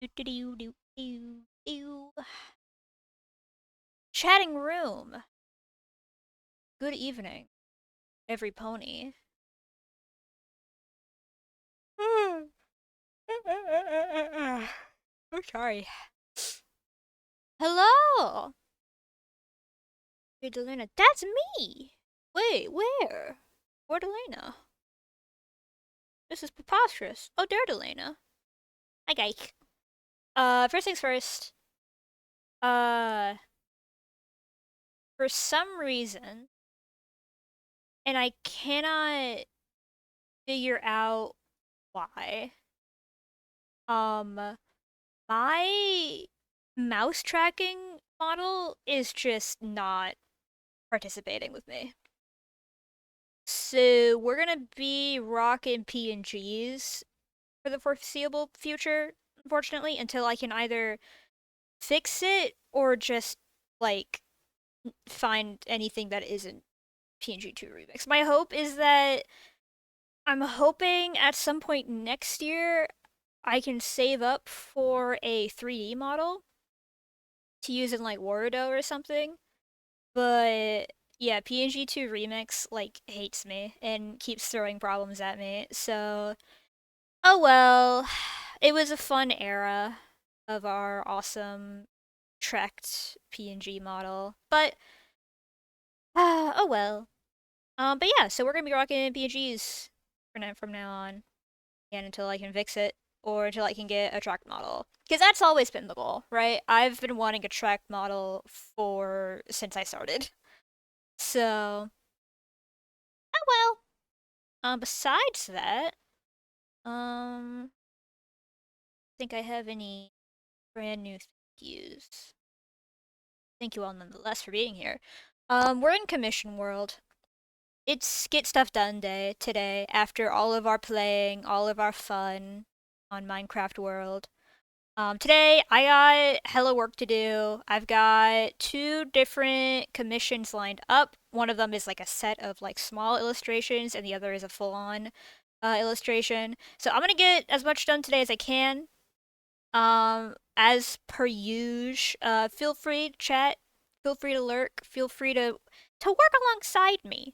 Do-do-do-do-do-do. Chatting room. Good evening, every pony. I'm sorry. Hello, Delena. That's me. Wait, where? Where Delena? This is preposterous. Oh, there, Delena. Hi, guy. First things first. Uh, for some reason, and I cannot figure out why. Um, my mouse tracking model is just not participating with me. So we're gonna be rocking PNGs for the foreseeable future, unfortunately, until I can either fix it or just like find anything that isn't PNG2 remix. My hope is that I'm hoping at some point next year I can save up for a 3D model to use in like Warudo or something. But yeah, PNG2 Remix like hates me and keeps throwing problems at me. So, oh well. It was a fun era of our awesome tracked PNG model. But oh well. But yeah, so we're gonna be rocking PNGs from now on, and until I can fix it or until I can get a tracked model. Because that's always been the goal, right? I've been wanting a tracked model for since I started. So, oh well. Besides that, I think I have any brand new thank yous. Thank you all nonetheless for being here. We're in Commission World. It's Get Stuff Done Day today after all of our playing, all of our fun on Minecraft World. Today I got hella work to do. I've got two different commissions lined up. One of them is like a set of like small illustrations, and the other is a full-on illustration. So I'm gonna get as much done today as I can. As per usual, feel free to chat, feel free to lurk, feel free to work alongside me.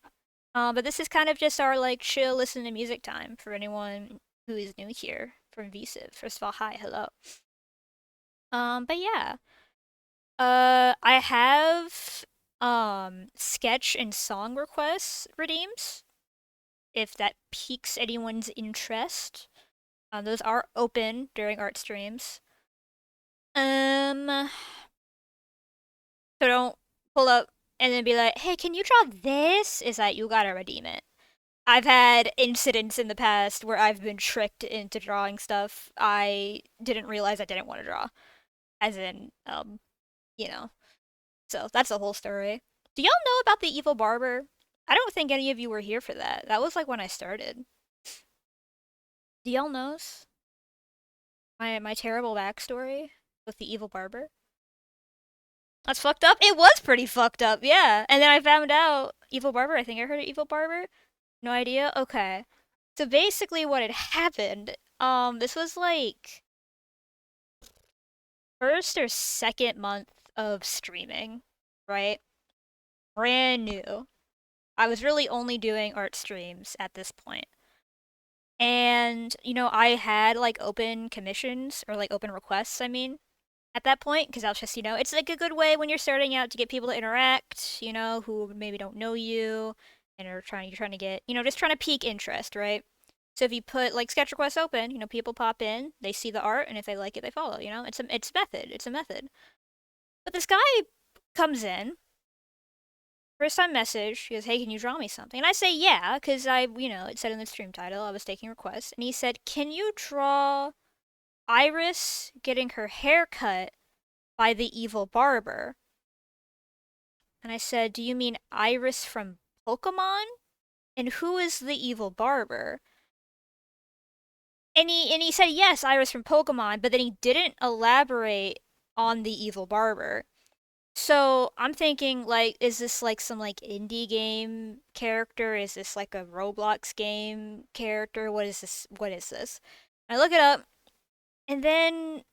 But this is kind of just our like chill listen to music time for anyone who is new here from Visive. First of all, hi, hello. But yeah. I have sketch and song requests redeems if that piques anyone's interest. Those are open during art streams. So don't pull up and then be like, "Hey, can you draw this?" Is that you gotta redeem it. I've had incidents in the past where I've been tricked into drawing stuff I didn't realize I didn't want to draw. As in, you know. So that's the whole story. Do y'all know about the evil barber? I don't think any of you were here for that. That was like when I started. Do y'all knows my terrible backstory with the evil barber? That's fucked up. It was pretty fucked up, yeah. And then I found out evil barber. I think I heard of evil barber. No idea. Okay. So basically, what had happened? This was like first or second month of streaming, right? Brand new. I was really only doing art streams at this point. And, I had like open commissions or like open requests, I mean, at that point, because I was just, it's like a good way when you're starting out to get people to interact, who maybe don't know you and you're trying to get, just trying to pique interest, right? So if you put like sketch requests open, people pop in, they see the art, and if they like it, they follow, it's a method. It's a method. But this guy comes in, first time message, he goes, "Hey, can you draw me something?" And I say, "Yeah," because it said in the stream title, I was taking requests. And he said, "Can you draw Iris getting her hair cut by the evil barber?" And I said, "Do you mean Iris from Pokemon? And who is the evil barber?" And he said, "Yes, Iris from Pokemon," but then he didn't elaborate on the evil barber. So I'm thinking, like, is this like some like indie game character? Is this like a Roblox game character? What is this? What is this? I look it up, and then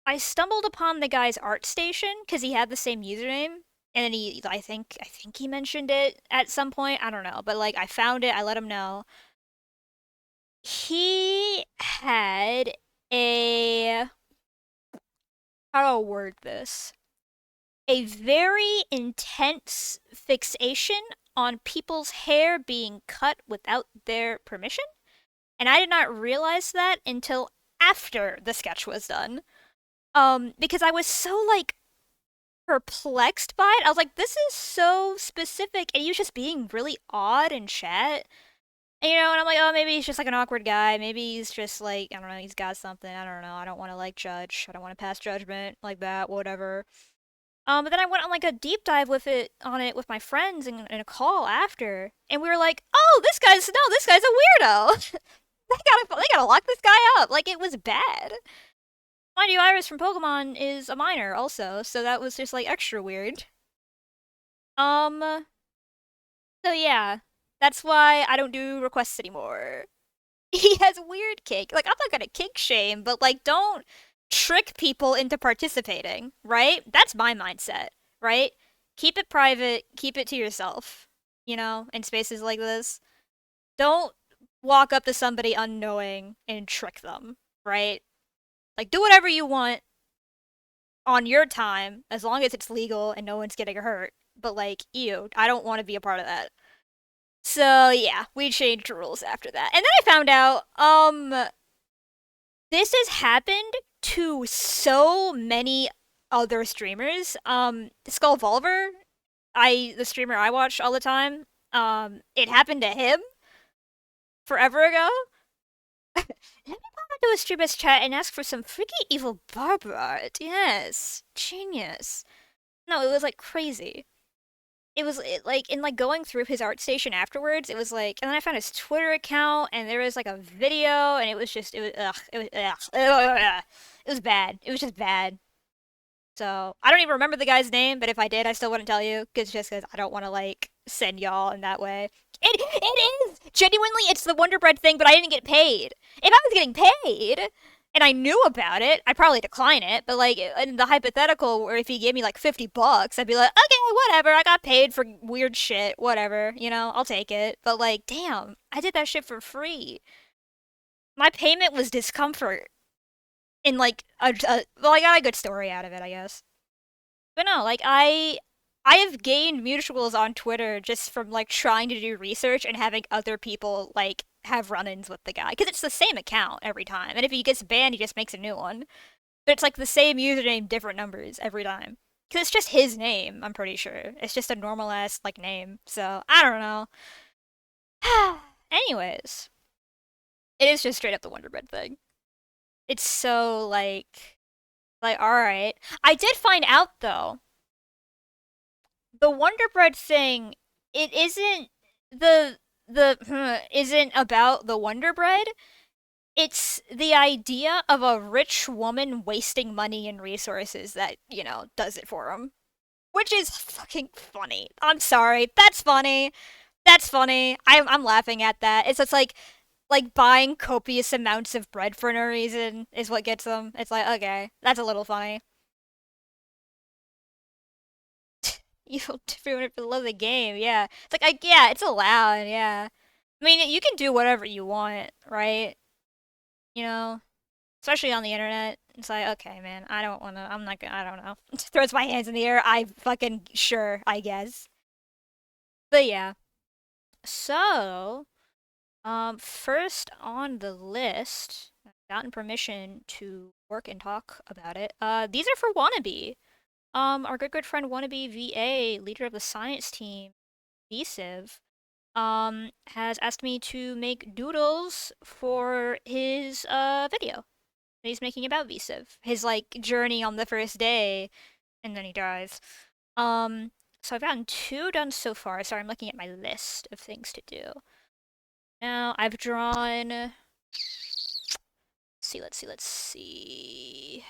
I stumbled upon the guy's art station because he had the same username, and then I think he mentioned it at some point. I don't know, but like I found it. I let him know. He had a how do I word this? A very intense fixation on people's hair being cut without their permission, and I did not realize that until after the sketch was done. Because I was so like perplexed by it. I was like, this is so specific, and he was just being really odd in chat. And I'm like, oh, maybe he's just like an awkward guy. Maybe he's just like, I don't know, he's got something. I don't know. I don't want to like judge. I don't want to pass judgment like that, whatever. But then I went on like a deep dive with my friends in a call after, and we were like, oh, this guy's a weirdo. They gotta lock this guy up. Like it was bad. Mind you, Iris from Pokemon is a minor also, so that was just like extra weird. Um, so yeah, that's why I don't do requests anymore. He has weird kink. Like I'm not gonna kink shame, but like don't trick people into participating, right? That's my mindset, right? Keep it private, keep it to yourself, in spaces like this. Don't walk up to somebody unknowing and trick them, right? Like do whatever you want on your time as long as it's legal and no one's getting hurt. But like, ew, I don't want to be a part of that. So yeah, we changed rules after that. And then I found out, this has happened to so many other streamers. Skullvolver, the streamer I watch all the time, it happened to him forever ago. Let me pop into a streamer's chat and ask for some freaky evil barber art. Yes, genius. No, it was like crazy. Like in like going through his art station afterwards, it was like, and then I found his Twitter account, and there was like a video, and it was bad. It was just bad. So I don't even remember the guy's name, but if I did, I still wouldn't tell you, because I don't want to like send y'all in that way. It is genuinely, it's the Wonder Bread thing, but I didn't get paid. If I was getting paid, and I knew about it, I'd probably decline it. But like in the hypothetical, where if he gave me like $50, I'd be like, okay, whatever. I got paid for weird shit, whatever. I'll take it. But like, damn, I did that shit for free. My payment was discomfort. In like well, I got a good story out of it, I guess. But no, like I have gained mutuals on Twitter just from like trying to do research and having other people like have run-ins with the guy because it's the same account every time. And if he gets banned, he just makes a new one. But it's like the same username, different numbers every time. Because it's just his name, I'm pretty sure. It's just a normal ass like name. So I don't know. Anyways, it is just straight up the Wonder Bread thing. It's so like all right. I did find out though, the Wonder Bread thing, it isn't the isn't about the Wonder Bread. It's the idea of a rich woman wasting money and resources that, does it for him. Which is fucking funny. I'm sorry. That's funny. That's funny. I'm laughing at that. It's just like buying copious amounts of bread for no reason is what gets them. It's like, okay, that's a little funny. You doing it for the love of the game, yeah. It's like, yeah, it's allowed, yeah. I mean, you can do whatever you want, right? You know, especially on the internet. It's like, okay, man, I don't want to. I'm not gonna. I don't know. Throws my hands in the air. I fucking sure, I guess. But yeah. So, first on the list, I've gotten permission to work and talk about it. These are for Wannabe. Our good friend Wannabe VA, leader of the science team, VCiv, has asked me to make doodles for his video that he's making about VCiv. His like journey on the first day, and then he dies. So I've gotten 2 done so far. Sorry, I'm looking at my list of things to do. Now I've drawn. Let's see.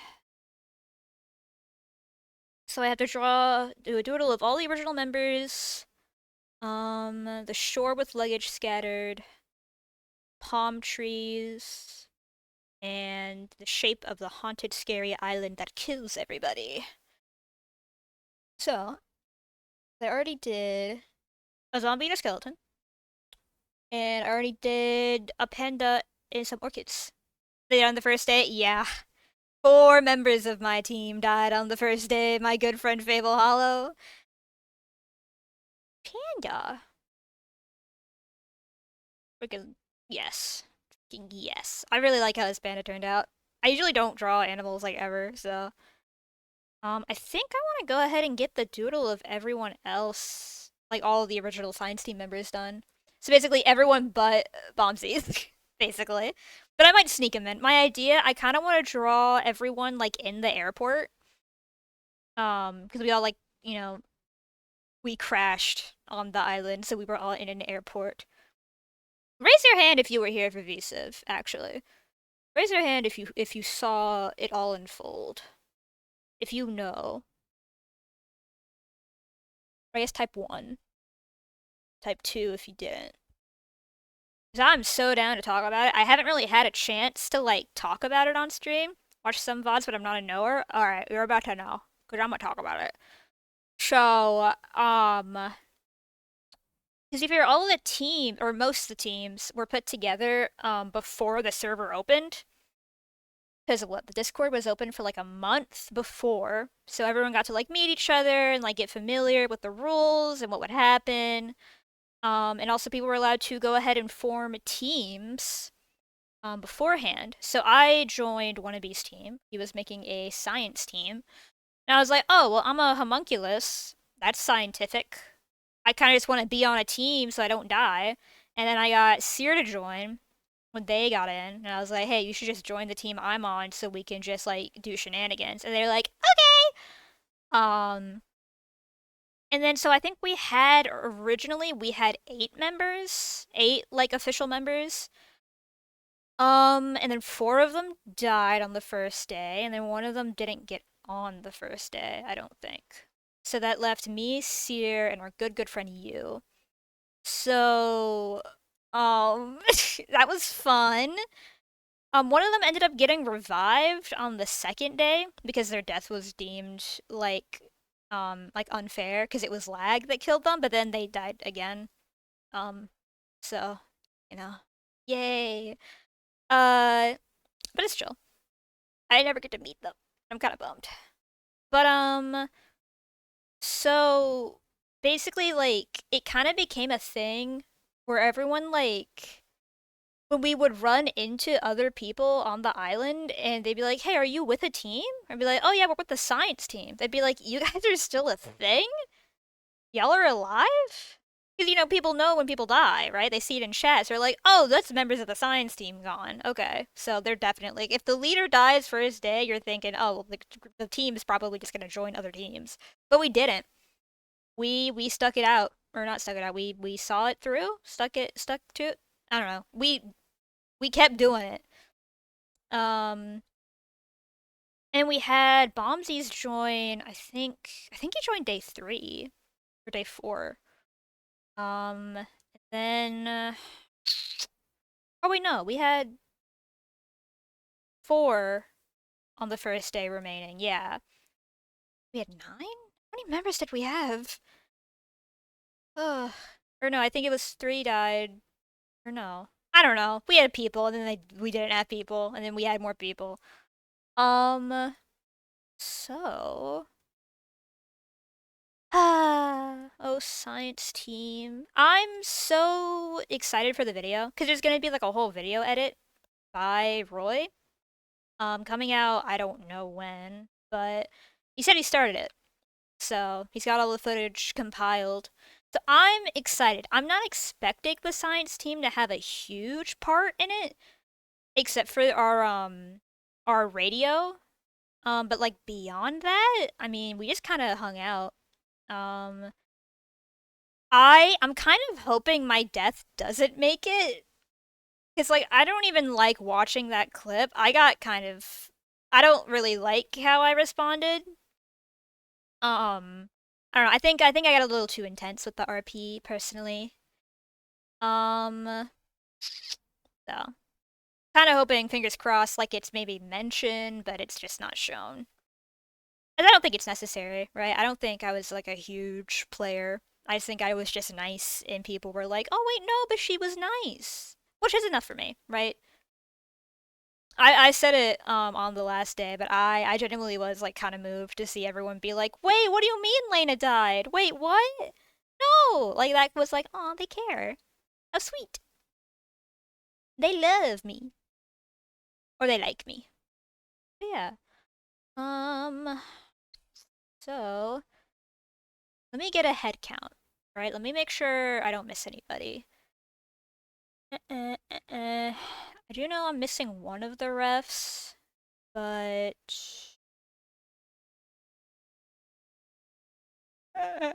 So I have to do a doodle of all the original members. The shore with luggage scattered. Palm trees. and the shape of the haunted, scary island that kills everybody. So, I already did a zombie and a skeleton, and I already did a panda and some orchids. They on the first day? Yeah. 4 members of my team died on the first day, my good friend Fable Hollow. Panda. Freaking yes. Freaking yes. I really like how this panda turned out. I usually don't draw animals like ever, so I think I want to go ahead and get the doodle of everyone else, like all of the original science team members done. So basically everyone but Bombsies, basically. But I might sneak him in. My idea, I kind of want to draw everyone like in the airport. Because we all like, we crashed on the island, so we were all in an airport. Raise your hand if you were here for VSIV, actually. Raise your hand if you saw it all unfold. If you know. I guess type 1. Type 2 if you didn't. Because I'm so down to talk about it. I haven't really had a chance to, like, talk about it on stream. Watch some VODs, but I'm not a knower. Alright, you're about to know. Because I'm gonna talk about it. So, because if you're all of the team, or most of the teams, were put together, before the server opened. Because the Discord was open for like a month before, so everyone got to like meet each other and like get familiar with the rules and what would happen. And also people were allowed to go ahead and form teams beforehand. So I joined Wannabe's team. He was making a science team. And I was like, oh, well, I'm a homunculus. That's scientific. I kind of just want to be on a team so I don't die. And then I got Seer to join when they got in, and I was like, hey, you should just join the team I'm on so we can just like do shenanigans. And they're like, okay. And then so I think originally we had 8 members, 8 like official members. And then 4 of them died on the first day, and then one of them didn't get on the first day, I don't think. So that left me, Seer, and our good friend you. So, that was fun. One of them ended up getting revived on the second day because their death was deemed like unfair because it was lag that killed them, but then they died again. Um, so, you know, yay. But it's chill. I never get to meet them. I'm kind of bummed. But so basically, like, it kind of became a thing where everyone like when we would run into other people on the island and they'd be like, hey, are you with a team? I'd be like, oh yeah, we're with the science team. They'd be like, you guys are still a thing? Y'all are alive? Because, people know when people die, right? They see it in chat. So they're like, oh, that's members of the science team gone. Okay. So they're definitely, if the leader dies first day, you're thinking, oh, well, the team is probably just going to join other teams. But we didn't. We stuck it out. Or not stuck it out. We saw it through. Stuck to it. I don't know. We kept doing it. And we had Bombsies join. I think he joined day 3 or day 4. And then oh wait, no, we had 4 on the first day remaining. Yeah, we had 9. How many members did we have? Ugh. Or no, I think it was 3 died. Or no, I don't know. We had people, and then we didn't have people, and then we had more people. So oh, science team. I'm so excited for the video because there's gonna be like a whole video edit by Roy. Coming out, I don't know when, but he said he started it. So he's got all the footage compiled. So I'm excited. I'm not expecting the science team to have a huge part in it, except for our radio. But like beyond that, I mean, we just kind of hung out. Um, I'm kind of hoping my death doesn't make it. Cause like I don't even like watching that clip. I don't really like how I responded. I don't know. I think I got a little too intense with the RP personally. So Kind of hoping, fingers crossed, like it's maybe mentioned, but it's just not shown. And I don't think it's necessary, right? I don't think I was like a huge player. I just think I was just nice, and people were like, "Oh wait, no, but she was nice," which is enough for me, right? I said it on the last day, but I genuinely was like kind of moved to see everyone be like, "Wait, what do you mean Lena died? Wait, what? No!" Like that was like, "Oh, they care. How sweet. They love me or they like me." But yeah. Um. So let me get a head count. Right. Let me make sure I don't miss anybody. I do know I'm missing one of the refs, but I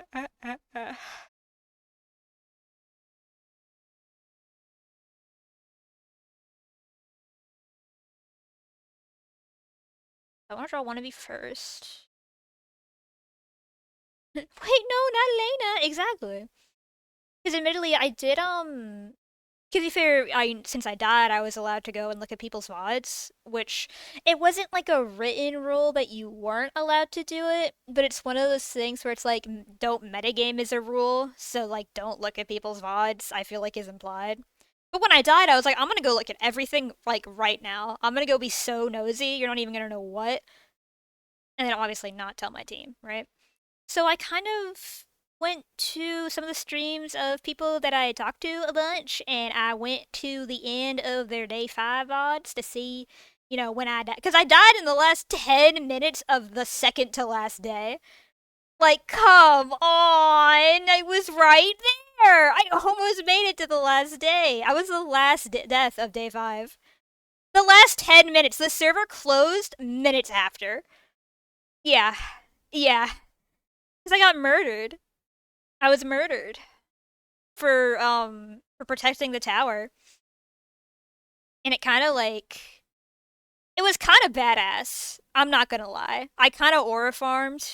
wonder if I want to be first. Wait, no, not Elena. Exactly. Because admittedly, I did to be fair, I since I died, I was allowed to go and look at people's VODs, which it wasn't like a written rule that you weren't allowed to do it, but it's one of those things where it's like don't metagame is a rule, so like don't look at people's VODs, I feel like is implied. But when I died, I was like, I'm gonna go look at everything like right now. I'm gonna go be so nosy, you're not even gonna know what. And then obviously not tell my team, right? So I kind of went to some of the streams of people that I talked to a bunch, and I went to the end of their day 5 odds to see, when I died. Because I died in the last 10 minutes of the second to last day. Like, come on! I was right there! I almost made it to the last day. I was the last death of day 5. The last 10 minutes. The server closed minutes after. Yeah. Yeah. Because I got murdered. I was murdered for protecting the tower. And it kind of like it was kind of badass. I'm not gonna lie. I kind of aura farmed.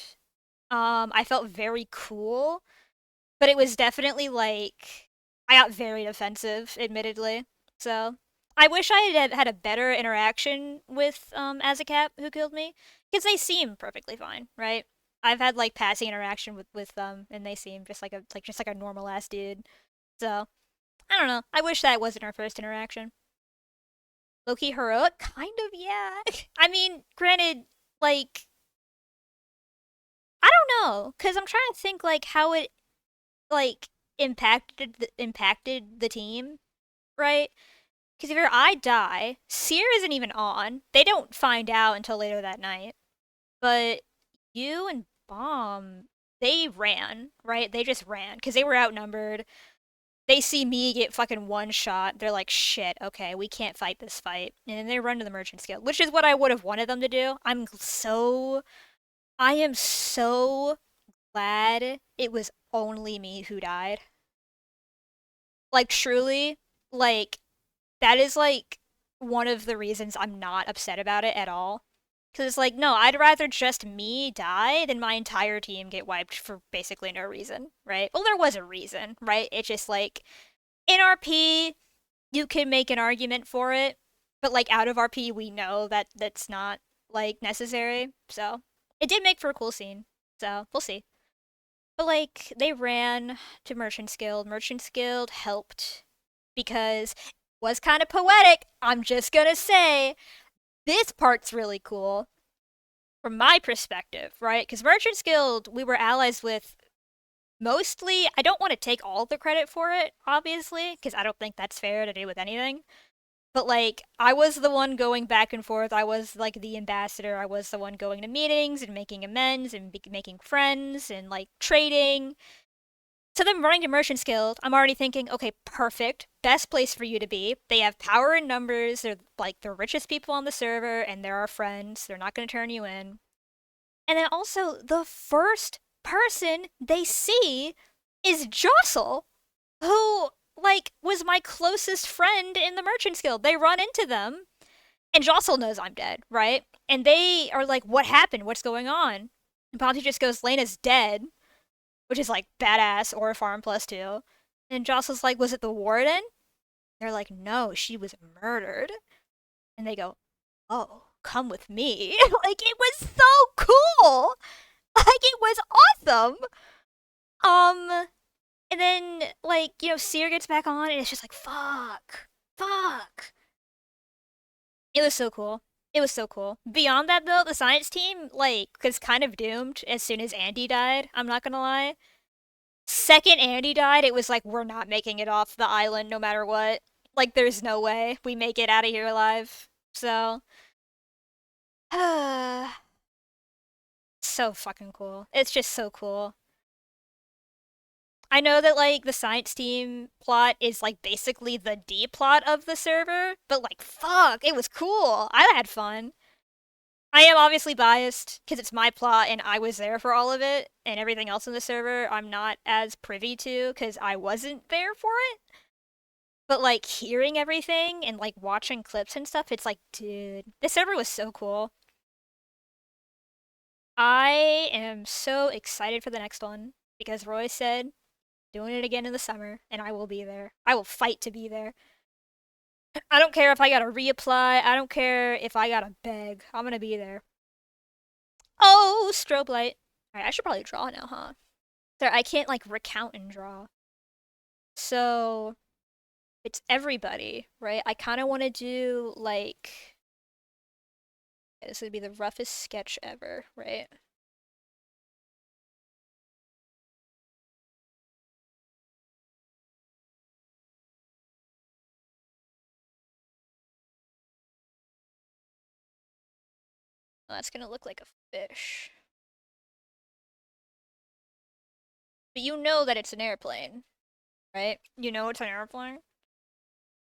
I felt very cool, but it was definitely like I got very defensive, admittedly. So I wish I had a better interaction with Azakap who killed me, because they seem perfectly fine, right? I've had like passing interaction with them, and they seem just like a normal ass dude. So I don't know. I wish that wasn't our first interaction. Loki heroic, kind of, yeah. I mean, granted, like I don't know, cause I'm trying to think like how it like impacted the team, right? Because if I die, Seer isn't even on. They don't find out until later that night. But you and Bomb, they ran, right? They just ran because they were outnumbered. They see me get fucking one shot. They're like, shit, okay, we can't fight this fight. And then they run to the Merchant's Guild, which is what I would have wanted them to do. I am so glad it was only me who died. Like, truly, like, that is like one of the reasons I'm not upset about it at all. Because it's like, no, I'd rather just me die than my entire team get wiped for basically no reason, right? Well, there was a reason, right? It's just like, in RP, you can make an argument for it, but like out of RP, we know that that's not like necessary. So it did make for a cool scene. So we'll see. But like they ran to Merchant's Guild. Merchant's Guild helped because it was kind of poetic. I'm just gonna say this part's really cool from my perspective, right? Because Merchant's Guild, we were allies with mostly. I don't want to take all the credit for it, obviously, because I don't think that's fair to do with anything. But like, I was the one going back and forth. I was like the ambassador. I was the one going to meetings and making amends and making friends and like trading. So them running to Merchant's Guild, I'm already thinking, okay, perfect. Best place for you to be. They have power in numbers. They're like the richest people on the server, and they're our friends. They're not going to turn you in. And then also, the first person they see is Jostle, who like was my closest friend in the Merchants Guild. They run into them, and Jostle knows I'm dead, right? And they are like, "What happened? What's going on?" And Ponty just goes, "Lena's dead," which is like badass or farm +2. And Jostle's like, "Was it the warden?" They're like, "No, she was murdered." they go, "Oh, come with me." Like it was so cool. Like it was awesome. Um and then like, Seer gets back on and it's just like, "Fuck. Fuck." It was so cool. It was so cool. Beyond that though, the science team like was kind of doomed as soon as Andy died, I'm not going to lie. Second Andy died, it was like we're not making it off the island no matter what. Like there's no way we make it out of here alive. So, so fucking cool. It's just so cool. I know that like the science team plot is like basically the D plot of the server, but like fuck, it was cool. I had fun. I am obviously biased because it's my plot and I was there for all of it, and everything else in the server I'm not as privy to because I wasn't there for it. But like hearing everything and like watching clips and stuff, it's like, dude, this server was so cool. I am so excited for the next one because Roy said doing it again in the summer, and I will be there. I will fight to be there. I don't care if I gotta reapply. I don't care if I gotta beg. I'm gonna be there. Oh, strobe light. Alright, I should probably draw now, huh? There, I can't like recount and draw. So it's everybody, right? I kind of want to do like this would be the roughest sketch ever, right? Well, that's gonna look like a fish. But you know that it's an airplane, right? You know it's an airplane.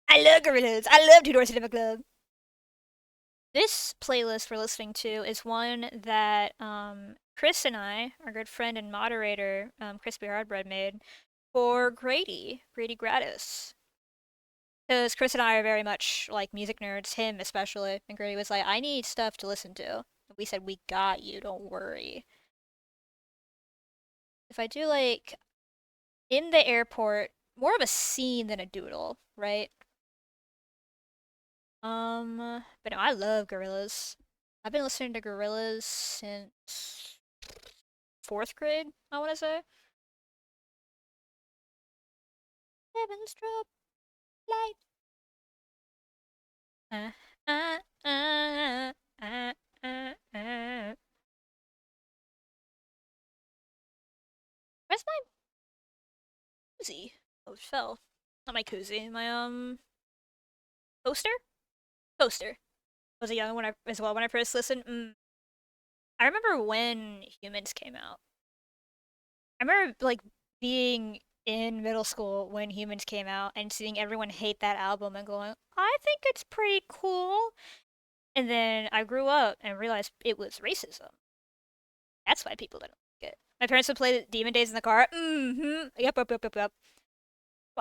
I love gorillas. I love Two Door Cinema Club. This playlist we're listening to is one that Chris and I, our good friend and moderator, Crispy Hardbread, made for Grady Gratis. Because Chris and I are very much like music nerds, him especially. And Grady was like, I need stuff to listen to. We said, we got you, don't worry. If I do like in the airport, more of a scene than a doodle, right? But no, I love Gorillaz. I've been listening to Gorillaz since fourth grade, I want to say. Heaven's drop light. Uh, uh, uh, uh, uh. Where's my koozie? Oh, it fell. Not my koozie. My poster. Poster. Was a young when I as well when I first listened. I remember when Humans came out. I remember like being in middle school when Humans came out and seeing everyone hate that album and going, I think it's pretty cool. And then I grew up and realized it was racism. That's why people didn't like it. My parents would play Demon Days in the car. Mm-hmm. Yep.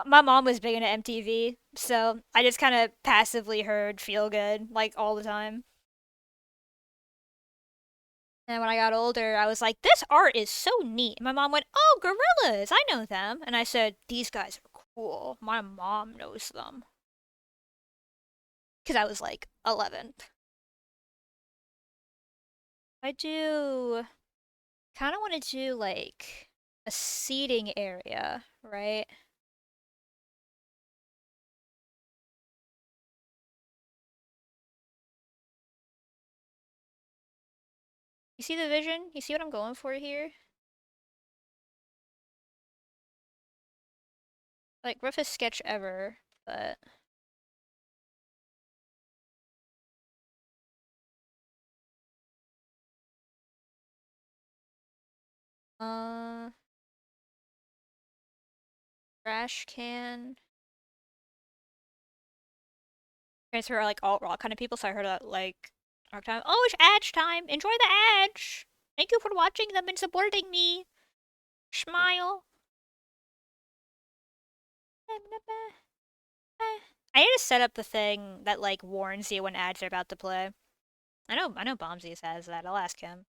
My mom was big into MTV, so I just kind of passively heard Feel Good like all the time. And when I got older, I was like, this art is so neat. And my mom went, oh, Gorillas, I know them. And I said, these guys are cool. My mom knows them. Because I was like 11. I do kind of want to do like a seating area, right? You see the vision? You see what I'm going for here? Like, roughest sketch ever, but. Uh. Trash can. Parents are like alt rock kind of people, so I heard that like rock time. Oh, it's Edge time. Enjoy the Edge. Thank you for watching them and supporting me. Smile. I need to set up the thing that like warns you when ads are about to play. I know Bombsies has that. I'll ask him.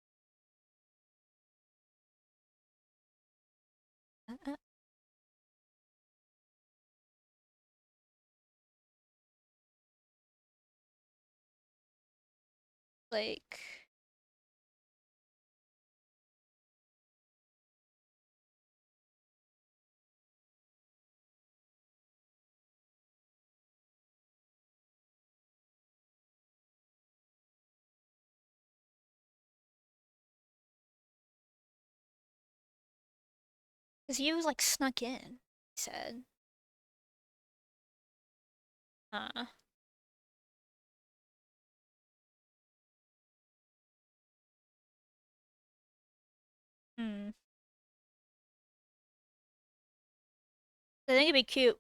Uh, Like, cause you like snuck in, he said. Huh. Hmm. I think it'd be cute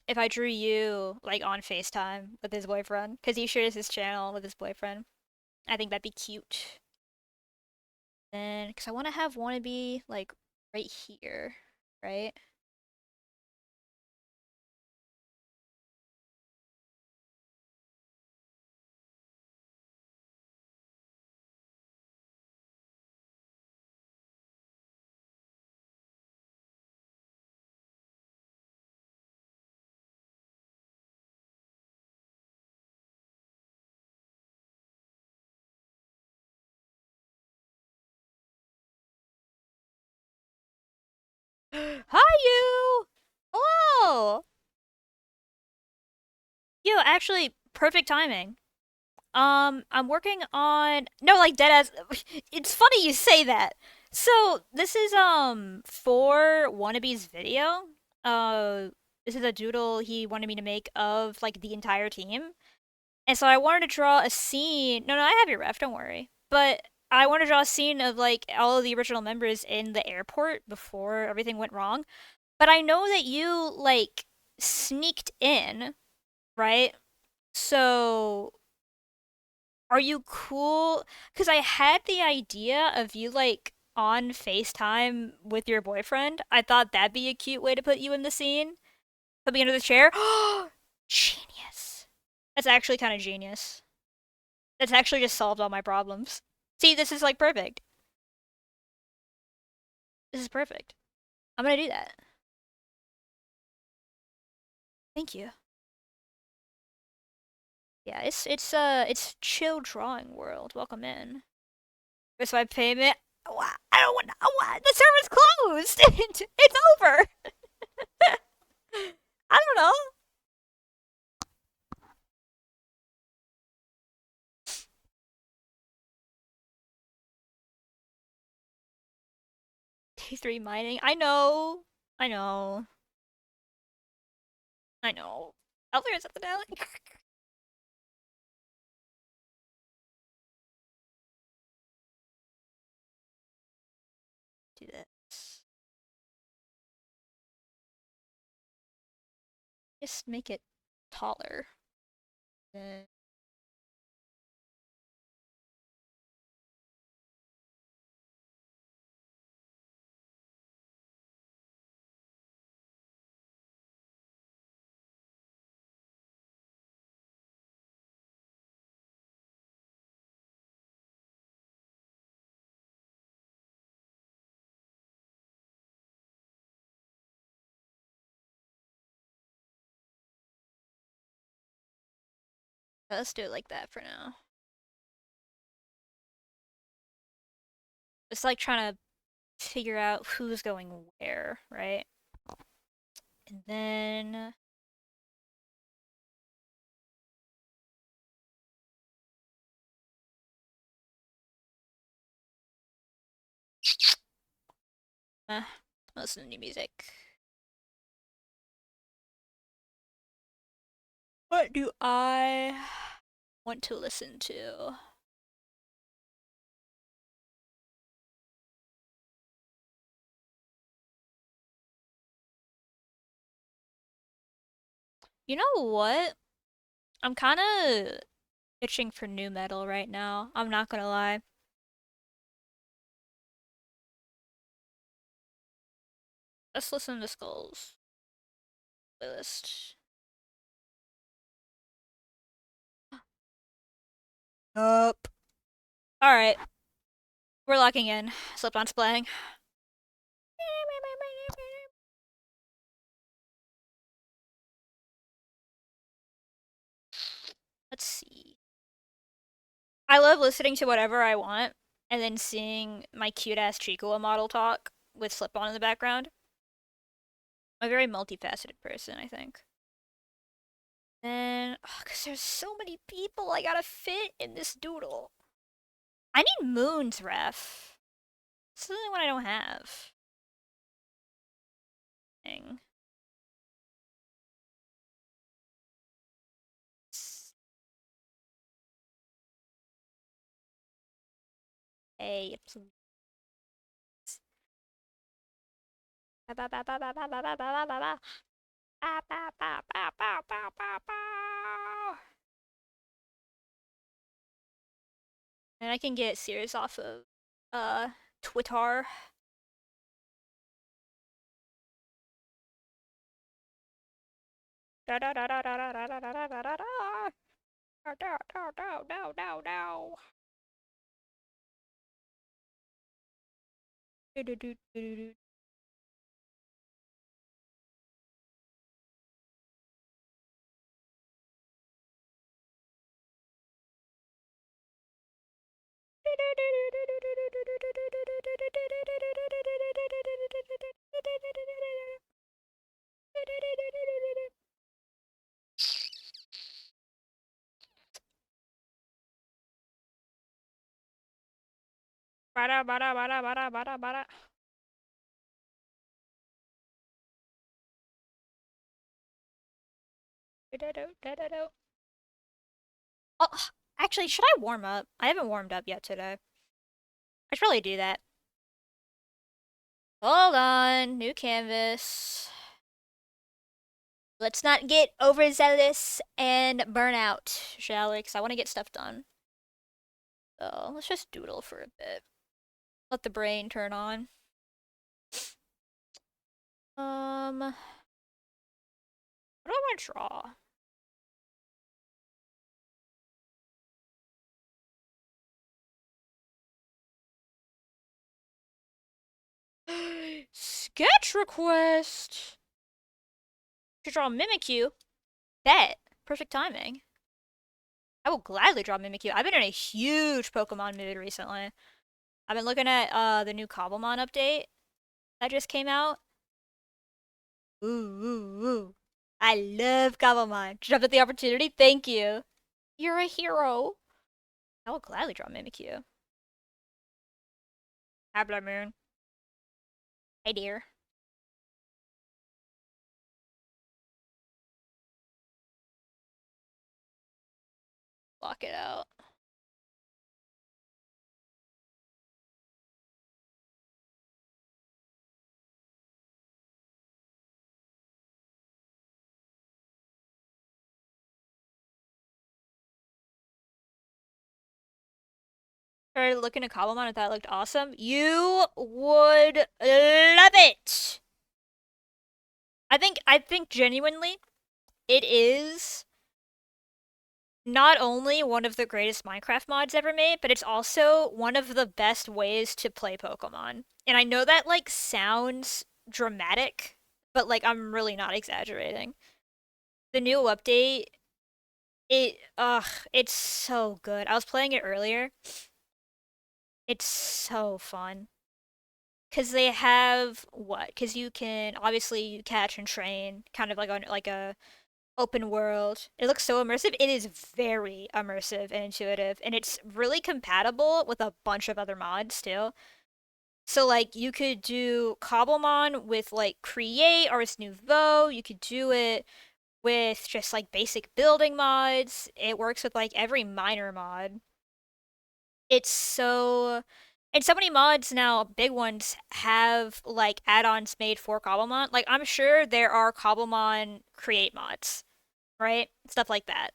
if I drew you like on FaceTime with his boyfriend, cause he shares his channel with his boyfriend. I think that'd be cute. Then, cause I want to have wannabe like right here, right? Hi, you! Hello! You, actually, perfect timing. I'm working on no, like dead ass. It's funny you say that. So this is for Wannabe's video. Uh, this is a doodle he wanted me to make of like the entire team, and so I wanted to draw a scene. No, I have your ref. Don't worry. But I want to draw a scene of like all of the original members in the airport before everything went wrong. But I know that you like sneaked in, right? So are you cool? Because I had the idea of you like on FaceTime with your boyfriend. I thought that'd be a cute way to put you in the scene. Put me under the chair. Genius. That's actually kind of genius. That's actually just solved all my problems. See, this is like perfect. This is perfect. I'm gonna do that. Thank you. Yeah, it's chill drawing world. Welcome in. Where's my payment? I don't want. What? The server's closed. It's over. I don't know. Day 3 mining. I know. I know. I know. Out there is at the alley. Do this. Just make it taller. Uh, let's do it like that for now. It's like trying to figure out who's going where, right? And then listen to new music. What do I want to listen to? You know what? I'm kind of itching for new metal right now. I'm not gonna lie. Let's listen to Skulls playlist. Up. All right, we're locking in. Slipknot's playing. Let's see. I love listening to whatever I want and then seeing my cute ass Chicola model talk with Slip On in the background. I'm a very multifaceted person, I think. And, because there's so many people I gotta fit in this doodle. I need moons, ref. It's the only one I don't have. Dang. Hey, please. And I can get Sears off of Twitter. Da da da da da da da da da da da da. No, no, no, no, no, no, no. Do do do do do. Bada bada bada bada bada bada. Oh, actually, should I warm up? I haven't warmed up yet today. I should probably do that. Hold on, new canvas. Let's not get overzealous and burn out, shall we? Because I want to get stuff done. So let's just doodle for a bit. Let the brain turn on. What do I want to draw? Sketch request! To draw Mimikyu? Bet. Perfect timing. I will gladly draw Mimikyu. I've been in a huge Pokemon mood recently. I've been looking at the new Cobblemon update that just came out. Ooh, ooh, ooh. I love Cobblemon. Jump at the opportunity? Thank you. You're a hero. I will gladly draw Mimikyu. Habla Moon. Hey, dear. Block it out. Started looking at Cobblemon and thought it looked awesome. You would love it. I think genuinely it is not only one of the greatest Minecraft mods ever made, but it's also one of the best ways to play Pokemon. And I know that like sounds dramatic, but like I'm really not exaggerating. The new update, it's so good. I was playing it earlier. It's so fun. Cause they have what? Cause you can obviously catch and train, kind of like on like a open world. It looks so immersive. It is very immersive and intuitive, and it's really compatible with a bunch of other mods too. So like you could do Cobblemon with like Create Ars Nouveau. You could do it with just like basic building mods. It works with like every minor mod. It's so and so many mods now, big ones, have like add-ons made for Cobblemon. Like I'm sure there are Cobblemon Create mods, right? Stuff like that.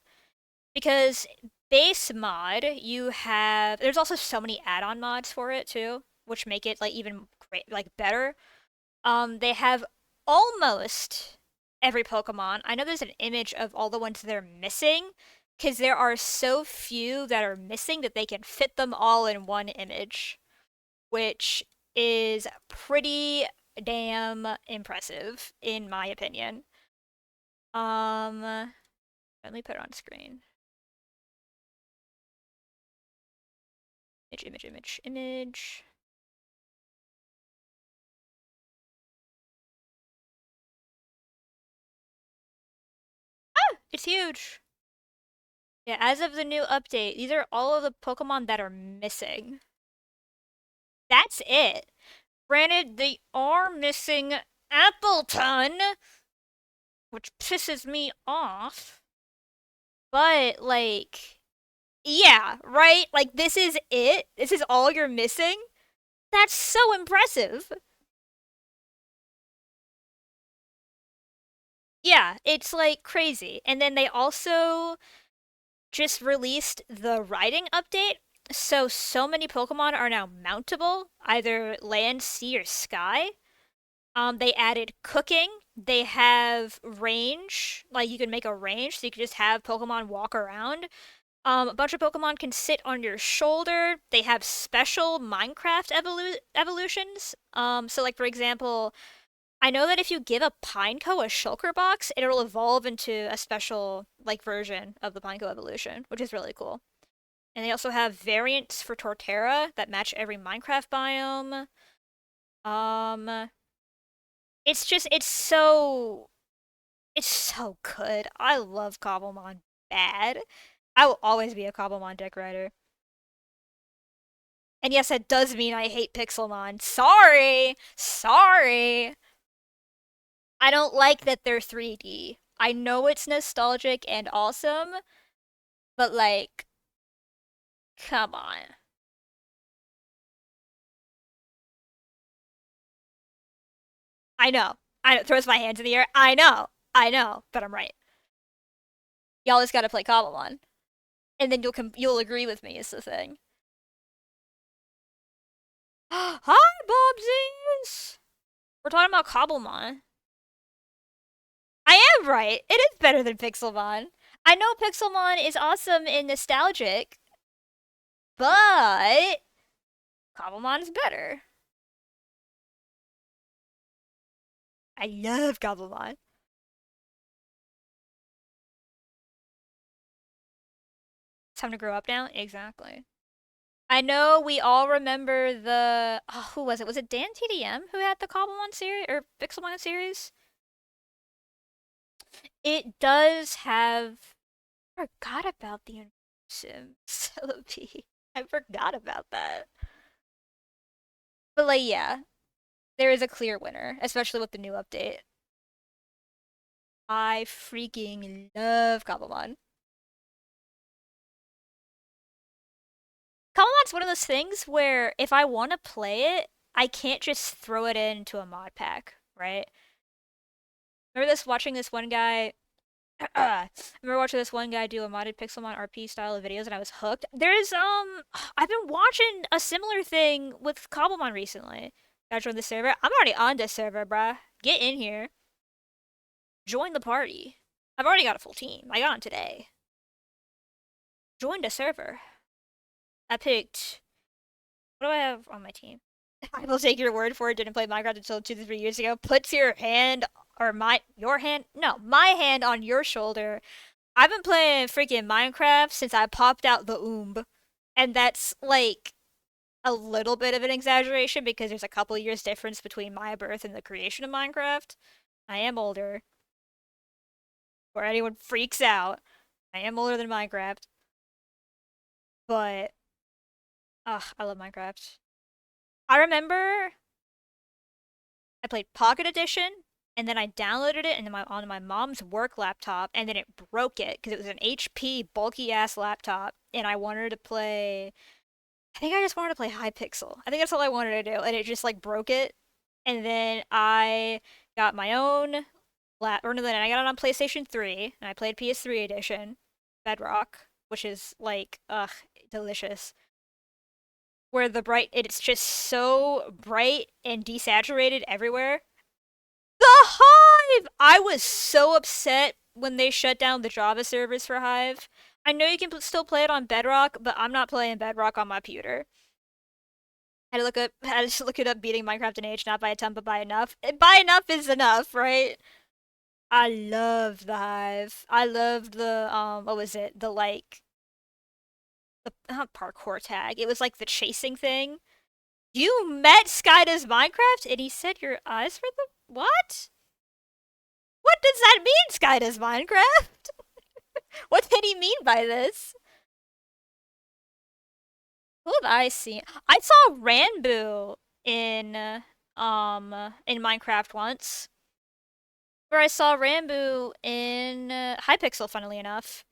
Because base mod, you have there's also so many add-on mods for it too, which make it like even great like better. They have almost every Pokemon. I know there's an image of all the ones they're missing, because there are so few that are missing that they can fit them all in one image, which is pretty damn impressive in my opinion. Let me put it on screen. Image. Ah, it's huge. Yeah, as of the new update, these are all of the Pokemon that are missing. That's it. Granted, they are missing Appleton, which pisses me off. But, like, yeah, right? Like, this is it? This is all you're missing? That's so impressive. Yeah, it's like crazy. And then they also just released the riding update. So many Pokemon are now mountable, either land, sea, or sky. They added cooking. They have range, like you can make a range, so you can just have Pokemon walk around. A bunch of Pokemon can sit on your shoulder. They have special Minecraft evolutions. So like for example, I know that if you give a Pineco a Shulker box, it'll evolve into a special like version of the Pineco evolution, which is really cool. And they also have variants for Torterra that match every Minecraft biome. Um, it's so good. I love Cobblemon bad. I will always be a Cobblemon deck rider. And yes, that does mean I hate Pixelmon. Sorry! Sorry! I don't like that they're 3D. I know it's nostalgic and awesome, but like, come on. I know. I throws my hands in the air. I know. I know, but I'm right. Y'all just gotta play Cobblemon. And then you'll agree with me is the thing. Hi, Bobsies! We're talking about Cobblemon. I am right. It is better than Pixelmon. I know Pixelmon is awesome and nostalgic, but Cobblemon is better. I love Cobblemon. It's time to grow up now? Exactly. I know we all remember the who was it? Was it Dan TDM who had the Cobblemon series or Pixelmon series? It does have I forgot about the Sim Celebi. I forgot about that. But like yeah, there is a clear winner, especially with the new update. I freaking love Cobblemon. Cobblemon's one of those things where if I want to play it, I can't just throw it into a mod pack, right? Remember watching this one guy I remember watching this one guy do a modded Pixelmon RP style of videos and I was hooked. There's I've been watching a similar thing with Cobblemon recently. Gotta join the server. I'm already on this server, bruh. Get in here. Join the party. I've already got a full team. I got on today. Join the server. I picked what do I have on my team? I will take your word for it. Didn't play Minecraft until 2 to 3 years ago. Puts your hand or your hand? No, my hand on your shoulder. I've been playing freaking Minecraft since I popped out the Oomb. And that's like a little bit of an exaggeration because there's a couple years difference between my birth and the creation of Minecraft. I am older. Or anyone freaks out. I am older than Minecraft. But I love Minecraft. I remember I played Pocket Edition, and then I downloaded it on my mom's work laptop, and then it broke it because it was an HP bulky ass laptop, and I wanted to play. I think I just wanted to play Hypixel. I think that's all I wanted to do, and it just like broke it. And then I got my own or no, then I got it on PlayStation 3, and I played PS3 edition, Bedrock, which is like delicious. Where it's just so bright and desaturated everywhere. The Hive! I was so upset when they shut down the Java servers for Hive. I know you can still play it on Bedrock, but I'm not playing Bedrock on my computer. Had to look it up beating Minecraft in age, not by a ton, but by enough. By enough is enough, right? I love the Hive. I loved the what was it? the not parkour tag. It was like the chasing thing. You met Sky Does Minecraft, and he said your eyes were the what? What does that mean, Sky Does Minecraft? What did he mean by this? Who have I seen? I saw Ranboo in Minecraft once. Where I saw Ranboo in Hypixel, funnily enough.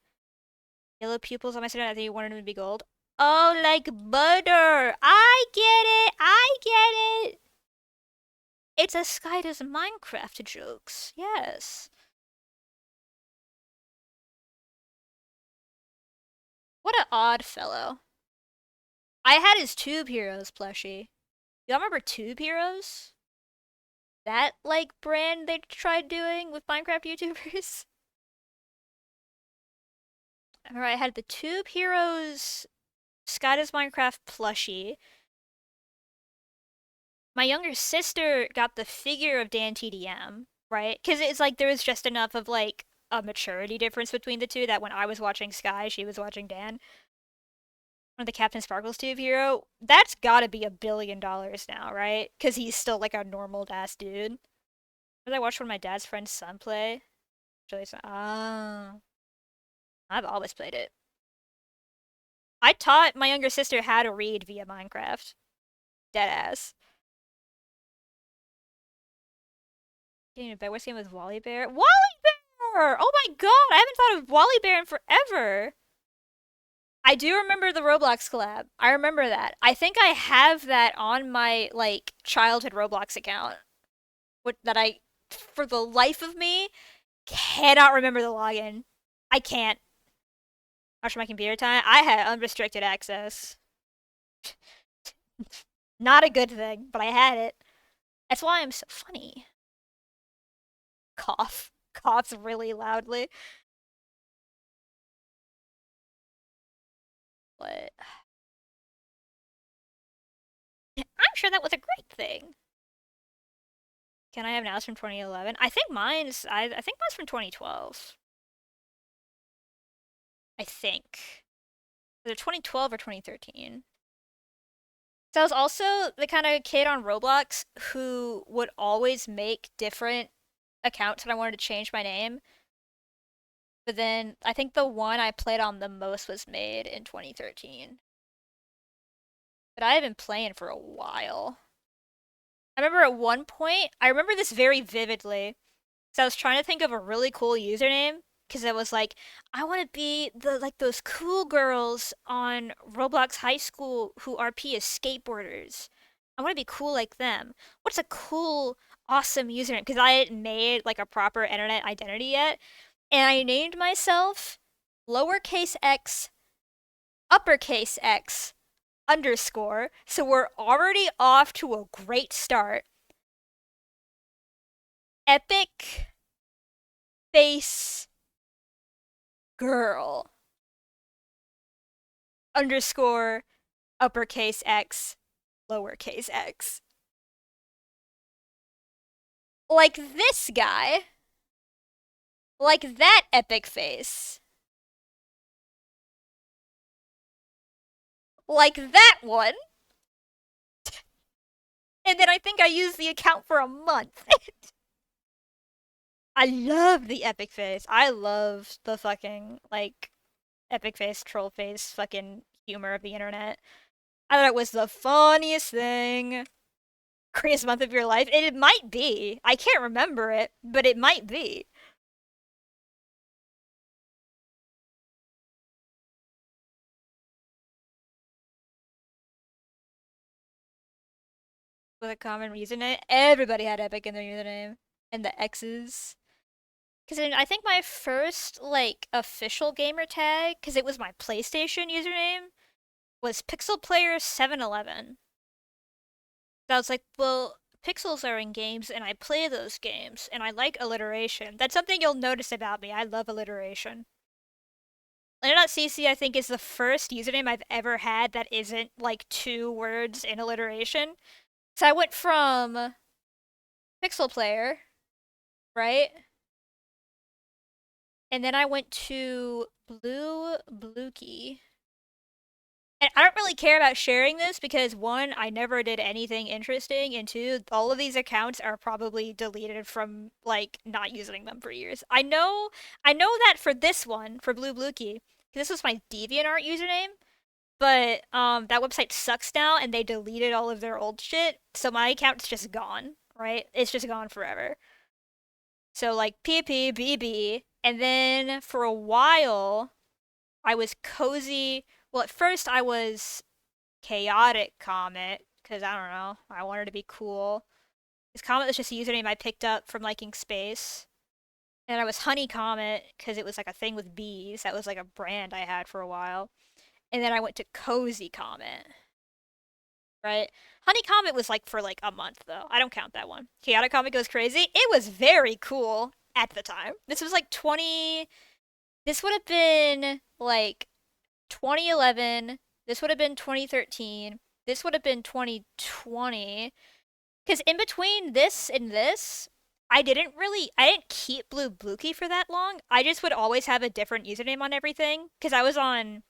Yellow pupils on my skin. I think you wanted him to be gold. Oh, like butter. I get it. I get it. It's a Sky Does Minecraft jokes. Yes. What an odd fellow. I had his Tube Heroes plushie. Y'all remember Tube Heroes? That, like, brand they tried doing with Minecraft YouTubers? I remember I had the Tube Heroes Sky Does Minecraft plushie. My younger sister got the figure of Dan TDM, right? Because it's like there was just enough of, like, a maturity difference between the two that when I was watching Sky, she was watching Dan. One of the Captain Sparkles Tube Hero, that's gotta be $1 billion now, right? Because he's still, like, a normal ass dude. I watched one of my dad's friend's son play. Ah, I've always played it. I taught my younger sister how to read via Minecraft. Deadass. Getting a best game with Wally Bear. Wally Bear! Oh my god, I haven't thought of Wally Bear in forever. I do remember the Roblox collab. I remember that. I think I have that on my, like, childhood Roblox account. That I, for the life of me, cannot remember the login. I can't. Watch my computer time. I had unrestricted access. Not a good thing, but I had it. That's why I'm so funny. Cough. Coughs really loudly. But I'm sure that was a great thing. Can I have Nows from 2011? I think mine's from 2012. I think. Either 2012 or 2013. So I was also the kind of kid on Roblox who would always make different accounts when I wanted to change my name. But then I think the one I played on the most was made in 2013. But I have been playing for a while. I remember at one point, I remember this very vividly. So I was trying to think of a really cool username because I was like, I want to be those cool girls on Roblox High School who RP as skateboarders. I want to be cool like them. What's a cool, awesome username? Because I hadn't made like a proper internet identity yet, and I named myself lowercase x, uppercase x underscore. So we're already off to a great start. Epic face girl underscore uppercase x lowercase x. Like this guy. Like that epic face. Like that one. And then I think I used the account for a month. I love the epic face. I love the fucking, like, epic face, troll face, fucking humor of the internet. I thought it was the funniest thing. Greatest month of your life? It might be. I can't remember it, but it might be. With a common username. Everybody had epic in their username. And the X's. Because I think my first, like, official gamer tag, because it was my PlayStation username, was Pixel Player 711. I was like, well, pixels are in games, and I play those games, and I like alliteration. That's something you'll notice about me. I love alliteration. Lena.cc, I think, is the first username I've ever had that isn't, like, 2 words in alliteration. So I went from Pixel Player, right? And then I went to Blue Blukey. And I don't really care about sharing this because one, I never did anything interesting, and two, all of these accounts are probably deleted from like not using them for years. I know that for this one, for Blue Bluekey, this was my DeviantArt username, but that website sucks now and they deleted all of their old shit, so my account's just gone, right? It's just gone forever. So like PPBB, and then for a while I was cozy. Well, at first I was Chaotic Comet because I don't know, I wanted to be cool. This Comet was just a username I picked up from liking space. And I was Honey Comet because it was like a thing with bees. That was like a brand I had for a while. And then I went to Cozy Comet, right? Honey Comet was like for like a month though. I don't count that one. Chaotic Comet goes crazy. It was very cool at the time. This was like 20. This would have been like 2011. This would have been 2013. This would have been 2020. Because in between this and this, I didn't keep Blue Bluekey for that long. I just would always have a different username on everything. Because I was on,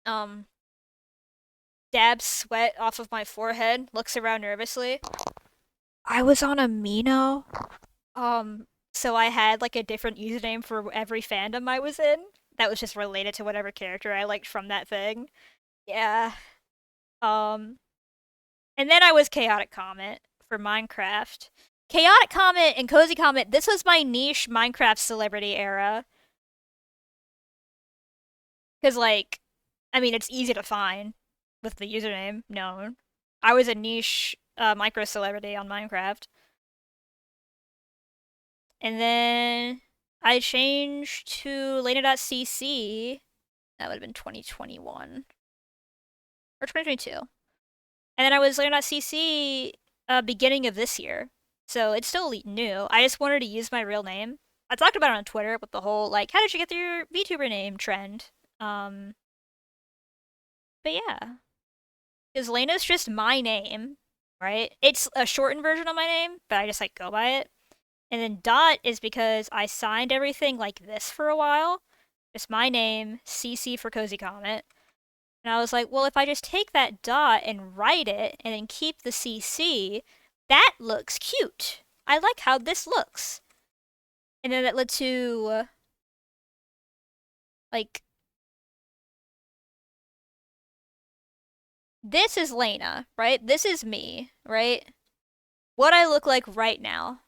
um, dabs sweat off of my forehead, looks around nervously. I was on Amino. So I had like a different username for every fandom I was in. That was just related to whatever character I liked from that thing. Yeah. Um, and then I was Chaotic Comet for Minecraft. Chaotic Comet and Cozy Comet, this was my niche Minecraft celebrity era. Because, like, I mean, it's easy to find with the username known. I was a niche micro celebrity on Minecraft. And then I changed to Lena.cc. That would have been 2021 or 2022. And then I was Lena.cc beginning of this year. So it's still new. I just wanted to use my real name. I talked about it on Twitter with the whole, like, how did you get your VTuber name trend? Um, but yeah. Because Lena's just my name, right? It's a shortened version of my name, but I just, like, go by it. And then Dot is because I signed everything like this for a while. Just my name, CC for Cozy Comet. And I was like, well, if I just take that dot and write it and then keep the CC, that looks cute. I like how this looks. And then that led to, like, this is Lena, right? This is me, right? What I look like right now.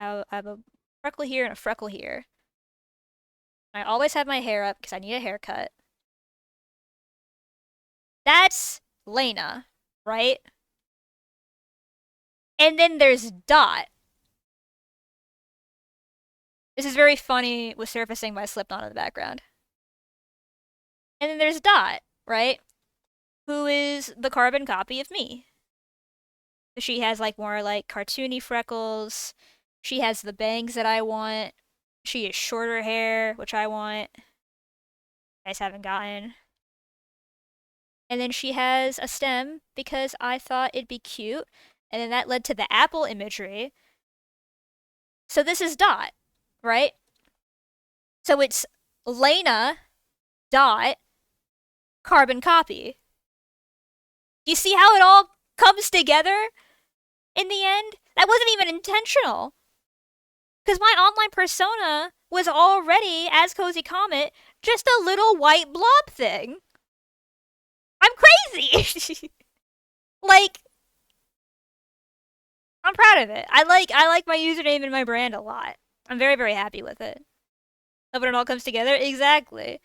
I have a freckle here and a freckle here. I always have my hair up because I need a haircut. That's Lena, right? And then there's Dot. This is very funny with surfacing by Slipknot in the background. And then there's Dot, right? Who is the carbon copy of me. She has like more like cartoony freckles. She has the bangs that I want. She has shorter hair, which I want. You guys haven't gotten. And then she has a stem because I thought it'd be cute. And then that led to the apple imagery. So this is Dot, right? So it's Lena, Dot, carbon copy. You see how it all comes together in the end? That wasn't even intentional. Because my online persona was already, as Cozy Comet, just a little white blob thing. I'm crazy! Like, I'm proud of it. I like my username and my brand a lot. I'm very, very happy with it. When it all comes together, exactly.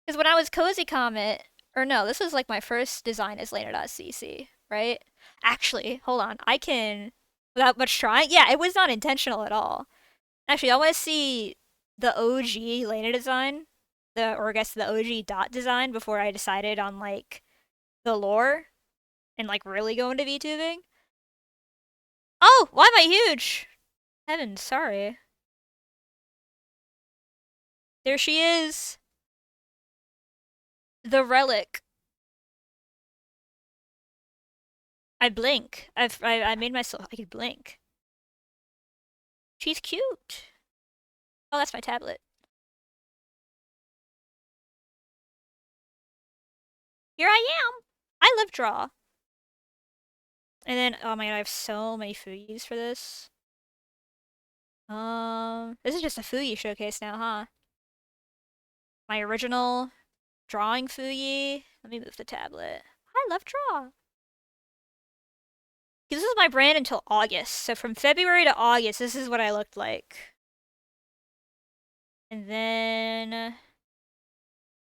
Because when I was Cozy Comet, or no, this was like my first design as Lena.cc, right? Actually, hold on. I can, without much trying, yeah, it was not intentional at all. Actually, I want to see the OG Lena design, or I guess the OG Dot design before I decided on like the lore and like really go into VTubing. Oh, why am I huge? Heavens, sorry. There she is. The relic. I blink. I made myself. I could blink. She's cute. Oh, that's my tablet. Here I am. I love draw. And then, oh my god, I have so many Fuyis for this. This is just a Fuyi showcase now, huh? My original drawing Fuyi. Let me move the tablet. I love draw. This is my brand until August. So from February to August, this is what I looked like. And then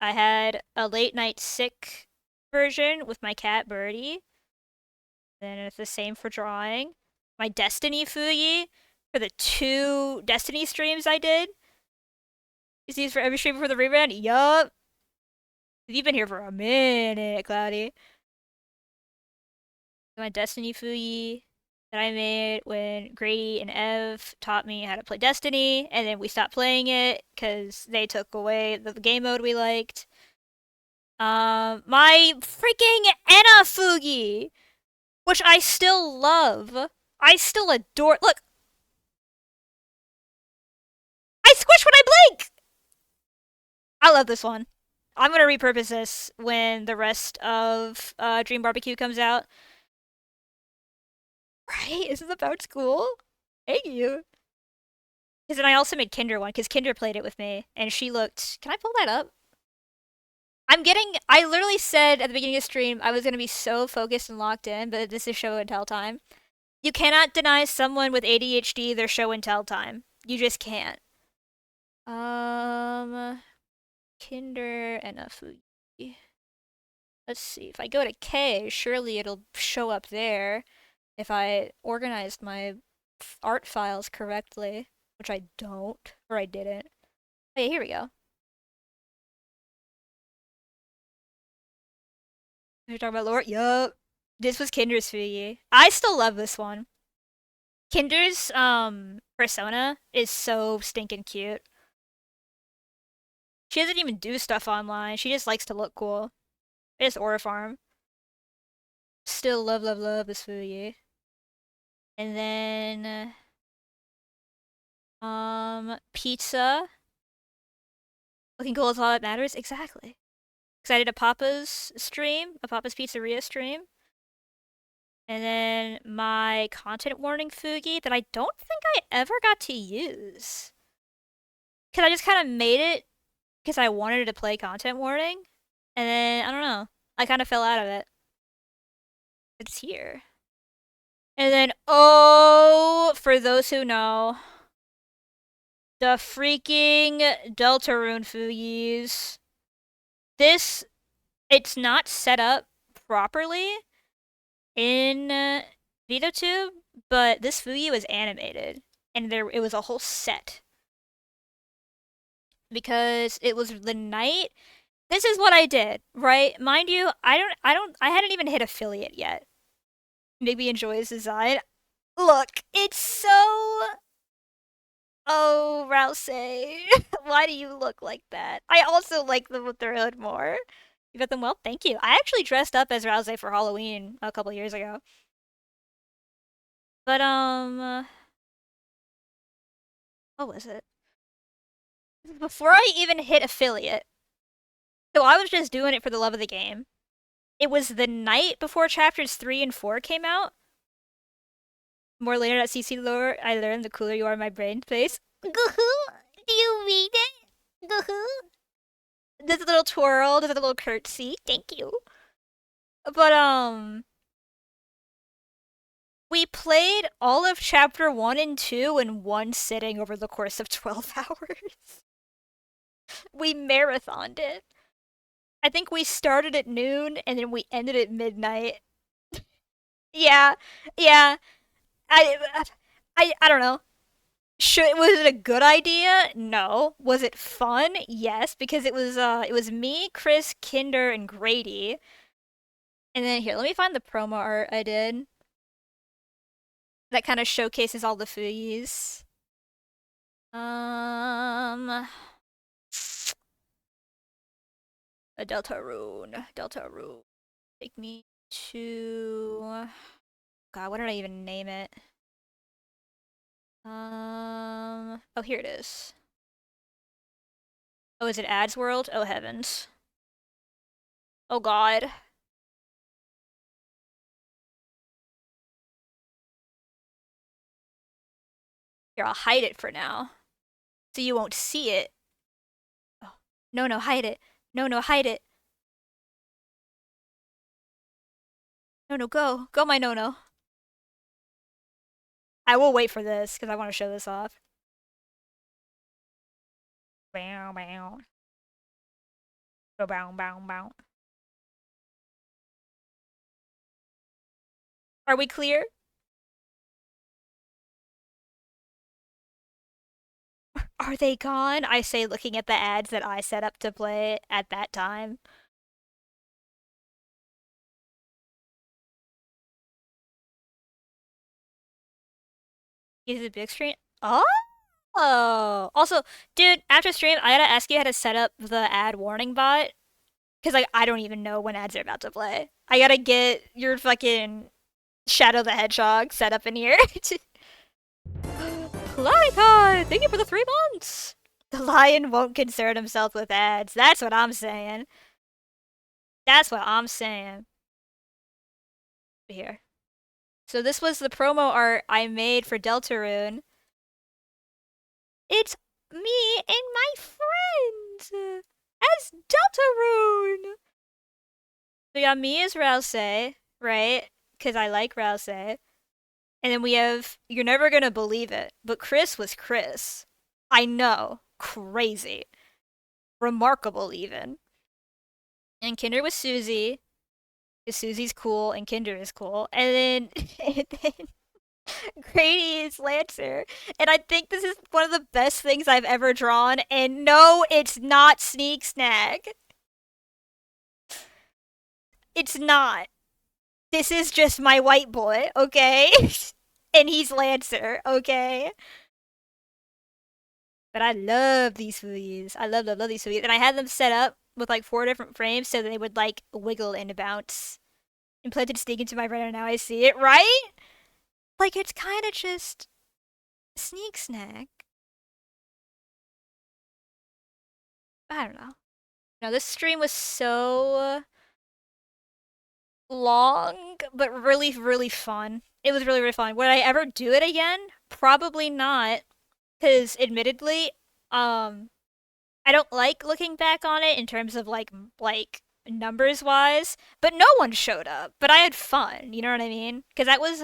I had a late night sick version with my cat Birdie. Then it's the same for drawing. My Destiny Fuyi for the 2 Destiny streams I did. Is these for every stream before the rebrand? Yup. You've been here for a minute, Cloudy. My Destiny Fuyi that I made when Grady and Ev taught me how to play Destiny, and then we stopped playing it because they took away the game mode we liked. My freaking Enna Fugi, which I still love. I still adore. Look, I squish when I blink. I love this one. I'm gonna repurpose this when the rest of Dream Barbecue comes out. Right? Isn't the pouch cool? Thank you. Because then I also made Kinder one, because Kinder played it with me, and she looked... Can I pull that up? I literally said at the beginning of the stream I was going to be so focused and locked in, but this is show and tell time. You cannot deny someone with ADHD their show and tell time. You just can't. Kinder and a Fuji. Let's see. If I go to K, surely it'll show up there if I organized my art files correctly, which I don't, or I didn't. Hey, here we go. You're talking about lore? Yup. This was Kinder's Fuyi. I still love this one. Kinder's persona is so stinking cute. She doesn't even do stuff online. She just likes to look cool. It's Aura Farm. Still love, love, love this Fuyi. And then pizza. Looking cool is all that matters. Exactly. Excited a Papa's stream, a Papa's Pizzeria stream. And then my content warning Fugi that I don't think I ever got to use. Because I just kind of made it because I wanted to play content warning. And then, I don't know. I kind of fell out of it. It's here. And then, oh, for those who know, the freaking Deltarune Fugis. This, it's not set up properly in VideoTube, but this Fugi was animated, and it was a whole set. Because it was the night. This is what I did, right? Mind you, I hadn't even hit affiliate yet. Maybe enjoys design. Look, it's so... Oh, Rouse, why do you look like that? I also like them with their hood more. You got them well? Thank you. I actually dressed up as Rouse for Halloween a couple years ago. But, what was it? Before I even hit affiliate, so I was just doing it for the love of the game. It was the night before chapters 3 and 4 came out. More later at CC lore, I learned the cooler you are, my brain plays. Goo-hoo! Do you read it? Goo-hoo! There's a little twirl, there's a little curtsy. Thank you. But, we played all of chapter 1 and 2 in one sitting over the course of 12 hours. We marathoned it. I think we started at noon and then we ended at midnight. Yeah, yeah. I don't know. Was it a good idea? No. Was it fun? Yes, because it was me, Chris, Kinder, and Grady. And then here, let me find the promo art I did. That kind of showcases all the Fuyis. A Deltarune. Deltarune. Take me to... God, what did I even name it? Oh, here it is. Oh, is it Ads World? Oh, heavens. Oh god. Here, I'll hide it for now. So you won't see it. Oh. No, no, hide it. No, no, hide it. No, no, go. Go, my no-no. I will wait for this, because I want to show this off. Bow, bow. Bow, bow, bow, bow. Are we clear? Are they gone? I say looking at the ads that I set up to play at that time. Is it big screen? Oh! Also, dude, after stream, I gotta ask you how to set up the ad warning bot. Because, like, I don't even know when ads are about to play. I gotta get your fucking Shadow the Hedgehog set up in here. Lolicon! Thank you for the 3 months! The lion won't concern himself with ads. That's what I'm saying. That's what I'm saying. Here. So this was the promo art I made for Deltarune. It's me and my friends as Deltarune. So yeah, me as Rouse, right? Because I like Rouse. And then we have, you're never gonna believe it, but Chris was Chris. I know. Crazy. Remarkable, even. And Kinder was Susie. Because Susie's cool and Kinder is cool. And then Grady is Lancer. And I think this is one of the best things I've ever drawn. And no, it's not Sneak Snack. It's not. This is just my white boy, okay? And he's Lancer, okay? But I love these Fuyis. I love, love, love these Fuyis. And I had them set up with like 4 different frames so that they would like wiggle and bounce. Implanted Sneak into my brain and now I see it, right? Like it's kind of just Sneak Snack. I don't know. No, this stream was so long, but really, really fun. It was really, really fun. Would I ever do it again? Probably not. Because admittedly, I don't like looking back on it in terms of like numbers wise, but no one showed up. But I had fun, you know what I mean? Because that was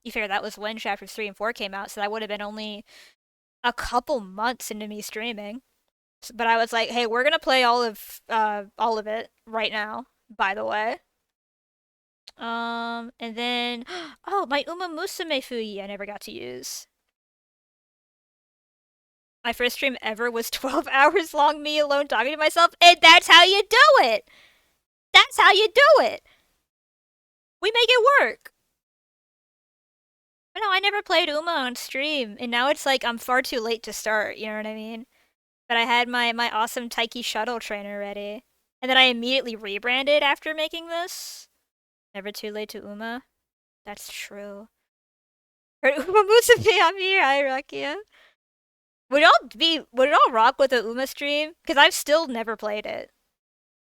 you figure that was when chapters 3 and 4 came out, so that would have been only a couple months into me streaming. But I was like, hey, we're gonna play all of it right now. By the way, and then oh, my Uma Musume Fuyi I never got to use. My first stream ever was 12 hours long, me alone talking to myself, and that's how you do it. That's how you do it. We make it work. But no, I never played Uma on stream, and now it's like I'm far too late to start, you know what I mean? But I had my awesome Taiki shuttle trainer ready. And then I immediately rebranded after making this. Never too late to Uma. That's true. Uma Musume, I'm here, Irakia. Would it all rock with a Uma stream? Because I've still never played it.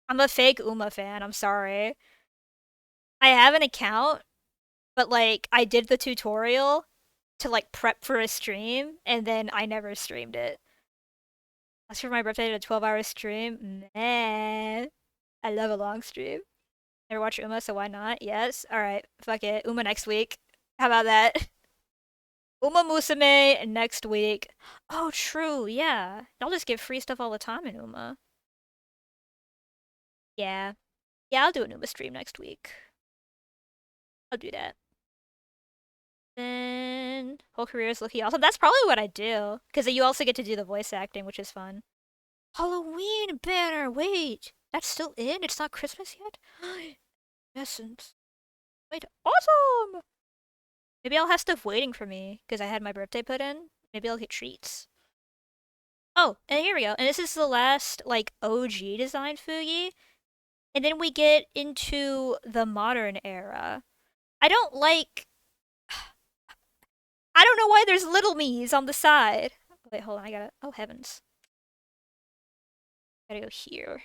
I'm a fake Uma fan, I'm sorry. I have an account, but like I did the tutorial to like prep for a stream, and then I never streamed it. That's for my birthday to a 12-hour stream. Man, I love a long stream. Never watched Uma, so why not? Yes. All right. Fuck it. Uma next week. How about that? Uma Musume next week. Oh, true. Yeah. Y'all just get free stuff all the time in Uma. Yeah. Yeah, I'll do an Uma stream next week. I'll do that. Then whole career is looking awesome. That's probably what I do, because you also get to do the voice acting, which is fun. Halloween banner. Wait, that's still in? It's not Christmas yet? Essence. Wait, awesome! Maybe I'll have stuff waiting for me, because I had my birthday put in. Maybe I'll get treats. Oh, and here we go. And this is the last, like, OG design Fugi. And then we get into the modern era. I don't like... I don't know why there's little me's on the side. Wait, hold on, I gotta... Oh, heavens. Gotta go here.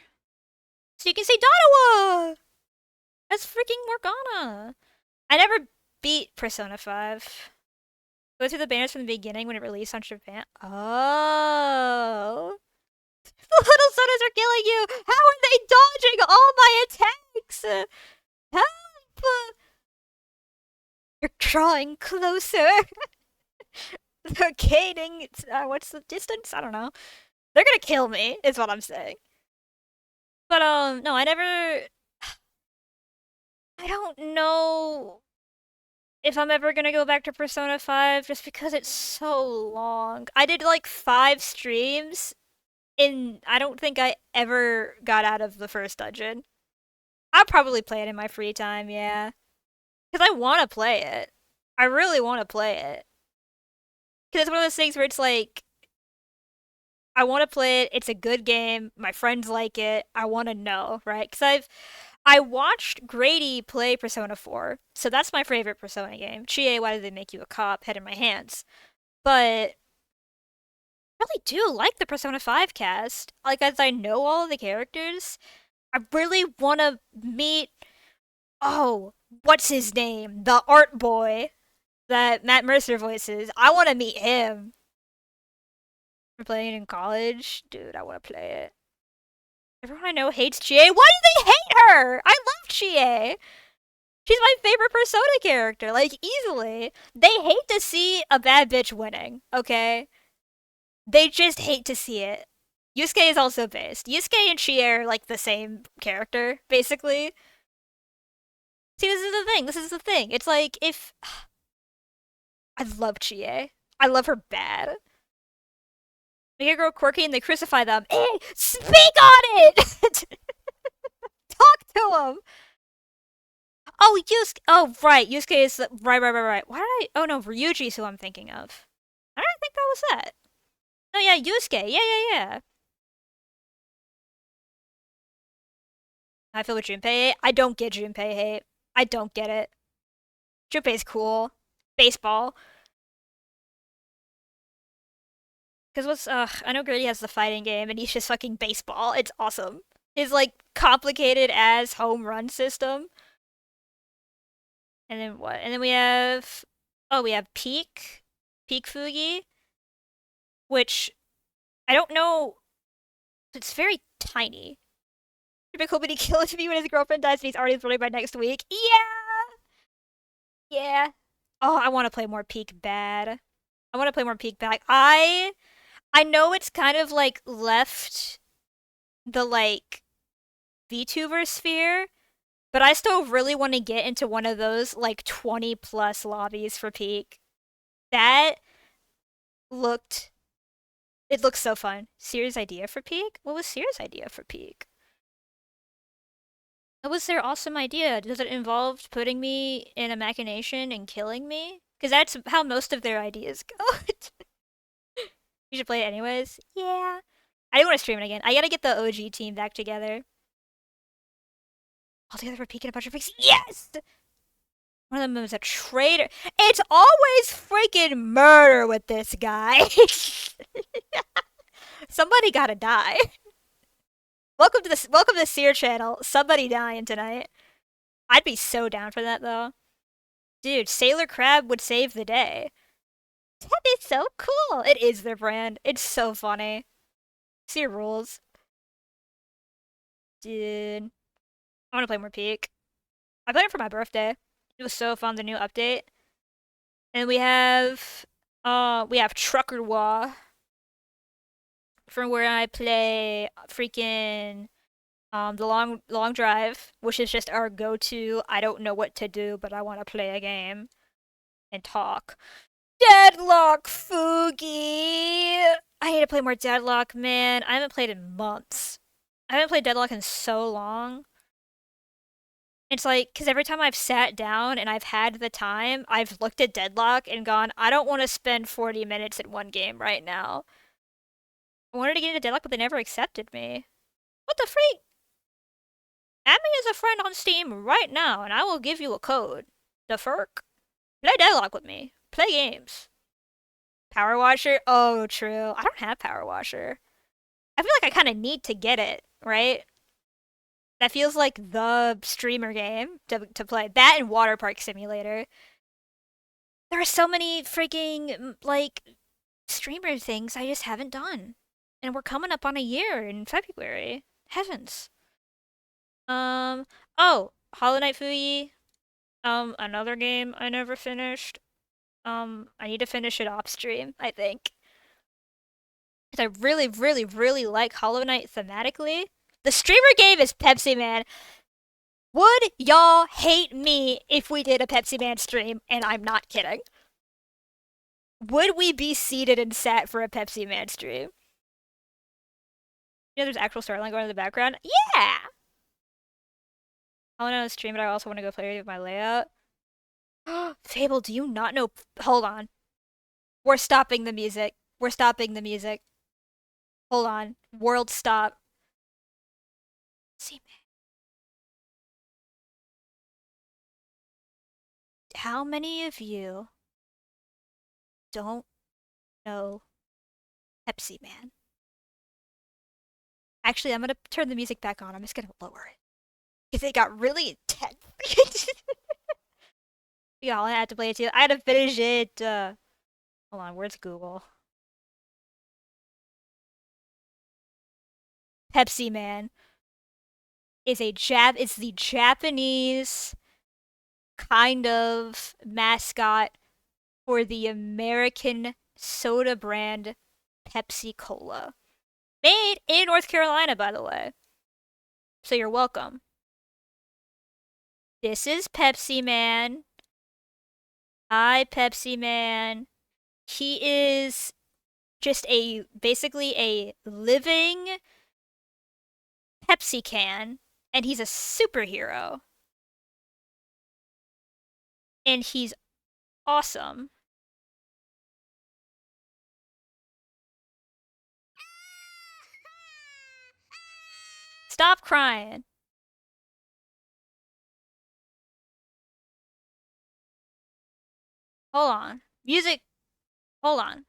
So you can say Dadawa! That's freaking Morgana. I never beat Persona 5. Go through the banners from the beginning when it released on Japan. Oh. The little sodas are killing you! How are they dodging all my attacks? Help! You're drawing closer. They're gaining. What's the distance? I don't know. They're gonna kill me, is what I'm saying. But, no, I never. I don't know if I'm ever gonna go back to Persona 5 just because it's so long. I did like 5 streams, and I don't think I ever got out of the first dungeon. I'll probably play it in my free time, yeah. Because I want to play it. I really want to play it. Because it's one of those things where it's like, I want to play it. It's a good game. My friends like it. I want to know, right? Because I watched Grady play Persona 4, so that's my favorite Persona game. Chie, why did they make you a cop? Head in my hands. But I really do like the Persona 5 cast. Like, as I know all of the characters, I really want to meet. Oh, what's his name? The art boy that Matt Mercer voices. I want to meet him. We're playing it in college. Dude, I want to play it. Everyone I know hates Chie. Why do they hate her? I love Chie. She's my favorite Persona character, like, easily. They hate to see a bad bitch winning, okay? They just hate to see it. Yusuke is also based. Yusuke and Chie are, like, the same character, basically. See, this is the thing. This is the thing. It's like, if... I love Chie. I love her bad. Make a girl quirky and they crucify them. Hey, speak on it! Talk to him! Oh, Yusuke. Oh, right. Yusuke is right. Why did I? Oh no, Ryuji's who I'm thinking of. I don't think that was that. No, yeah, Yusuke. Yeah. I feel with Junpei. I don't get Junpei hate. I don't get it. Junpei's cool. Baseball. Because I know Grady has the fighting game and he's just fucking baseball. It's awesome. His, like, complicated as home run system. And then what? And then we have. Oh, we have Peak. Peak Fugi. Which I don't know. It's very tiny. Typical, but he kills me when his girlfriend dies and he's already running by next week. Yeah. Oh, I want to play more Peak Bad. I want to play more Peak Bad. I know it's kind of like left the like VTuber sphere, but I still really want to get into one of those like 20 plus lobbies for Peak. That looked it looks so fun. Seer's idea for Peak? What was Seer's idea for Peak? That was their awesome idea. Does it involve putting me in a machination and killing me? Because that's how most of their ideas go. You should play it anyways. Yeah. I do want to stream it again. I gotta get the OG team back together. All together for peeking a bunch of freaks. Yes! One of them is a traitor. It's always freaking murder with this guy. Somebody gotta die. Welcome to the Seer channel. Somebody dying tonight. I'd be so down for that though. Dude, Sailor Crab would save the day. That'd be so cool. It is their brand. It's so funny. Seer rules. Dude. I want to play more Peak. I played it for my birthday. It was so fun, the new update. And we have Trucker Wa from where I play freaking the long drive, which is just our go-to. I don't know what to do, but I want to play a game and talk. Deadlock Fugi. I need to play more Deadlock, man. I haven't played in months. I haven't played Deadlock in so long. It's like, because every time I've sat down and I've had the time, I've looked at Deadlock and gone, I don't want to spend 40 minutes in one game right now. I wanted to get into Deadlock, but they never accepted me. What the freak? Add me as a friend on Steam right now, and I will give you a code. The Furk? Play Deadlock with me. Play games. Power Washer? Oh, true. I don't have Power Washer. I feel like I kind of need to get it, right? That feels like the streamer game to play. That and Water Park Simulator. There are so many freaking like streamer things I just haven't done. And we're coming up on a year in February. Heavens. Um oh, Hollow Knight Fuyi. Another game I never finished. I need to finish it off stream, I think. Cause I really, really, really like Hollow Knight thematically. The streamer game is Pepsi Man. Would y'all hate me if we did a Pepsi Man stream? And I'm not kidding. Would we be seated and sat for a Pepsi Man stream? You know, there's actual storyline going in the background. Yeah. I want to stream it. I also want to go play with my layout. Fable, do you not know? Hold on. We're stopping the music. We're stopping the music. Hold on. World stop. See, how many of you don't know Pepsi Man? Actually, I'm gonna turn the music back on. I'm just gonna lower it because it got really intense. Yeah, I had to play it too. I had to finish it. Hold on, where's Google? Pepsi Man is it's the Japanese kind of mascot for the American soda brand Pepsi Cola. Made in North Carolina, by the way. So you're welcome. This is Pepsi Man. Hi, Pepsi Man. He is just basically a living Pepsi can, and he's a superhero. And he's awesome. Stop crying. Hold on. Music. Hold on.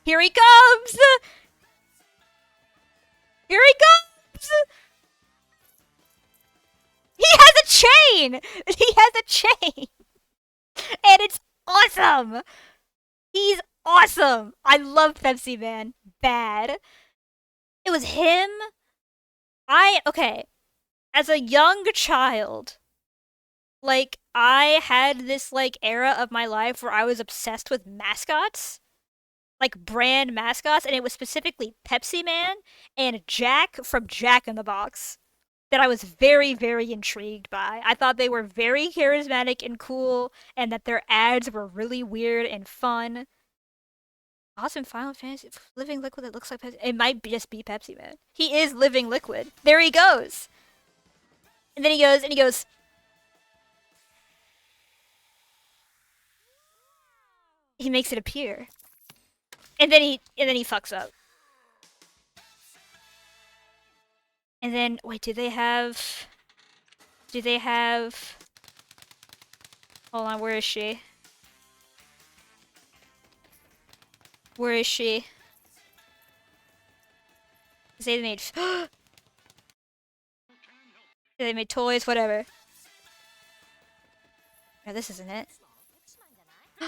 Here he comes! Here he comes! He has a chain! He has a chain! And it's awesome! He's awesome! I love Pepsi Man. Bad. It was him. Okay. As a young child, like, I had this, like, era of my life where I was obsessed with mascots. Like, brand mascots, and it was specifically Pepsi Man and Jack from Jack in the Box that I was very, very intrigued by. I thought they were very charismatic and cool, and that their ads were really weird and fun. Awesome Final Fantasy Living Liquid that looks like Pepsi. It might just be Pepsi Man. He is Living Liquid. There he goes. And then he goes. He makes it appear. And then he fucks up. And then wait, do they have hold on, where is she? Where is she? They made they made toys, whatever. No, this isn't it.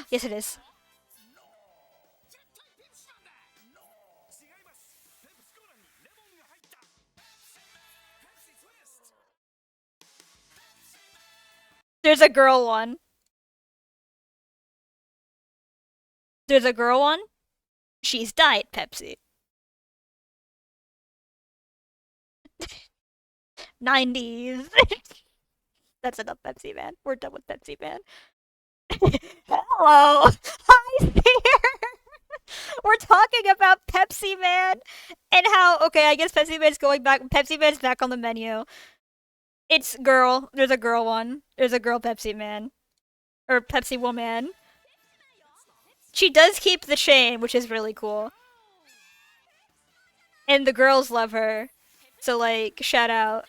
Yes, it is. There's a girl one. There's a girl one. She's Diet Pepsi. 90s. That's enough Pepsi Man. We're done with Pepsi Man. Hello. Hi there. We're talking about Pepsi Man and how, okay, I guess Pepsi Man's going back. Pepsi Man's back on the menu. It's girl. There's a girl one. There's a girl Pepsi Man. Or Pepsi Woman. She does keep the chain, which is really cool. And the girls love her. So, like, shout out.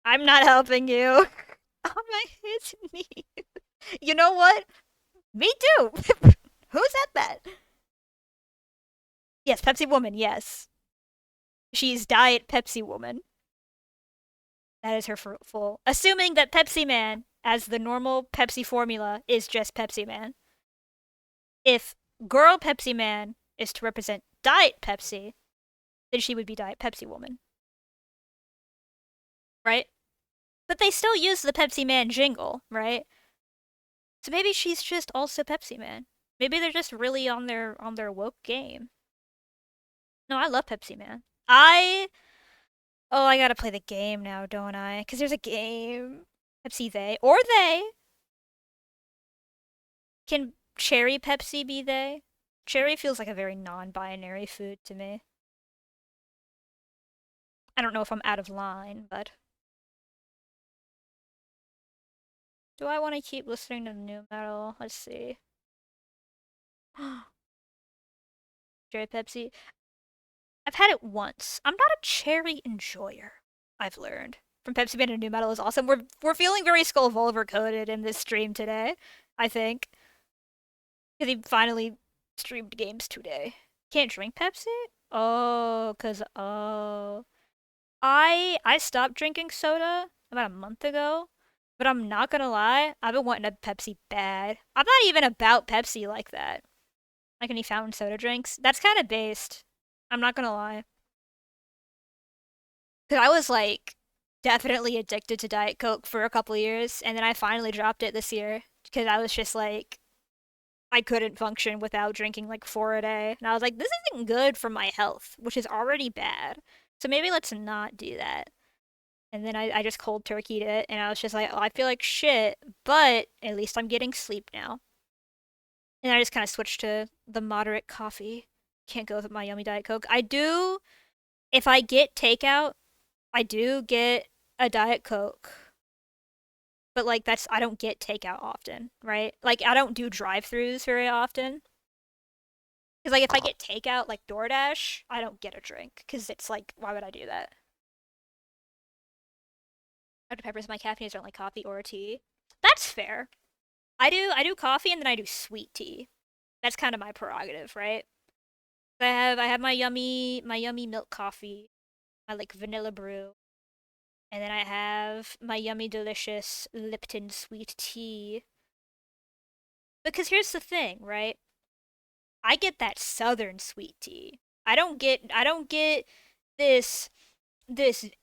I'm not helping you. Oh my, it's me. You know what? Me too. Who said that? Yes, Pepsi Woman, yes. She's Diet Pepsi Woman. That is her full. Assuming that Pepsi Man, as the normal Pepsi formula, is just Pepsi Man. If Girl Pepsi Man is to represent Diet Pepsi, then she would be Diet Pepsi Woman. Right? But they still use the Pepsi Man jingle, right? So maybe she's just also Pepsi Man. Maybe they're just really on their woke game. No, I love Pepsi Man. I gotta play the game now, don't I? Because there's a game. Pepsi they. Or they. Can Cherry Pepsi be they? Cherry feels like a very non-binary food to me. I don't know if I'm out of line, but... Do I want to keep listening to new metal? Let's see. Cherry Pepsi. I've had it once. I'm not a cherry enjoyer, I've learned. From Pepsi Man and new metal is awesome. We're feeling very Skull Volver coded in this stream today, I think. Because he finally streamed games today. Can't drink Pepsi? Oh, I stopped drinking soda about a month ago, but I'm not gonna lie, I've been wanting a Pepsi bad. I'm not even about Pepsi like that. Like any fountain soda drinks. That's kind of based. I'm not gonna lie. Cause I was like definitely addicted to Diet Coke for a couple years, and then I finally dropped it this year because I was just like I couldn't function without drinking like 4 a day. And I was like, this isn't good for my health, which is already bad. So maybe let's not do that. And then I just cold turkeyed it, and I was just like, oh, I feel like shit, but at least I'm getting sleep now. And I just kind of switched to the moderate coffee. Can't go with my yummy Diet Coke. I do, if I get takeout, I do get a Diet Coke. But like I don't get takeout often, right? Like I don't do drive-throughs very often. Cuz like if I get takeout like DoorDash, I don't get a drink cuz it's like why would I do that? Dr. Pepper's my caffeine, don't like coffee or tea. That's fair. I do coffee and then I do sweet tea. That's kind of my prerogative, right? I have my yummy milk coffee, my like vanilla brew, and then I have my yummy delicious Lipton sweet tea. Because here's the thing, right? I get that southern sweet tea. I don't get this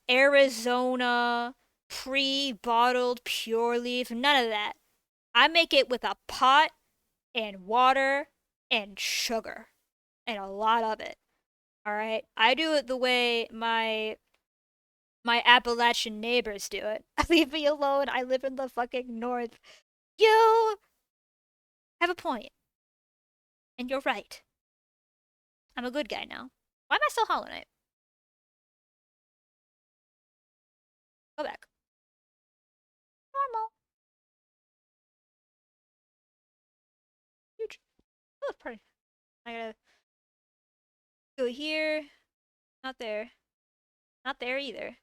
Arizona pre-bottled pure leaf, none of that. I make it with a pot and water and sugar and a lot of it. All right? I do it the way my Appalachian neighbors do it. Leave me alone. I live in the fucking north. You have a point, and you're right. I'm a good guy now. Why am I still Hollow Knight? Go back. Normal. Huge. Oh, pretty. I gotta go here. Not there. Not there either.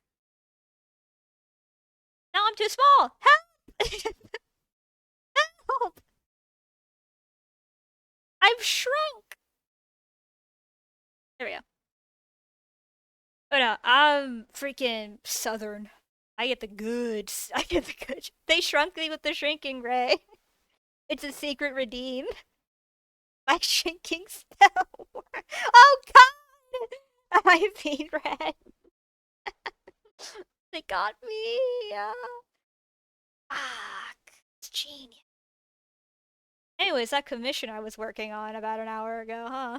Now I'm too small. Help! Help! I've shrunk. There we go. But no, I'm freaking southern. I get the goods. I get the goods. They shrunk me with the shrinking ray. It's a secret redeem. My shrinking spell. Oh god! I've been red. They got me. Ah, it's genius. Anyways, that commission I was working on about an hour ago, huh?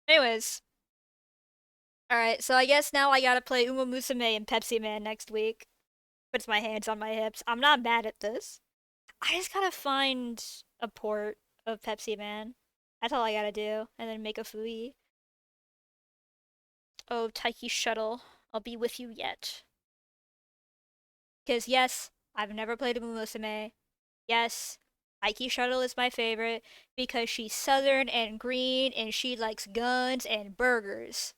Anyways. Alright, so I guess now I gotta play Uma Musume and Pepsi Man next week. Puts my hands on my hips. I'm not mad at this. I just gotta find a port of Pepsi Man. That's all I gotta do. And then make a Fui. Oh, Taiki Shuttle. I'll be with you yet. Because yes, I've never played a Musume. Yes, Taiki Shuttle is my favorite because she's southern and green and she likes guns and burgers.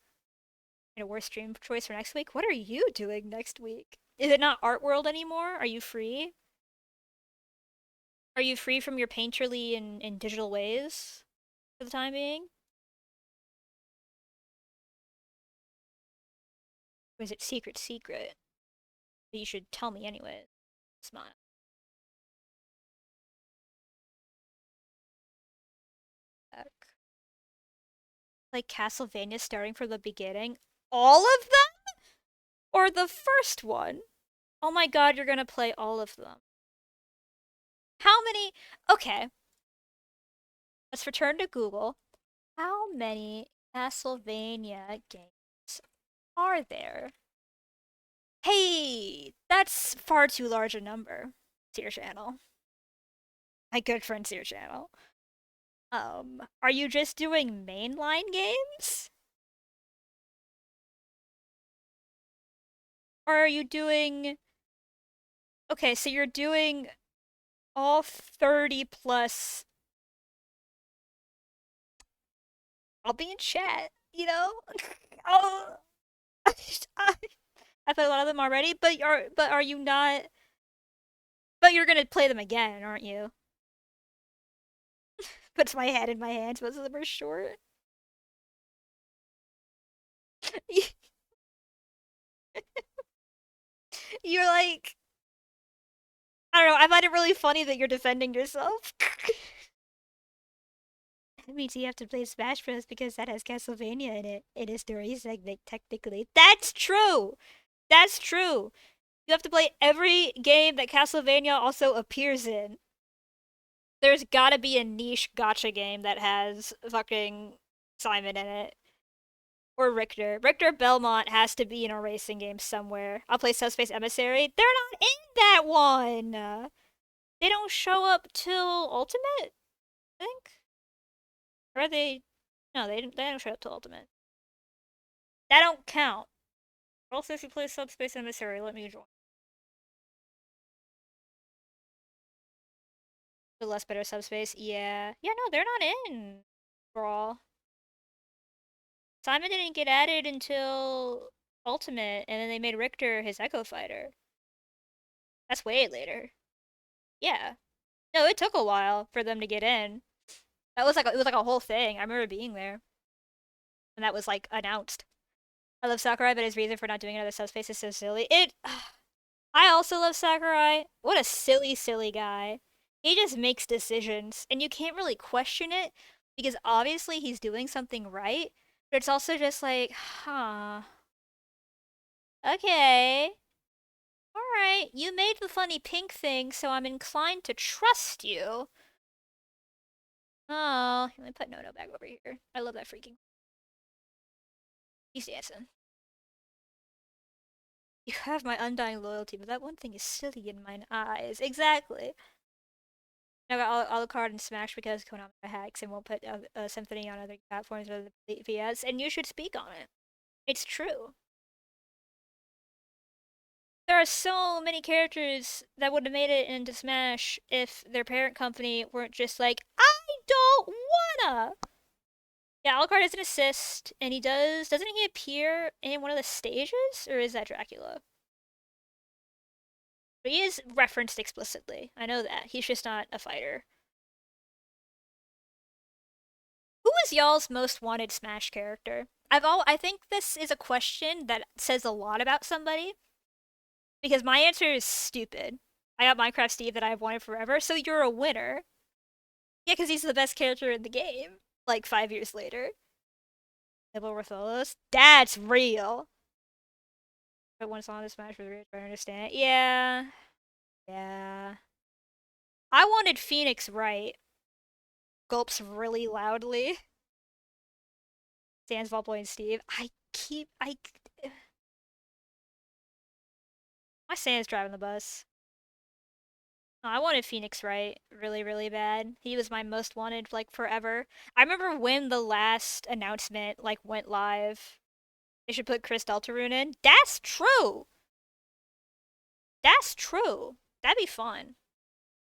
And a worse stream choice for next week? What are you doing next week? Is it not Art World anymore? Are you free? Are you free from your painterly and digital ways for the time being? Or is it secret secret? But you should tell me anyway. Smile. Back. Like Castlevania starting from the beginning? All of them? Or the first one? Oh my god, you're gonna play all of them. How many? Okay, let's return to Google. How many Castlevania games are there? Hey, that's far too large a number. Seer Channel. My good friend Seer Channel. Are you just doing mainline games? Or are you doing... Okay, so you're doing all 30 plus... I'll be in chat, you know? Oh, I played a lot of them already, but are you not? But you're gonna play them again, aren't you? Puts my head in my hands. Most of them are short. You're like, I don't know. I find it really funny that you're defending yourself. That means you have to play Smash Bros. Because that has Castlevania in it in a story segment. Technically, that's true. That's true. You have to play every game that Castlevania also appears in. There's gotta be a niche gotcha game that has fucking Simon in it. Or Richter. Richter Belmont has to be in a racing game somewhere. I'll play Subspace Emissary. They're not in that one! They don't show up till Ultimate, I think? Or are they... No, they don't show up till Ultimate. That don't count. Also, if you play Subspace Emissary, let me join. The less better Subspace, yeah. Yeah, no, they're not in Brawl. Simon didn't get added until Ultimate, and then they made Richter his Echo Fighter. That's way later. Yeah. No, it took a while for them to get in. That was like it was like a whole thing. I remember being there, and that was like announced. I love Sakurai, but his reason for not doing another subspace is so silly. It. I also love Sakurai. What a silly, silly guy. He just makes decisions, and you can't really question it because obviously he's doing something right. But it's also just like, huh. Okay. Alright, you made the funny pink thing, so I'm inclined to trust you. Oh, let me put Nono back over here. I love that freaking. He's dancing. You have my undying loyalty, but that one thing is silly in mine eyes. Exactly. I got Alucard and Smash because Konami hacks and won't put Symphony on other platforms other than VS, and you should speak on it. It's true. There are so many characters that would have made it into Smash if their parent company weren't just like, I don't wanna! Yeah, Alucard is an assist, and he doesn't he appear in one of the stages? Or is that Dracula? But he is referenced explicitly. I know that. He's just not a fighter. Who is y'all's most wanted Smash character? I think this is a question that says a lot about somebody. Because my answer is stupid. I got Minecraft Steve that I've wanted forever, so you're a winner. Yeah, because he's the best character in the game. Like 5 years later. Nibble Rathalos. That's real. But one song to Smash with Rage, I understand. Yeah. Yeah. I wanted Phoenix Wright. Gulps really loudly. Sans Volboy and Steve. My Sans driving the bus. No, I wanted Phoenix Wright really, really bad. He was my most wanted, like, forever. I remember when the last announcement, like, went live. They should put Chris Deltarune in. That's true! That's true. That'd be fun.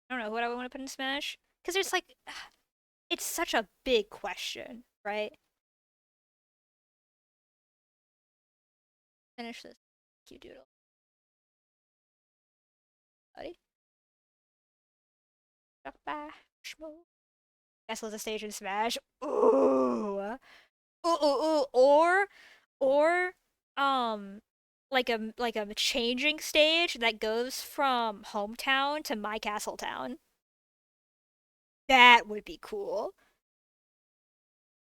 I don't know what I would want to put in Smash. Because there's, like, it's such a big question, right? Finish this. Cute doodle. Buddy? Smash mode. Tesla's a stage in Smash. Ooh. Ooh, ooh, ooh. Or, um, like a changing stage that goes from hometown to my castle town. That would be cool.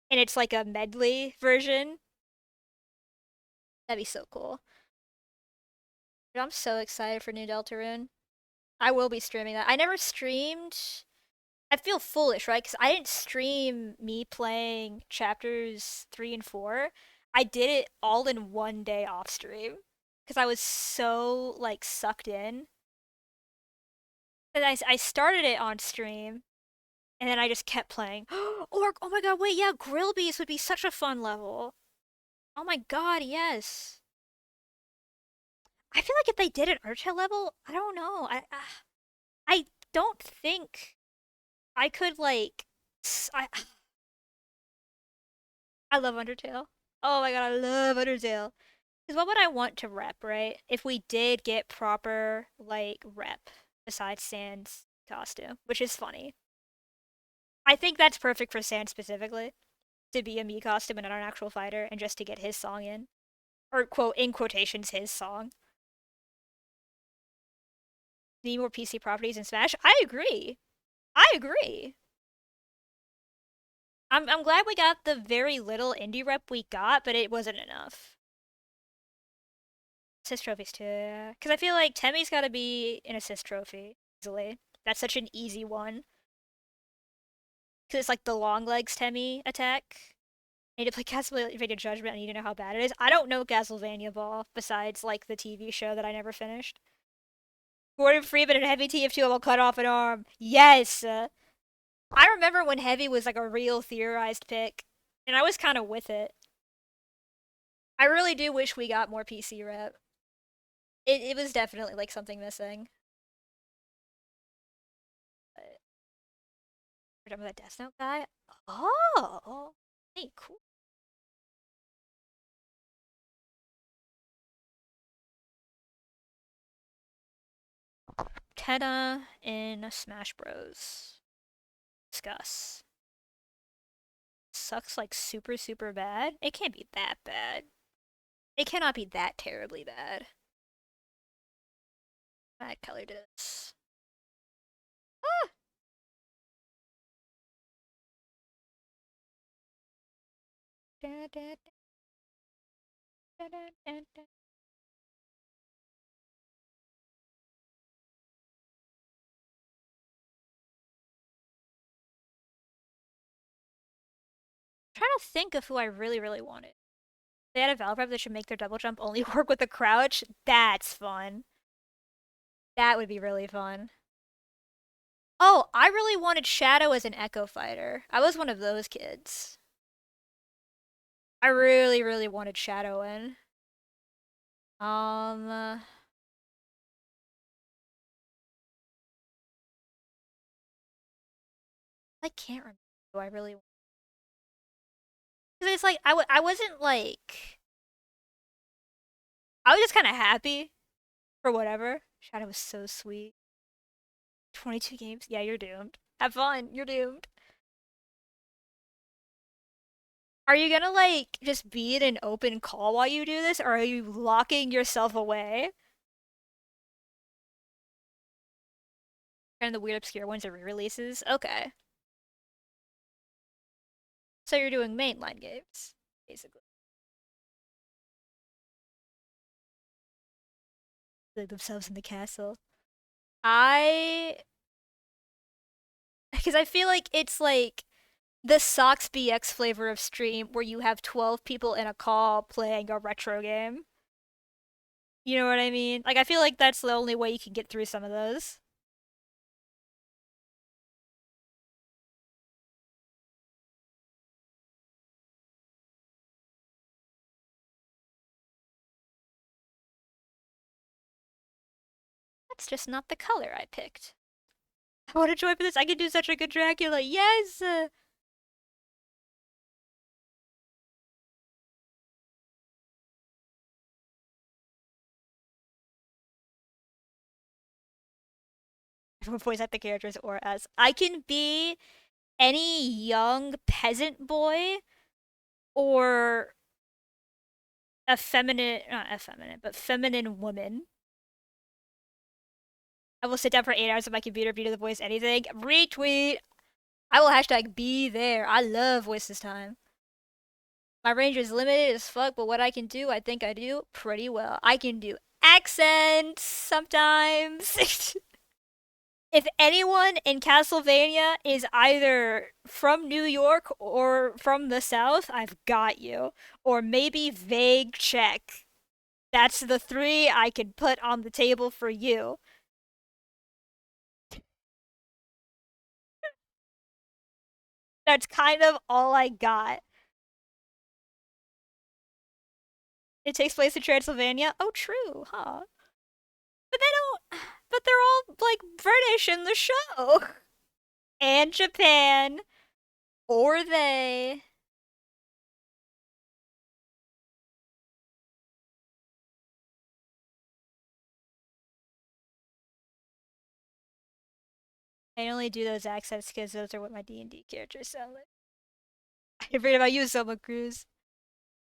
And it's like a medley version. That'd be so cool. Dude, I'm so excited for New Deltarune. I will be streaming that. I never streamed. I feel foolish, right? Because I didn't stream me playing chapters 3 and 4. I did it all in one day off stream because I was so like sucked in. And I started it on stream, and then I just kept playing. Or oh my god, wait, yeah, Grill Beast would be such a fun level. Oh my god, yes. I feel like if they did an Urcha level, I don't know. I don't think I could like. I love Undertale. Oh my god, I love Undertale. Because what would I want to rep, right? If we did get proper like rep besides Sans costume, which is funny. I think that's perfect for Sans specifically to be a Mii costume and not an actual fighter, and just to get his song in, or quote in quotations his song. Need more PC properties in Smash? I agree. I agree. I'm glad we got the very little indie rep we got, but it wasn't enough. Assist trophies too, because I feel like Temmie's got to be an assist trophy easily. That's such an easy one. Because it's like the long legs Temmie attack. I need to play Castlevania Judgment. I need to know how bad it is. I don't know Castlevania Ball besides like the TV show that I never finished. Gordon Freeman and Heavy TF2 will cut off an arm. Yes. I remember when Heavy was like a real theorized pick, and I was kind of with it. I really do wish we got more PC rep. It was definitely like something missing. But remember that Death Note guy? Oh, hey, cool. Tena in Smash Bros. Discuss. Sucks like super, super bad. It can't be that bad. It cannot be that terribly bad. Bad color this. Ah! Da, da, da, da, da, da. I'm trying to think of who I really, really wanted. They had a Valve rep that should make their double jump only work with the crouch. That's fun. That would be really fun. Oh, I really wanted Shadow as an Echo Fighter. I was one of those kids. I really, really wanted Shadow in. I can't remember who I really. Because it's like I wasn't like I was just kind of happy for whatever. Shadow was so sweet. 22 games. Yeah, you're doomed. Have fun. You're doomed. Are you gonna like just be in an open call while you do this, or are you locking yourself away? And the weird obscure ones are re-releases. Okay, so you're doing mainline games, basically. Like themselves in the castle. I because I feel like it's like the Sox BX flavor of stream where you have 12 people in a call playing a retro game. You know what I mean? Like I feel like that's the only way you can get through some of those. That's just not the color I picked. I want to join for this. I can do such a good Dracula. Yes. voice act the characters or as. I can be any young peasant boy or not effeminate, but feminine woman. I will sit down for 8 hours on my computer, be to the voice anything. Retweet. I will hashtag be there. I love voices time. My range is limited as fuck, but what I can do, I think I do pretty well. I can do accents sometimes. If anyone in Castlevania is either from New York or from the South, I've got you. Or maybe vague Czech. That's the three I could put on the table for you. That's kind of all I got. It takes place in Transylvania. Oh, true, huh? But they don't. But they're all like British in the show. And Japan. Or they. I only do those accents because those are what my D&D characters sound like. I read about you, Soma Cruz.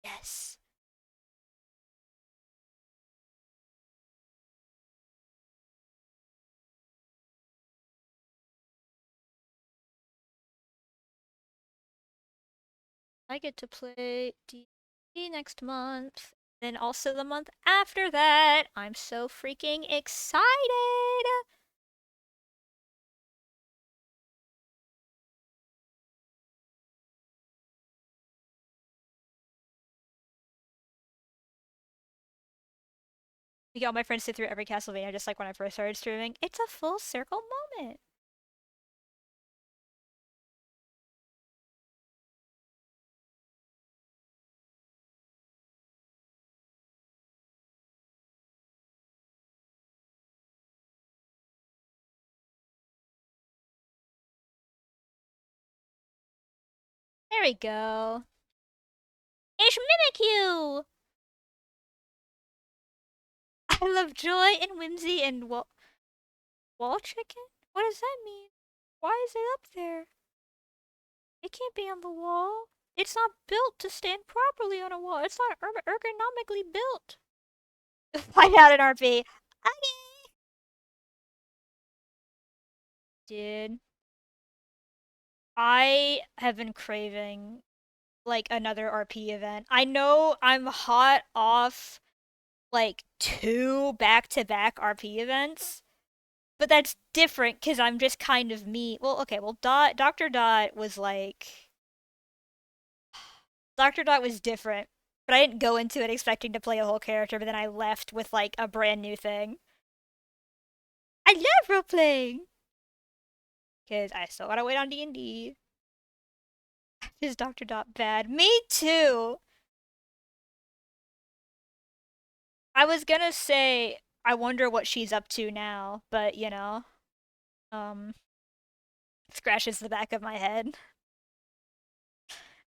Yes. I get to play D&D next month. Then also the month after that. I'm so freaking excited. We got my friends sit through every Castlevania just like when I first started streaming. It's a full circle moment. There we go. It's Mimikyu! I love joy and whimsy and wall chicken? What does that mean? Why is it up there? It can't be on the wall. It's not built to stand properly on a wall. It's not ergonomically built. Find out in RP. Okay. Dude. I have been craving like another RP event. I know I'm hot off like 2 back-to-back RP events, but that's different because I'm just kind of me. Well, okay, well, Dr. Dot was like. Dr. Dot was different, but I didn't go into it expecting to play a whole character, but then I left with like a brand new thing. I love role playing! Because I still gotta wait on D&D. Is Dr. Dot bad? Me too! I was gonna say, I wonder what she's up to now, but you know, um, scratches the back of my head.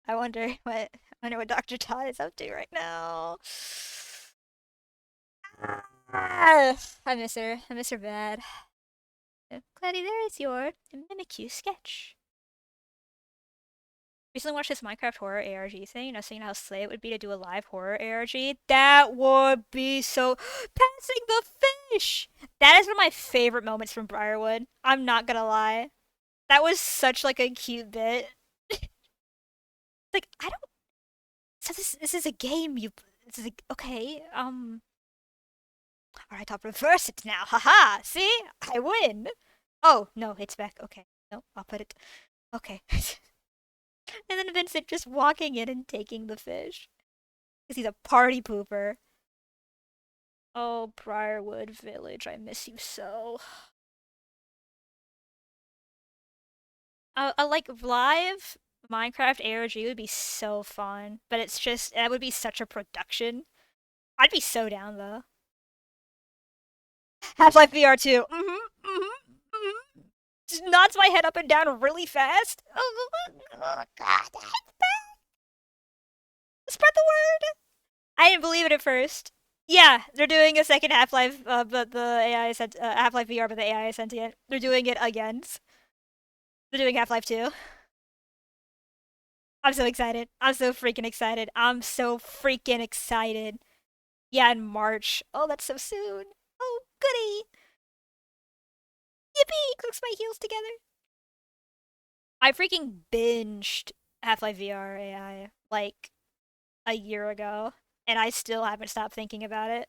I wonder what Dr. Todd is up to right now. Ah, I miss her. I miss her bad. Claddy, there is your Mimikyu sketch. Recently watched this Minecraft horror ARG thing, you know, seeing how slay it would be to do a live horror ARG. That would be so. Passing the fish! That is one of my favorite moments from Briarwood. I'm not gonna lie. That was such like a cute bit. Like, I don't. So this is a game you. This is a, okay. Alright, I'll reverse it now. Haha! See? I win! Oh, no, it's back. Okay. No, I'll put it. Okay. And then Vincent just walking in and taking the fish. Because he's a party pooper. Oh, Briarwood Village, I miss you so. A like live Minecraft ARG would be so fun, but it's just that would be such a production. I'd be so down though. Half-Life VR 2. Just nods my head up and down really fast. Oh god, spread the word. I didn't believe it at first. Yeah, they're doing a second Half-Life, but the AI sent Half-Life VR, but the AI is sentient. They're doing it again. They're doing Half-Life 2. I'm so excited. I'm so freaking excited. I'm so freaking excited. Yeah, in March. Oh, that's so soon. Oh, goody. Yippee! Clicks my heels together. I freaking binged Half-Life VR AI like a year ago, and I still haven't stopped thinking about it.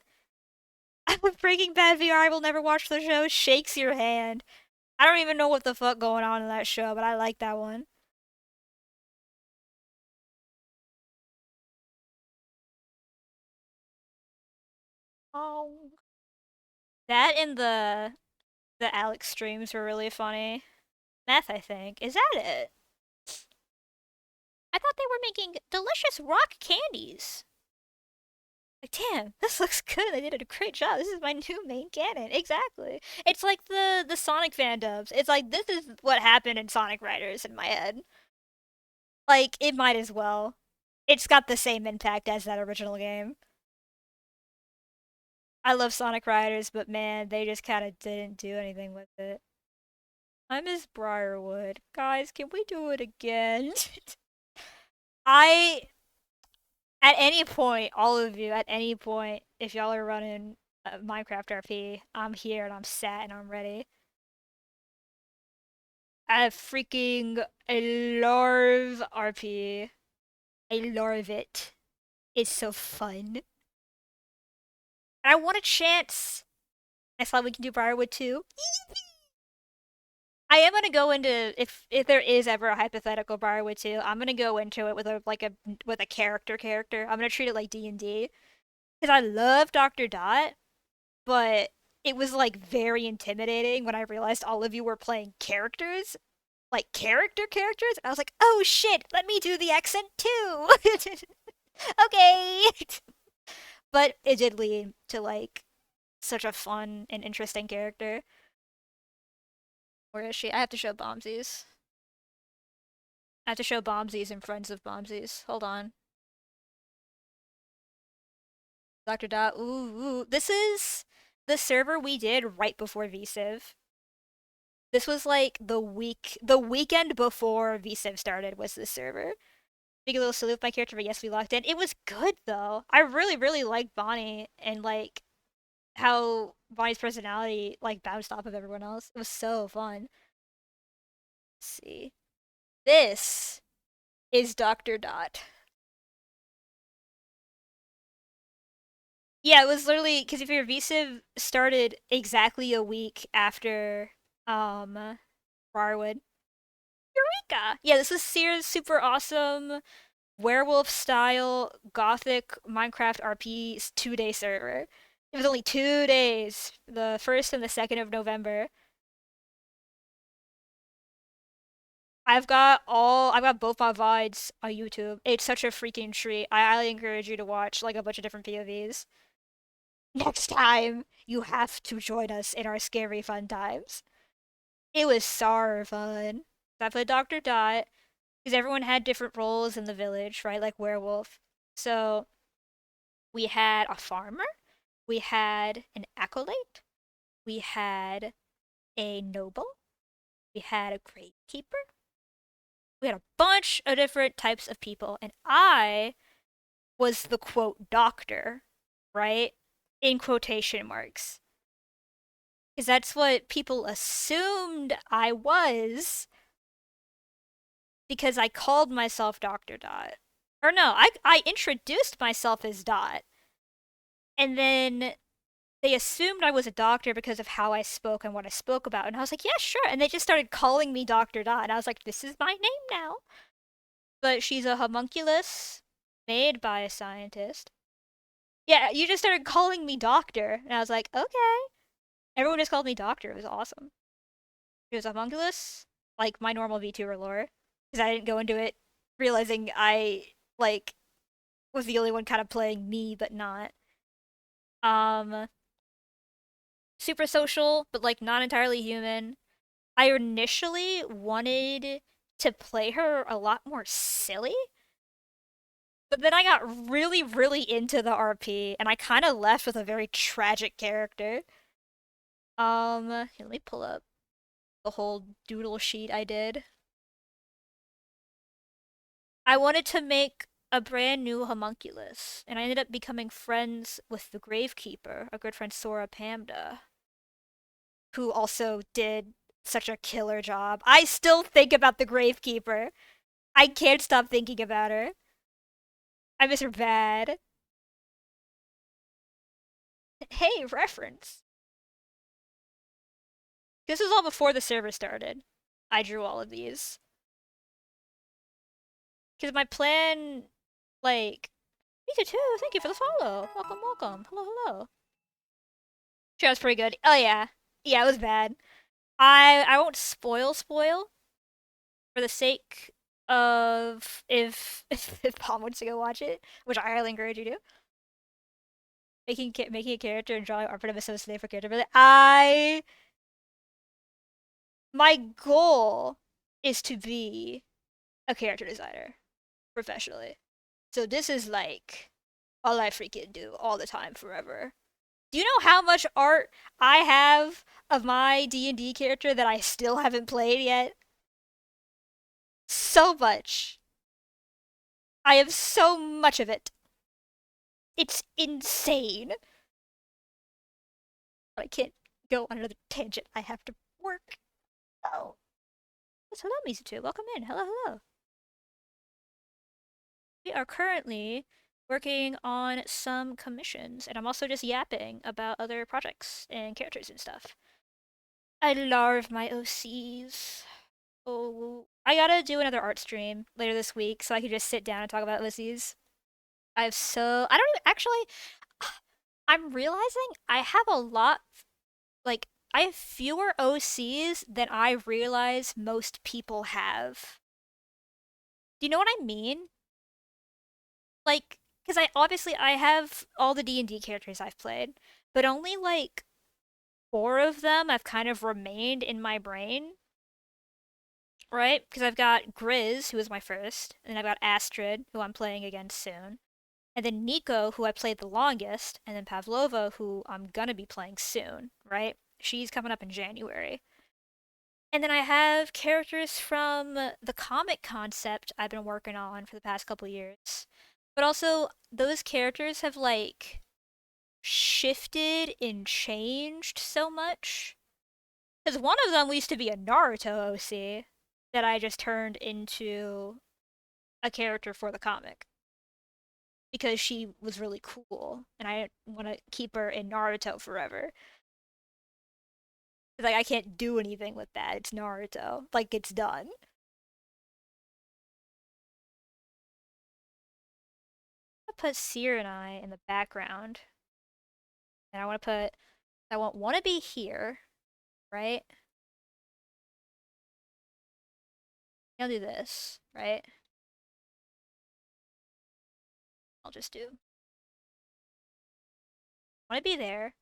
Breaking Bad VR, I will never watch the show, shakes your hand. I don't even know what the fuck going on in that show, but I like that one. Oh. That and the Alex streams were really funny. Meth, I think. Is that it? I thought they were making delicious rock candies. Like, damn, this looks good. They did a great job. This is my new main canon. Exactly. It's like the Sonic fan dubs. It's like this is what happened in Sonic Riders in my head. Like it might as well. It's got the same impact as that original game. I love Sonic Riders, but man, they just kind of didn't do anything with it. I miss Briarwood. Guys, can we do it again? I at any point, all of you, at any point, if y'all are running Minecraft RP, I'm here and I'm sat and I'm ready. I freaking I love RP. I love it. It's so fun. And I want a chance. I thought we can do Briarwood too. I am gonna go into if there is ever a hypothetical Briarwood 2, I'm gonna go into it with a with a character. I'm gonna treat it like D&D because I love Doctor Dot, but it was like very intimidating when I realized all of you were playing characters, like characters, and I was like, oh shit, let me do the accent too. Okay, but it did lead to like such a fun and interesting character. Where is she? I have to show Bombsies. I have to show Bombsies and friends of Bombsies. Hold on. Dr. Dot. Ooh. This is the server we did right before VCiv. This was like the weekend before VCiv started was this server. Big little salute my character, but yes, we locked in. It was good though. I really liked Bonnie and like how Bonnie's personality like bounced off of everyone else. It was so fun. Let's see. This is Dr. Dot. Yeah, it was literally because if your VCiv started exactly a week after Briarwood. Eureka! Yeah, this is Sears' super awesome werewolf style gothic Minecraft RP 2-day server. It was only 2 days, the 1st and the 2nd of November. I've got both my VODs on YouTube. It's such a freaking treat. I highly encourage you to watch like a bunch of different POVs. Next time, you have to join us in our scary fun times. It was so fun. I played Dr. Dot because everyone had different roles in the village, right? Like werewolf. So we had a farmer, we had an acolyte, we had a noble, we had a gravekeeper, we had a bunch of different types of people, and I was the quote doctor, right? In quotation marks. Because that's what people assumed I was because I called myself Dr. Dot. Or no, I introduced myself as Dot. And then they assumed I was a doctor because of how I spoke and what I spoke about. And I was like, yeah, sure. And they just started calling me Dr. Dot. And I was like, this is my name now. But she's a homunculus made by a scientist. Yeah, you just started calling me doctor. And I was like, okay. Everyone just called me doctor. It was awesome. She was a homunculus, like my normal VTuber lore. Because I didn't go into it realizing I, like, was the only one kind of playing me, but not. Um, super social, but like not entirely human. I initially wanted to play her a lot more silly, But then I got really, really into the RP, and I kind of left with a very tragic character. Here, let me pull up the whole doodle sheet I did. I wanted to make a brand new homunculus, and I ended up becoming friends with the Gravekeeper, our good friend Sora Pamda, who also did such a killer job. I still think about the Gravekeeper. I can't stop thinking about her. I miss her bad. Hey, reference. This was all before the server started. I drew all of these. Because my plan, like, me too, thank you for the follow. Welcome, welcome. Hello, hello. Sure, that was pretty good. Oh, yeah. Yeah, it was bad. I won't spoil for the sake of if Palm wants to go watch it, which I highly encourage you to. Making a character and drawing art for them is so safe for character building. My goal is to be a character designer professionally. So this is like all I freaking do all the time forever. Do you know how much art I have of my D&D character that I still haven't played yet? So much. I have so much of it. It's insane. But I can't go on another tangent. I have to work. Oh. Yes, hello, Mizutu. Welcome in. Hello, hello. We are currently working on some commissions, and I'm also just yapping about other projects and characters and stuff. I love my OCs. Oh, I gotta do another art stream later this week so I can just sit down and talk about OCs. I don't even actually. I'm realizing I have a lot, like, I have fewer OCs than I realize most people have. Do you know what I mean? Like, because I have all the D&D characters I've played, but only like 4 of them have kind of remained in my brain, right? Because I've got Grizz, who was my first, and I've got Astrid, who I'm playing again soon, and then Nico, who I played the longest, and then Pavlova, who I'm gonna be playing soon, right? She's coming up in January. And then I have characters from the comic concept I've been working on for the past couple years. But also, those characters have like shifted and changed so much. Because one of them used to be a Naruto OC that I just turned into a character for the comic. Because she was really cool, and I want to keep her in Naruto forever. Like, I can't do anything with that. It's Naruto. Like, it's done. I'm gonna put Seer and I in the background. And I want one to be here, right? I'll do this, right? I'll just do want to be there.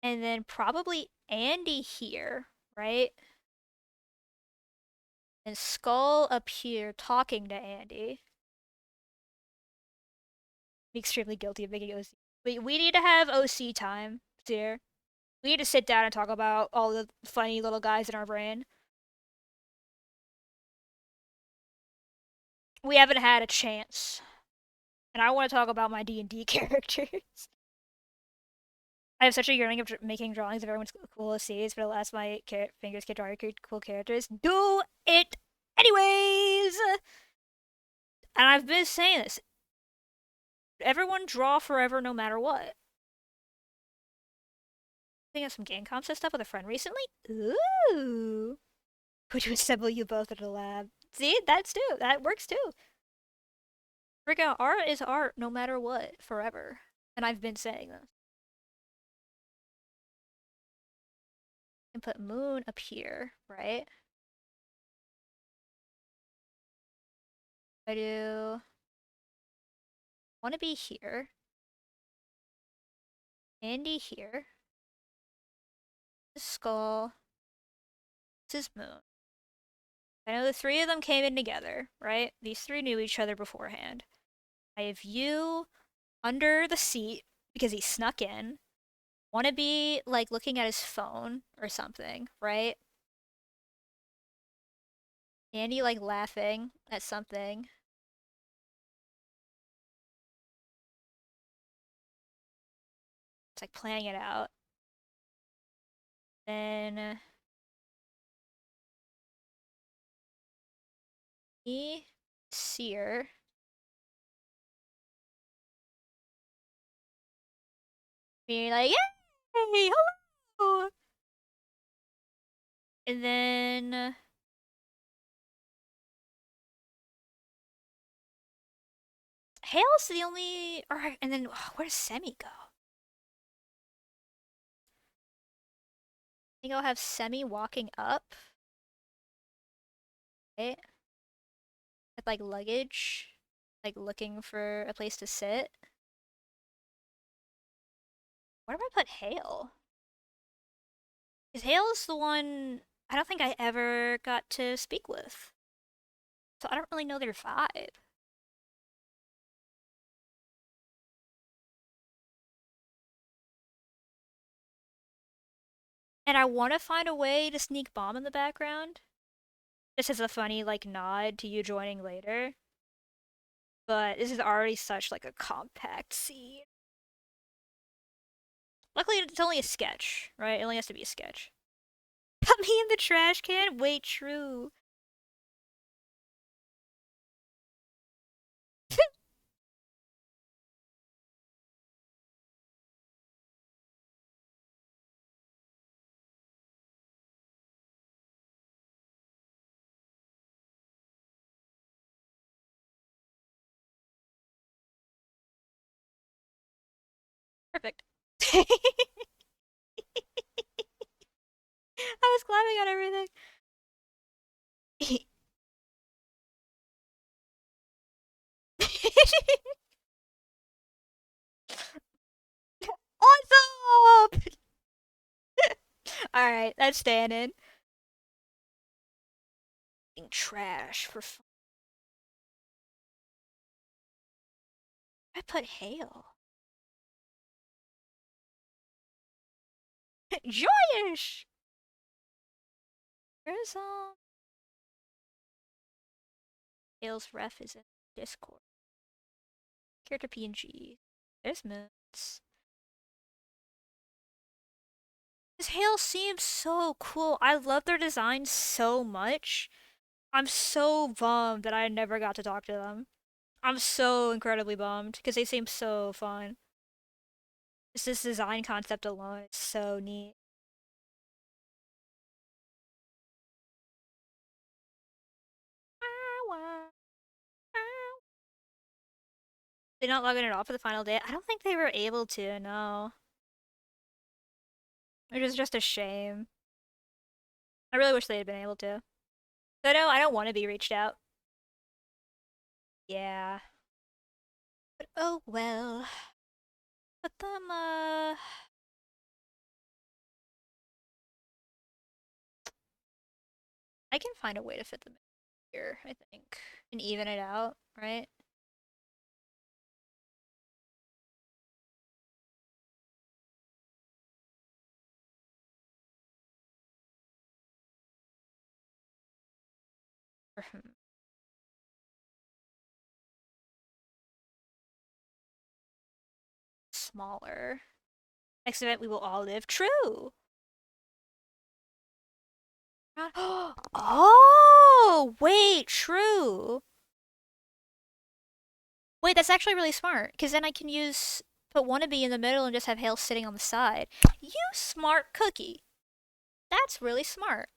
And then probably Andy here, right? And Skull up here talking to Andy. I'm extremely guilty of making OC. We need to have OC time, dear. We need to sit down and talk about all the funny little guys in our brain. We haven't had a chance. And I want to talk about my D&D characters. I have such a yearning of making drawings of everyone's cool OCs, but alas, my fingers can't draw cool characters. Do it anyways! And I've been saying this. Everyone draw forever no matter what. Thinking of some game concept stuff with a friend recently? Ooh! Would you assemble you both at a lab? See, that's too. That works too. Freaking art is art no matter what, forever. And I've been saying this. And put Moon up here, right? I do want to be here. Andy here. This is Skull. This is Moon. I know the 3 of them came in together, right? These 3 knew each other beforehand. I have you under the seat because he snuck in. Wanna be like looking at his phone or something, right? Andy like laughing at something. It's like planning it out. Then me, Seer, being like, "Yay, hello!" And then Hale's the only. Or and then where does Semi go? I think I'll have Semi walking up, right? With like luggage, like looking for a place to sit. Where do I put Hale? Because Hale's the one I don't think I ever got to speak with. So I don't really know their vibe. And I want to find a way to sneak Bomb in the background. This is a funny, like, nod to you joining later. But this is already such, like, a compact scene. Luckily, it's only a sketch, right? It only has to be a sketch. Put me in the trash can? Wait, true. Perfect. I was clapping on everything. What's up? Alright, that's standing. Trash for fun. I put Hale. Joyish! Where's Hale's ref is in Discord. Character PNG. There's Moons. This Hale seems so cool. I love their design so much. I'm so bummed that I never got to talk to them. I'm so incredibly bummed because they seem so fun. Just this design concept alone is so neat. They're not logging it off for the final day. I don't think they were able to, no. Which is just a shame. I really wish they had been able to. But no, I don't want to be reached out. Yeah. But oh well. Put them, I can find a way to fit them in here, I think. And even it out, right? Smaller. Next event we will all live. True! Oh! Wait, true! Wait, that's actually really smart, because then I can put Wannabe in the middle and just have Hale sitting on the side. You smart cookie! That's really smart.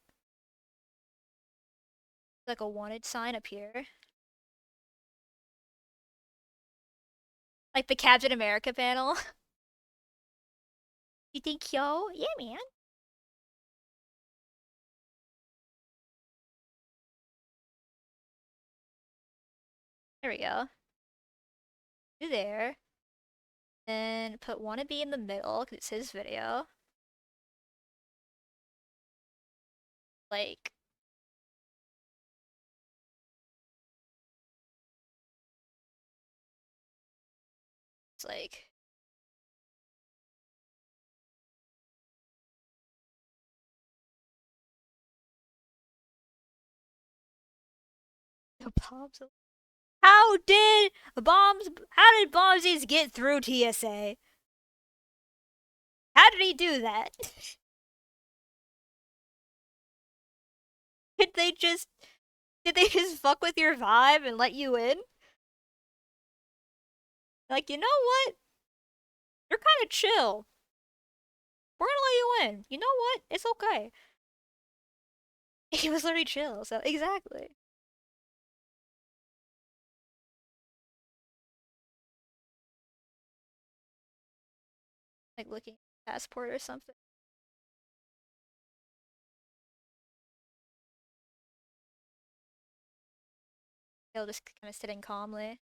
Like a wanted sign up here. Like the Captain America panel. You think yo? Yeah, man. There we go. Do there. Then put Wannabe in the middle, because it's his video. Like, like the bombs. How did Bombsies get through TSA? How did he do that? did they just did they just fuck with your vibe and let you in? Like, you know what? You're kind of chill. We're gonna let you in. You know what? It's okay. He was literally chill, so exactly. Like looking at passport or something. He'll just kind of sitting calmly.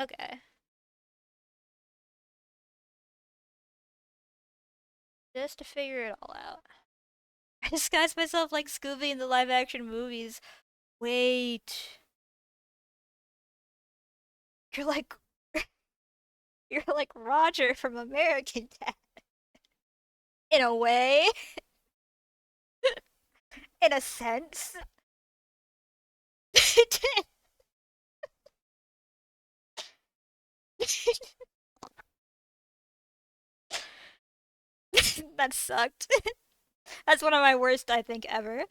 Okay. Just to figure it all out. I disguise myself like Scooby in the live action movies. Wait. You're like you're like Roger from American Dad. In a way. In a sense. that sucked. That's one of my worst, I think, ever.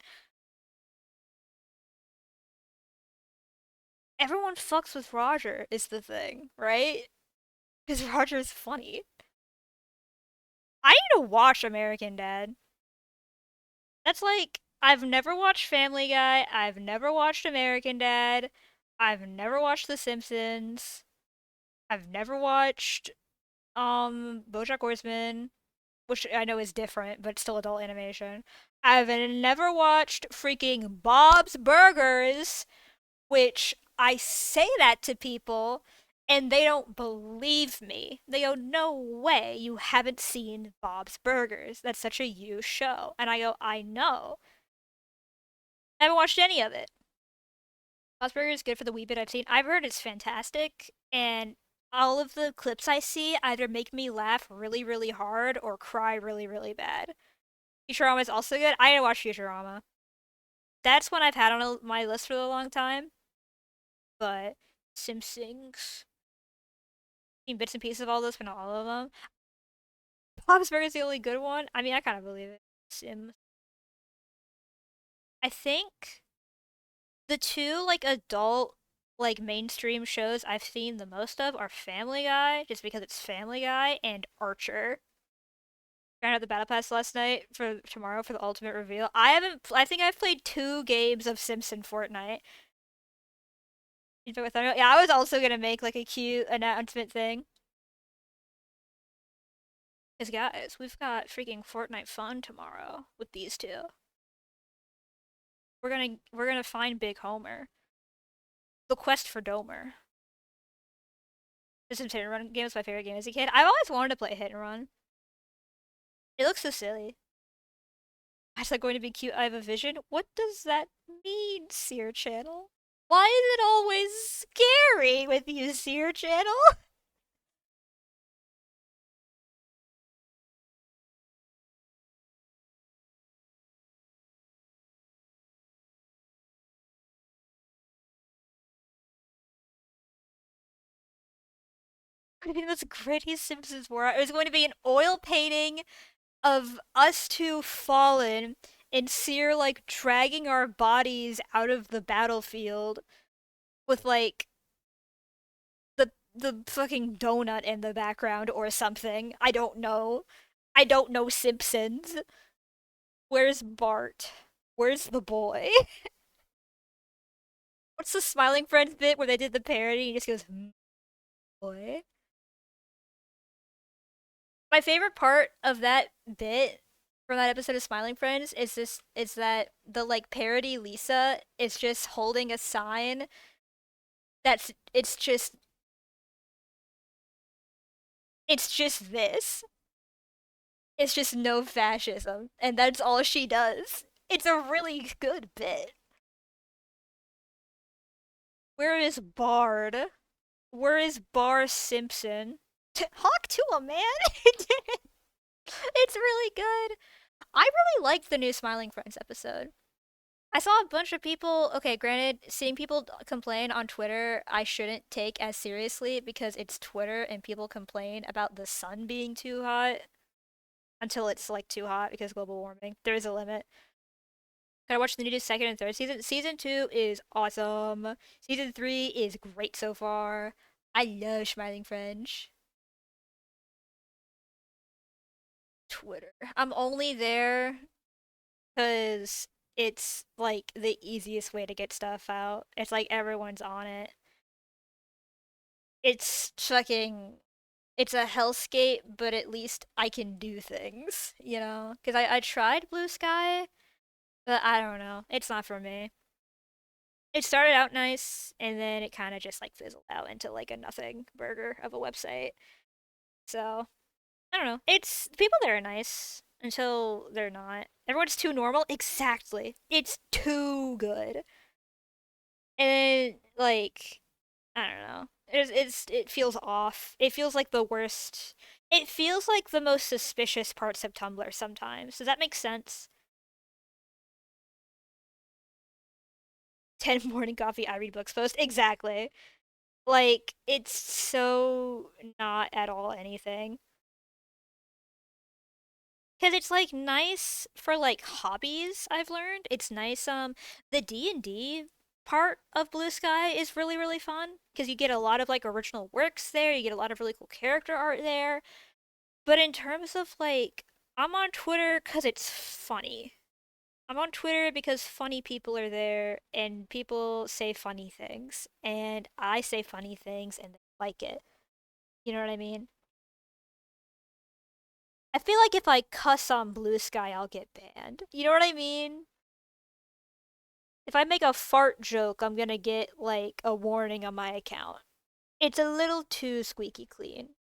Everyone fucks with Roger, is the thing, right? Because Roger's funny. I need to watch American Dad. That's like, I've never watched Family Guy, I've never watched American Dad, I've never watched The Simpsons, I've never watched, BoJack Horseman, which I know is different, but still adult animation. I've never watched freaking Bob's Burgers, which I say that to people and they don't believe me. They go, "No way, you haven't seen Bob's Burgers. That's such a you show." And I go, "I know. I haven't watched any of it." Bob's Burgers is good for the wee bit I've seen. I've heard it's fantastic, and all of the clips I see either make me laugh really, really hard or cry really, really bad. Futurama is also good. I need to watch Futurama. That's one I've had on my list for a long time, but Simpsons. Seen bits and pieces of all those, but not all of them. Bob's Burgers is the only good one. I mean, I kind of believe it. Sims. I think the two like adult like mainstream shows I've seen the most of are Family Guy, just because it's Family Guy, and Archer. I had the battle pass last night for tomorrow for the ultimate reveal. I haven't. I think I've played 2 games of Simpson Fortnite. Yeah, I was also gonna make like a cute announcement thing. Cause guys, we've got freaking Fortnite fun tomorrow with these two. We're gonna find Big Homer. The quest for Domer. The Sims Hit and Run game was my favorite game as a kid. I've always wanted to play Hit and Run. It looks so silly. Is that going to be cute? I have a vision. What does that mean, Seer Channel? Why is it always scary with you, Seer Channel? What do you think that's gritty Simpsons were? It was going to be an oil painting of us two fallen and Seer like dragging our bodies out of the battlefield with like the fucking donut in the background or something. I don't know. I don't know Simpsons. Where's Bart? Where's the boy? What's the Smiling Friends bit where they did the parody? He just goes, boy. My favorite part of that bit from that episode of Smiling Friends is that the like parody Lisa is just holding a sign that's it's just this. It's just no fascism, and that's all she does. It's a really good bit. Where is Bard? Where is Bar Simpson? Hawk Tuah, man! It's really good. I really liked the new Smiling Friends episode. I saw a bunch of people. Okay, granted, seeing people complain on Twitter, I shouldn't take as seriously because it's Twitter and people complain about the sun being too hot until it's like too hot because global warming. There is a limit. Gotta watch the new second and third season. Season 2 is awesome. Season 3 is great so far. I love Smiling French. Twitter. I'm only there because it's like the easiest way to get stuff out. It's like everyone's on it. It's fucking. It's a hellscape, but at least I can do things, you know? Because I tried Blue Sky, but I don't know. It's not for me. It started out nice, and then it kind of just like fizzled out into like a nothing burger of a website. So, I don't know. It's people there are nice until they're not. Everyone's too normal. Exactly. It's too good. And like I don't know. It feels off. It feels like the worst. It feels like the most suspicious parts of Tumblr sometimes. Does that make sense? 10 morning coffee, I read books post. Exactly. Like it's so not at all anything. Cause it's like nice for like hobbies, I've learned. It's nice the D&D part of Blue Sky is really really fun because you get a lot of like original works there, you get a lot of really cool character art there. But in terms of like I'm on Twitter cuz it's funny. I'm on Twitter because funny people are there and people say funny things and I say funny things and they like it. You know what I mean? I feel like if I cuss on Blue Sky, I'll get banned. You know what I mean? If I make a fart joke, I'm gonna get like a warning on my account. It's a little too squeaky clean,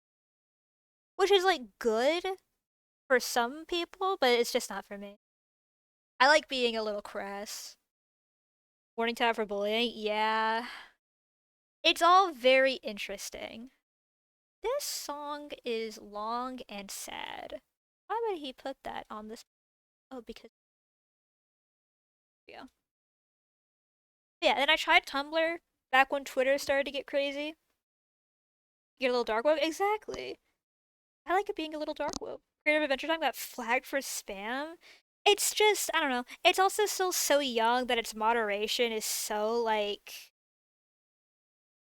which is like good for some people, but it's just not for me. I like being a little crass. Warning tab for bullying? Yeah. It's all very interesting. This song is long and sad. Why would he put that on this? Oh, because. Yeah. Yeah, then I tried Tumblr back when Twitter started to get crazy. Get a little dark web? Exactly. I like it being a little dark web. Creative Adventure Time got flagged for spam. It's just, I don't know. It's also still so young that its moderation is so like,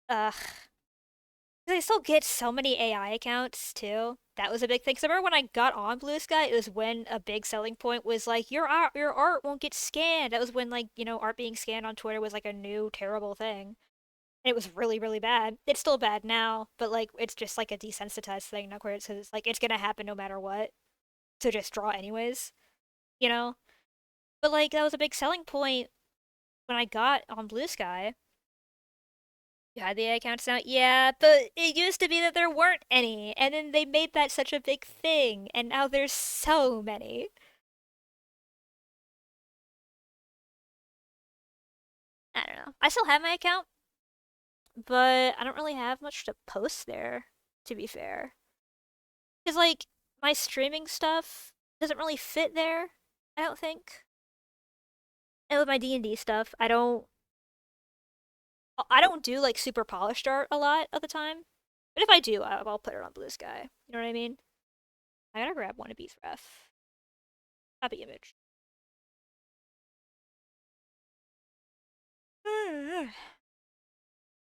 ugh. They still get so many AI accounts too. That was a big thing. 'Cause I remember when I got on Blue Sky, it was when a big selling point was like your art won't get scanned. That was when like art being scanned on Twitter was like a new terrible thing. And it was really really bad. It's still bad now, but like it's just like a desensitized thing now, where it's like it's gonna happen no matter what. So just draw anyways, you know. But like that was a big selling point when I got on Blue Sky. You had the accounts now? Yeah, but it used to be that there weren't any, and then they made that such a big thing, and now there's so many. I don't know. I still have my account, but I don't really have much to post there, to be fair. Because, like, my streaming stuff doesn't really fit there, I don't think. And with my D&D stuff, I don't do, like, super polished art a lot of the time. But if I do, I'll put it on Blue Sky. You know what I mean? I gotta grab Wannabe's ref. Copy image.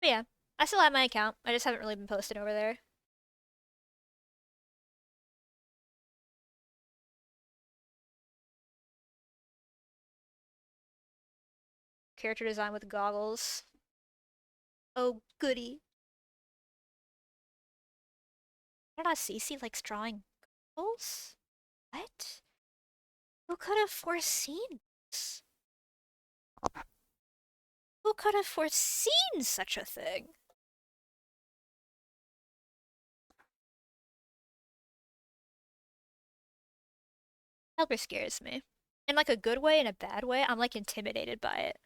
But yeah, I still have my account. I just haven't really been posting over there. Character design with goggles. Oh, goody. I don't know, Cece likes drawing goggles? What? Who could have foreseen this? Who could have foreseen such a thing? Tumblr scares me. In like a good way and a bad way, I'm like intimidated by it.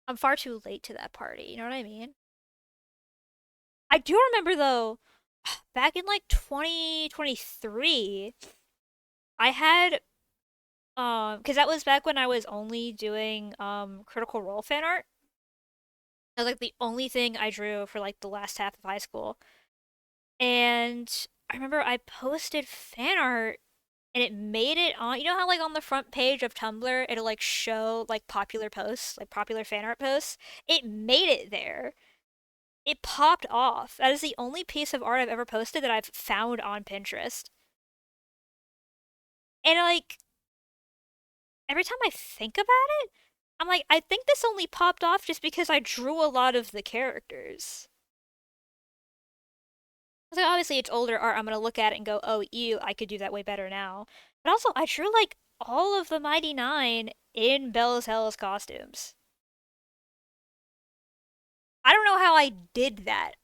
I'm far too late to that party, you know what I mean? I do remember though, back in like 2023, I had because that was back when I was only doing Critical Role fan art. That was like the only thing I drew for like the last half of high school. And I remember I posted fan art and it made it on, you know how like on the front page of Tumblr it'll like show like popular posts, like popular fan art posts? It made it there. It popped off. That is the only piece of art I've ever posted that I've found on Pinterest. And like every time I think about it, I'm like, I think this only popped off just because I drew a lot of the characters. So obviously it's older art. I'm gonna look at it and go, oh, ew, I could do that way better now. But also, I drew like all of the Mighty Nine in Belle's Hell's costumes. I don't know how I did that.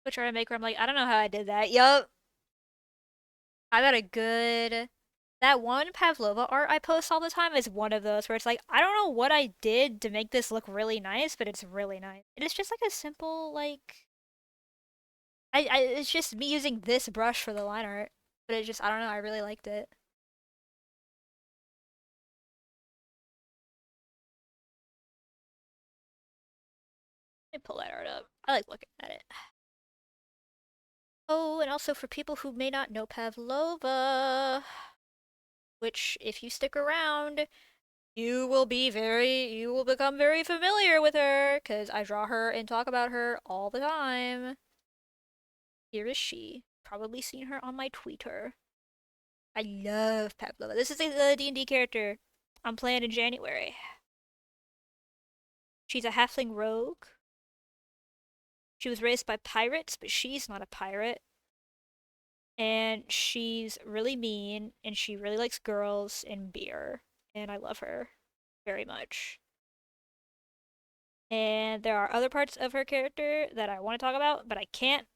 But try to make her, I'm like, I don't know how I did that. Yup. I got a good. That one Pavlova art I post all the time is one of those where it's like, I don't know what I did to make this look really nice, but it's really nice. It is just like a simple, like. It's just me using this brush for the line art. But it just, I don't know, I really liked it. Let me pull that art up. I like looking at it. Oh, and also for people who may not know Pavlova, which if you stick around, you will become very familiar with her, because I draw her and talk about her all the time. Here is she. Probably seen her on my Twitter. I love Pavlova. This is the D&D character I'm playing in January. She's a halfling rogue. She was raised by pirates, but she's not a pirate. And she's really mean, and she really likes girls and beer. And I love her very much. And there are other parts of her character that I want to talk about, but I can't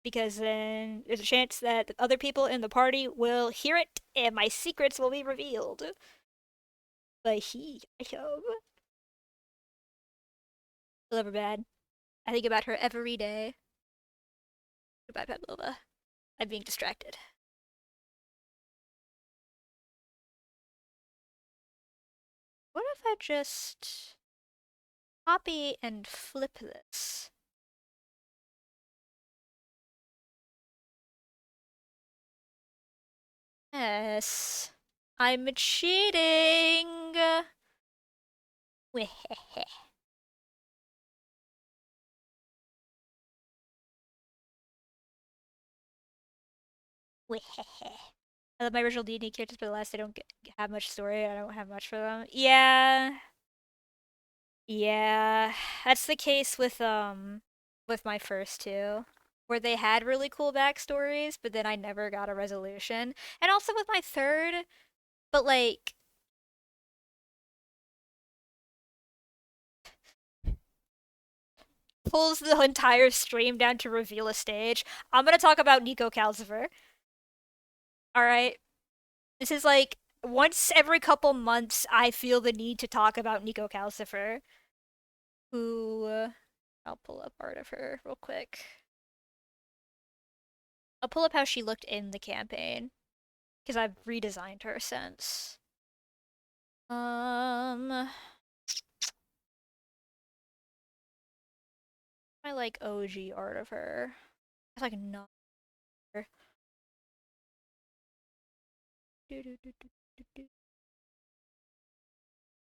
because then there's a chance that other people in the party will hear it and my secrets will be revealed. But I love her bad. I think about her every day. Goodbye, Pavlova. I'm being distracted. What if I just copy and flip this? Yes. I'm cheating! Wehehe. Wehehe. I love my original D&D characters, but alas, they don't have much story. I don't have much for them. Yeah. Yeah. That's the case with my first two. Where they had really cool backstories, but then I never got a resolution. And also with my third, but like pulls the entire stream down to reveal a stage. I'm gonna talk about Nico Calcifer. Alright? This is like once every couple months I feel the need to talk about Nico Calcifer. Who I'll pull up art of her real quick. I'll pull up how she looked in the campaign. Because I've redesigned her since. My like OG art of her. It's like not.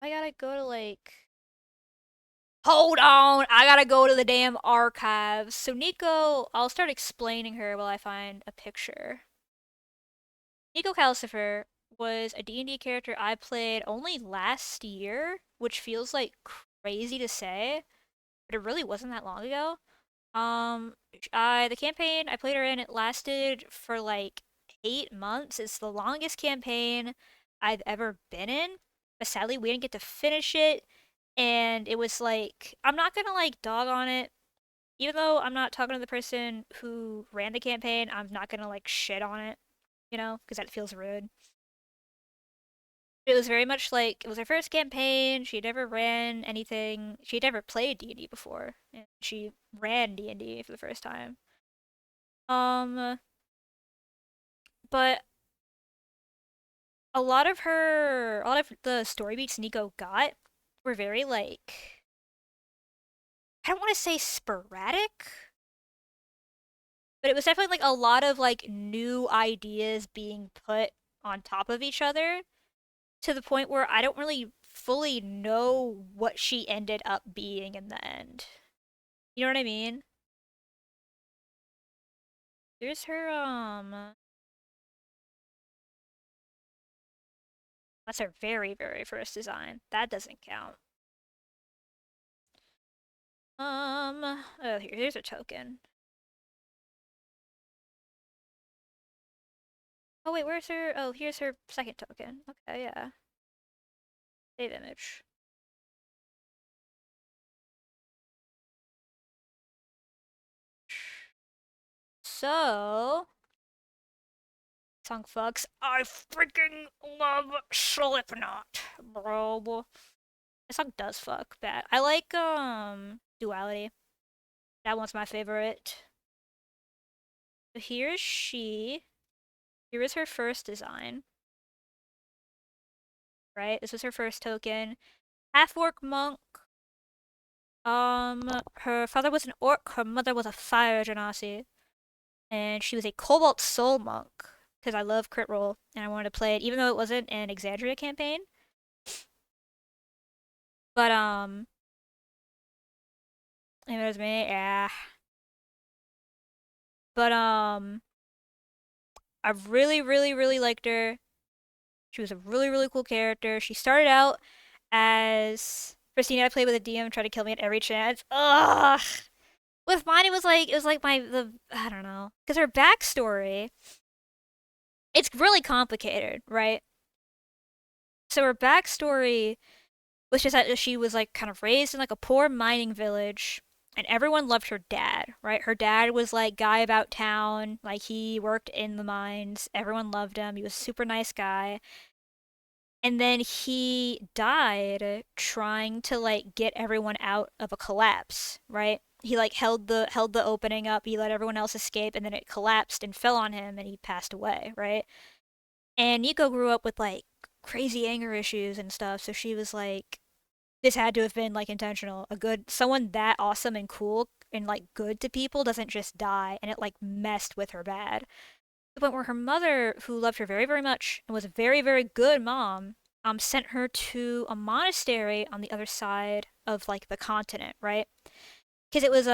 I gotta go to like. Hold on! I gotta go to the damn archives. So Nico, I'll start explaining her while I find a picture. Nico Calcifer was a D&D character I played only last year, which feels like crazy to say, but it really wasn't that long ago. The campaign I played her in, it lasted for like 8 months. It's the longest campaign I've ever been in. But sadly, we didn't get to finish it, and it was like I'm not gonna like dog on it. Even though I'm not talking to the person who ran the campaign, I'm not gonna like shit on it, because that feels rude. It was very much like it was her first campaign. She'd never ran anything. She'd never played D&D before, and she ran D&D for the first time. Um, but a lot of the story beats Nico got were very like I don't want to say sporadic, but it was definitely like a lot of like new ideas being put on top of each other to the point where I don't really fully know what she ended up being in the end. You know what I mean? Here's her that's her very, very first design. That doesn't count. Here's a token. Oh wait, where's her? Oh, here's her second token. Okay, yeah. Save image. So, song fucks. I freaking love Slipknot, bro. This song does fuck bad. I like Duality. That one's my favorite. So here's she. Here is her first design. Right? This was her first token. Half-orc monk. Her father was an orc, her mother was a fire genasi, and she was a Cobalt Soul monk. Because I love crit roll, and I wanted to play it, even though it wasn't an Exandria campaign. But it was me, yeah. But I really, really, really liked her. She was a really, really cool character. She started out as Christina. I played with a DM, tried to kill me at every chance. Ugh. With mine, it was like I don't know, because her backstory, it's really complicated, right? So her backstory was just that she was like kind of raised in like a poor mining village, and everyone loved her dad, right? Her dad was like guy about town, like he worked in the mines. Everyone loved him. He was a super nice guy. And then he died trying to like get everyone out of a collapse, right? He like held the opening up, he let everyone else escape, and then it collapsed and fell on him and he passed away, right? And Nico grew up with like crazy anger issues and stuff, so she was like, this had to have been like intentional. A good someone that awesome and cool and like good to people doesn't just die, and it like messed with her bad. To the point where her mother, who loved her very, very much and was a very, very good mom, sent her to a monastery on the other side of like the continent, right? Because it was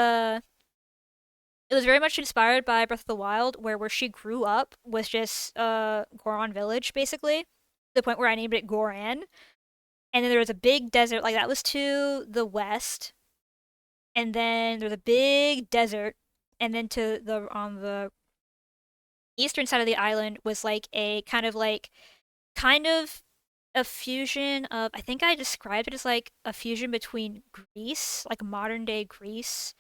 very much inspired by Breath of the Wild, where she grew up was just Goron village, basically. To the point where I named it Goran. And then there was a big desert, like that was to the west. And then there was a big desert, and then to the on the eastern side of the island was like a kind of a fusion of, I think I described it as like a fusion between Greece, like modern day Greece,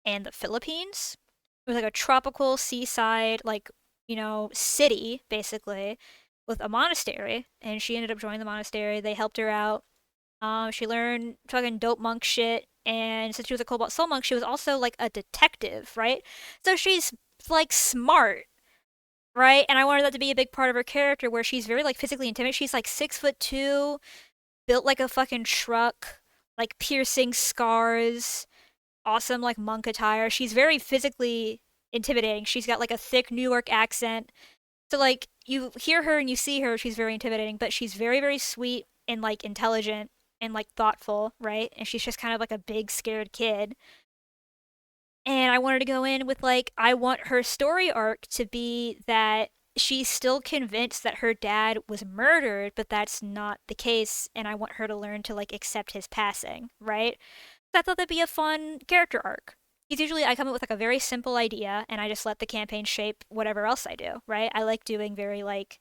and the Philippines. It was like a tropical seaside, like, city, basically, with a monastery. And she ended up joining the monastery. They helped her out. She learned fucking dope monk shit. And since she was a Cobalt Soul monk, she was also like a detective, right? So she's like smart, right? And I wanted that to be a big part of her character, where she's very like physically intimidating. She's like 6'2", built like a fucking truck, like piercing scars, awesome like monk attire. She's very physically intimidating. She's got like a thick New York accent. So like you hear her and you see her, she's very intimidating, but she's very, very sweet and like intelligent and like thoughtful, right? And she's just kind of like a big scared kid. And I wanted to go in with like, I want her story arc to be that she's still convinced that her dad was murdered, but that's not the case, and I want her to learn to like accept his passing, right? So I thought that'd be a fun character arc. Because usually I come up with like a very simple idea and I just let the campaign shape whatever else I do, right? I like doing very like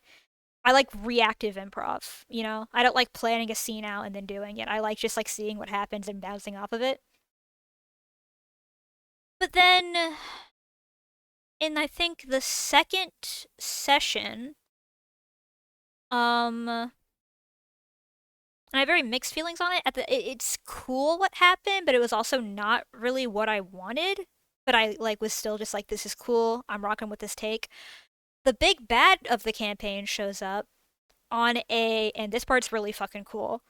I like reactive improv, you know? I don't like planning a scene out and then doing it. I like just like seeing what happens and bouncing off of it. But then in I think the second session, and I have very mixed feelings on it. It's cool what happened, but it was also not really what I wanted. But I like was still just like, this is cool. I'm rocking with this take. The big bad of the campaign shows up on and this part's really fucking cool,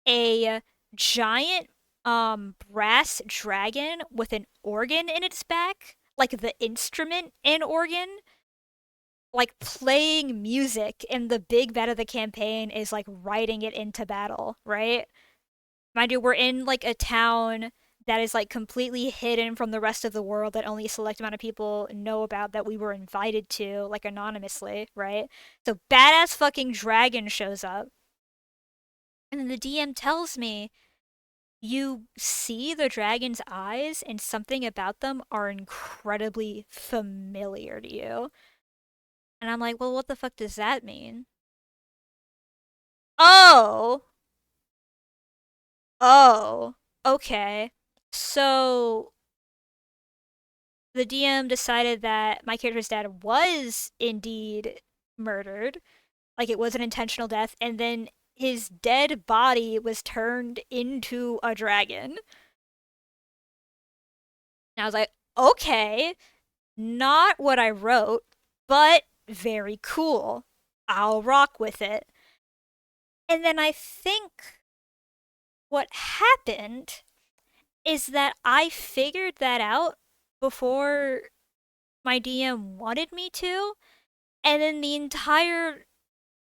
a giant brass dragon with an organ in its back, like the instrument and organ, like playing music, and the big bad of the campaign is like riding it into battle, right? Mind you, we're in like a town that is like completely hidden from the rest of the world that only a select amount of people know about, that we were invited to like anonymously, right? So badass fucking dragon shows up. And then the DM tells me, you see the dragon's eyes and something about them are incredibly familiar to you. And I'm like, well, what the fuck does that mean? Oh, oh, okay. So the DM decided that my character's dad was indeed murdered, like it was an intentional death, and then his dead body was turned into a dragon. And I was like, okay, not what I wrote, but very cool. I'll rock with it. And then I think what happened is that I figured that out before my DM wanted me to, and then the entire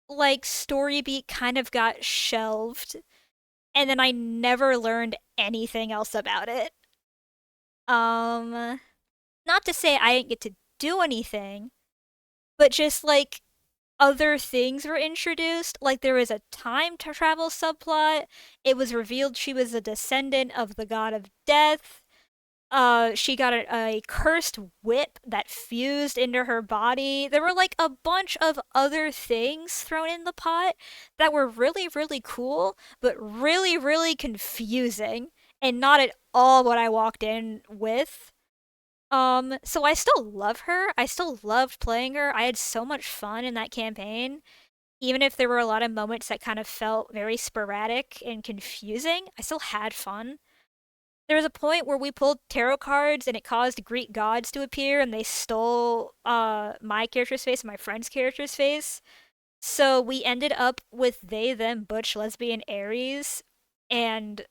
like story beat kind of got shelved, and then I never learned anything else about it. Um Not to say I didn't get to do anything, but just like other things were introduced. Like there was a time travel subplot. It was revealed she was a descendant of the god of death. She got a cursed whip that fused into her body. There were like a bunch of other things thrown in the pot that were really, really cool, but really, really confusing and not at all what I walked in with. So I still love her. I still loved playing her. I had so much fun in that campaign. Even if there were a lot of moments that kind of felt very sporadic and confusing, I still had fun. There was a point where we pulled tarot cards and it caused Greek gods to appear and they stole my character's face and my friend's character's face. So we ended up with they, them, butch, lesbian, Aries, and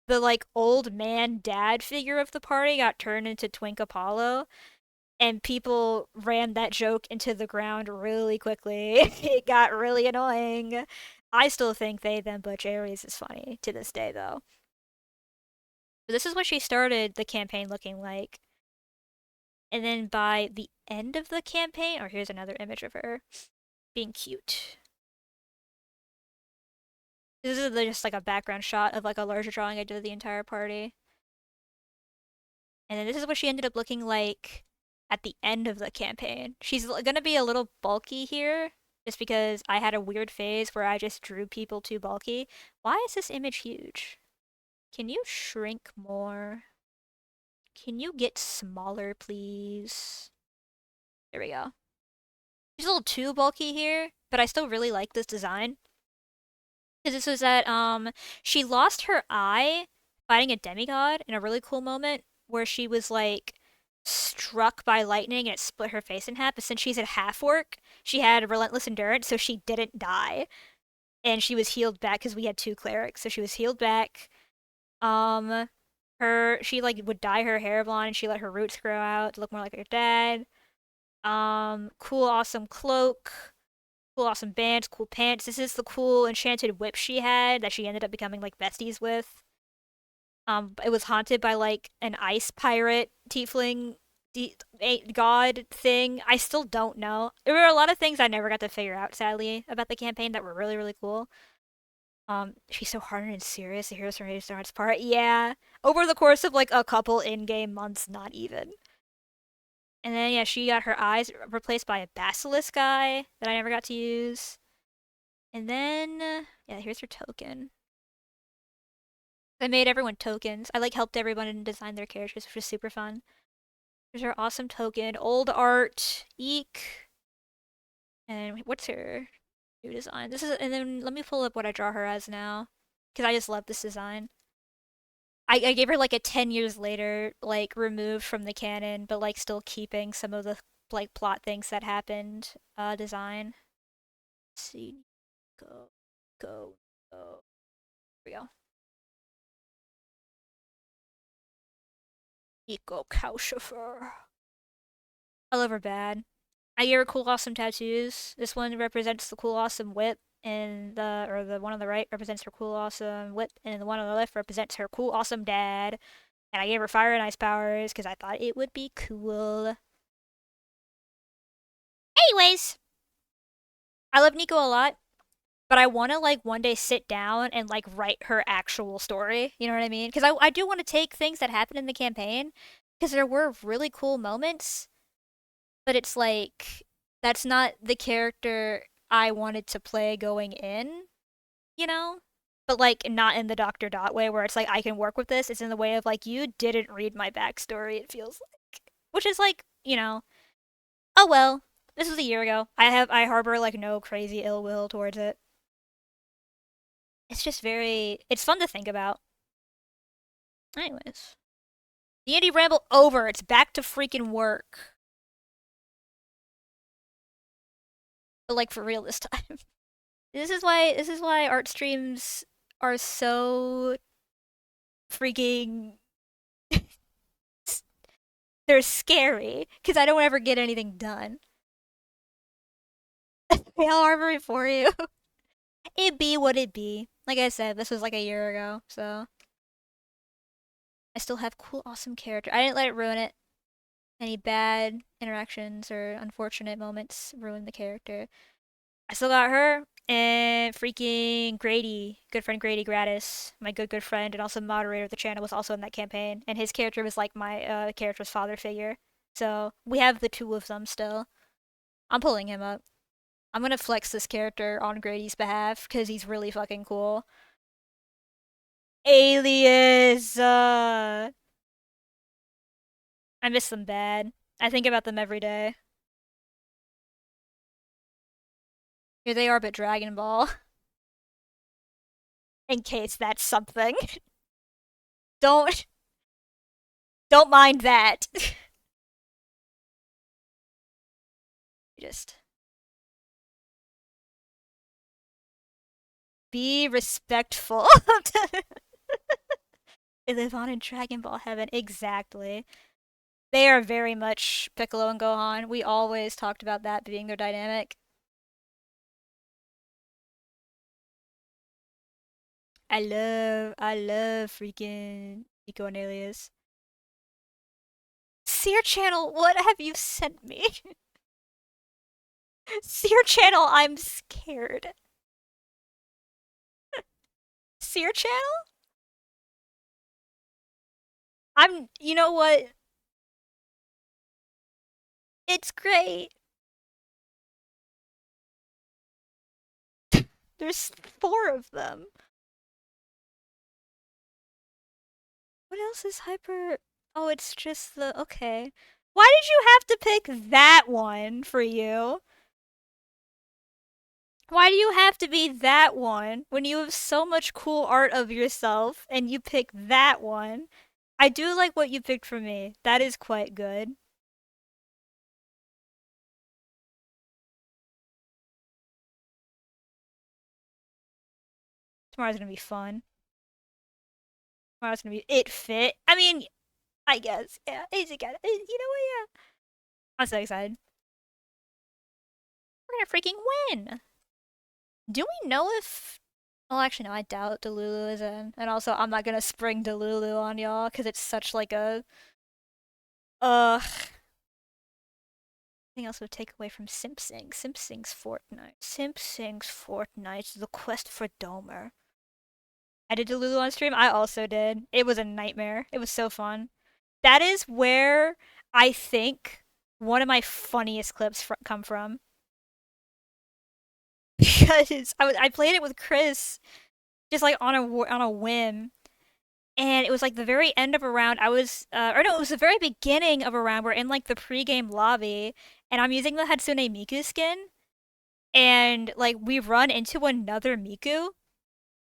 the like old man dad figure of the party got turned into Twink Apollo, and people ran that joke into the ground really quickly. It got really annoying. I still think they, them, butch, Aries is funny to this day though. But this is what she started the campaign looking like. And then by the end of the campaign, or here's another image of her being cute. This is just like a background shot of like a larger drawing I did of the entire party. And then this is what she ended up looking like at the end of the campaign. She's gonna be a little bulky here, just because I had a weird phase where I just drew people too bulky. Why is this image huge? Can you shrink more? Can you get smaller, please? There we go. She's a little too bulky here, but I still really like this design. Because this was that, she lost her eye fighting a demigod in a really cool moment where she was like struck by lightning and it split her face in half. But since she's a half orc, she had relentless endurance, so she didn't die. And she was healed back because we had two clerics, so she was healed back. She like would dye her hair blonde and she let her roots grow out to look more like her dad. Cool, awesome cloak, cool, awesome bands, cool pants. This is the cool enchanted whip she had that she ended up becoming like besties with. It was haunted by like an ice pirate tiefling a god thing. I still don't know. There were a lot of things I never got to figure out, sadly, about the campaign that were really, really cool. She's so hard and serious. The Heroes from Hades Hearts part. Yeah, over the course of like a couple in-game months, not even. And then yeah, she got her eyes replaced by a basilisk guy that I never got to use. And then yeah, here's her token. I made everyone tokens. I like helped everyone design their characters, which was super fun. Here's her awesome token. Old art. Eek. And what's her new design? This is, and then let me pull up what I draw her as now, because I just love this design. I gave her like a 10 years later, like removed from the canon, but like still keeping some of the like plot things that happened. Design. Let's see, go, go, go. Here we go. Eco Calcifer. I love her bad. I gave her cool, awesome tattoos. This one represents the cool, awesome whip, and the one on the right represents her cool, awesome whip, and the one on the left represents her cool, awesome dad. And I gave her fire and ice powers because I thought it would be cool. Anyways, I love Nico a lot, but I want to like one day sit down and like write her actual story. You know what I mean? Because I do want to take things that happened in the campaign because there were really cool moments, but it's like that's not the character I wanted to play going in, you know? But like not in the Dr. Dot way where it's like I can work with this. It's in the way of like you didn't read my backstory, it feels like. Which is like, oh well. This was a year ago. I harbor like no crazy ill will towards it. It's just very it's fun to think about. Anyways. The indie ramble over. It's back to freaking work. But like for real this time. This is why art streams are so freaking they're scary because I don't ever get anything done. I'll harbor it for you. It be what it be. Like I said, this was like a year ago, so I still have cool, awesome character. I didn't let it ruin it. Any bad interactions or unfortunate moments ruin the character. I still got her and freaking Grady, good friend Grady Gratis, my good friend and also moderator of the channel was also in that campaign, and his character was like my character's father figure. So we have the two of them still. I'm pulling him up. I'm gonna flex this character on Grady's behalf because he's really fucking cool. Alias. I miss them bad. I think about them every day. Here they are, but Dragon Ball. In case that's something. don't don't mind that. Just be respectful. They live on in Dragon Ball heaven. Exactly. They are very much Piccolo and Gohan. We always talked about that being their dynamic. I love freaking Nico and Alias. Seer Channel, what have you sent me? Seer Channel, I'm scared. Seer Channel? you know what? It's great. There's 4 of them. What else is hyper? Oh, it's just the, okay. Why did you have to pick that one for you? Why do you have to be that one when you have so much cool art of yourself and you pick that one? I do like what you picked for me. That is quite good. Tomorrow's gonna be fun. Tomorrow's gonna be it fit. I mean, I guess. Yeah, easy got it. You know what? Yeah. I'm so excited. We're gonna freaking win. Do we know if? Well, actually, no. I doubt Delulu is in. And also, I'm not gonna spring Delulu on y'all because it's such like a. Ugh. Anything else would take away from Simpsing? Simpsing's Fortnite. Simpsing's Fortnite. The quest for Domer. I did Delulu on stream. I also did. It was a nightmare. It was so fun. That is where I think one of my funniest clips come from. Because I played it with Chris, just like on a whim, and it was like the very end of a round. I was, or no, it was the very beginning of a round. We're in like the pre-game lobby, and I'm using the Hatsune Miku skin, and like we run into another Miku,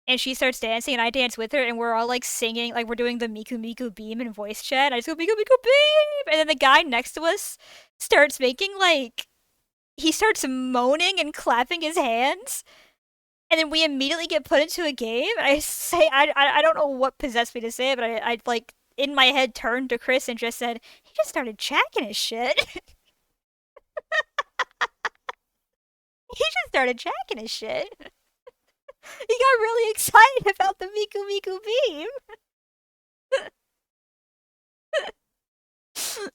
and she starts dancing, and I dance with her, and we're all like singing, like we're doing the Miku Miku beam in voice chat. I just go Miku Miku beam, and then the guy next to us starts making like he starts moaning and clapping his hands, and then we immediately get put into a game. I say I don't know what possessed me to say it, but I like in my head turned to Chris and just said he just started jacking his shit. He just started jacking his shit. He got really excited about the Miku Miku beam.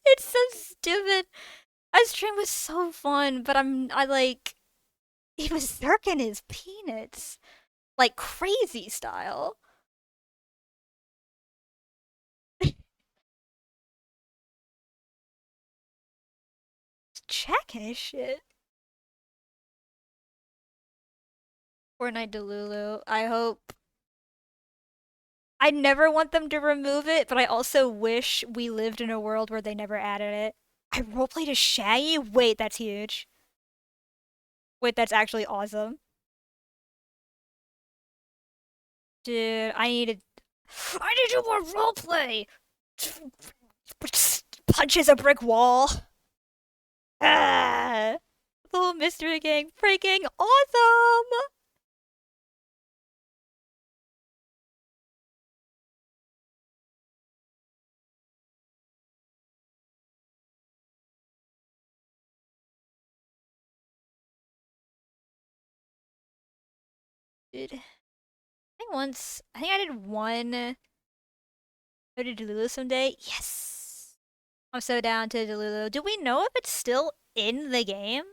It's so stupid. Our stream was so fun, but I like he was zerking his peanuts like crazy style. Jacking his shit. Fortnite Delulu. I hope. I never want them to remove it, but I also wish we lived in a world where they never added it. I roleplayed as Shaggy? Wait, that's huge. Wait, that's actually awesome. Dude, I need to do more roleplay! Punches a brick wall. Ah! The whole mystery gang freaking awesome! Dude, I think I did one. Go to Delulu someday? Yes! I'm so down to Delulu. Do we know if it's still in the game?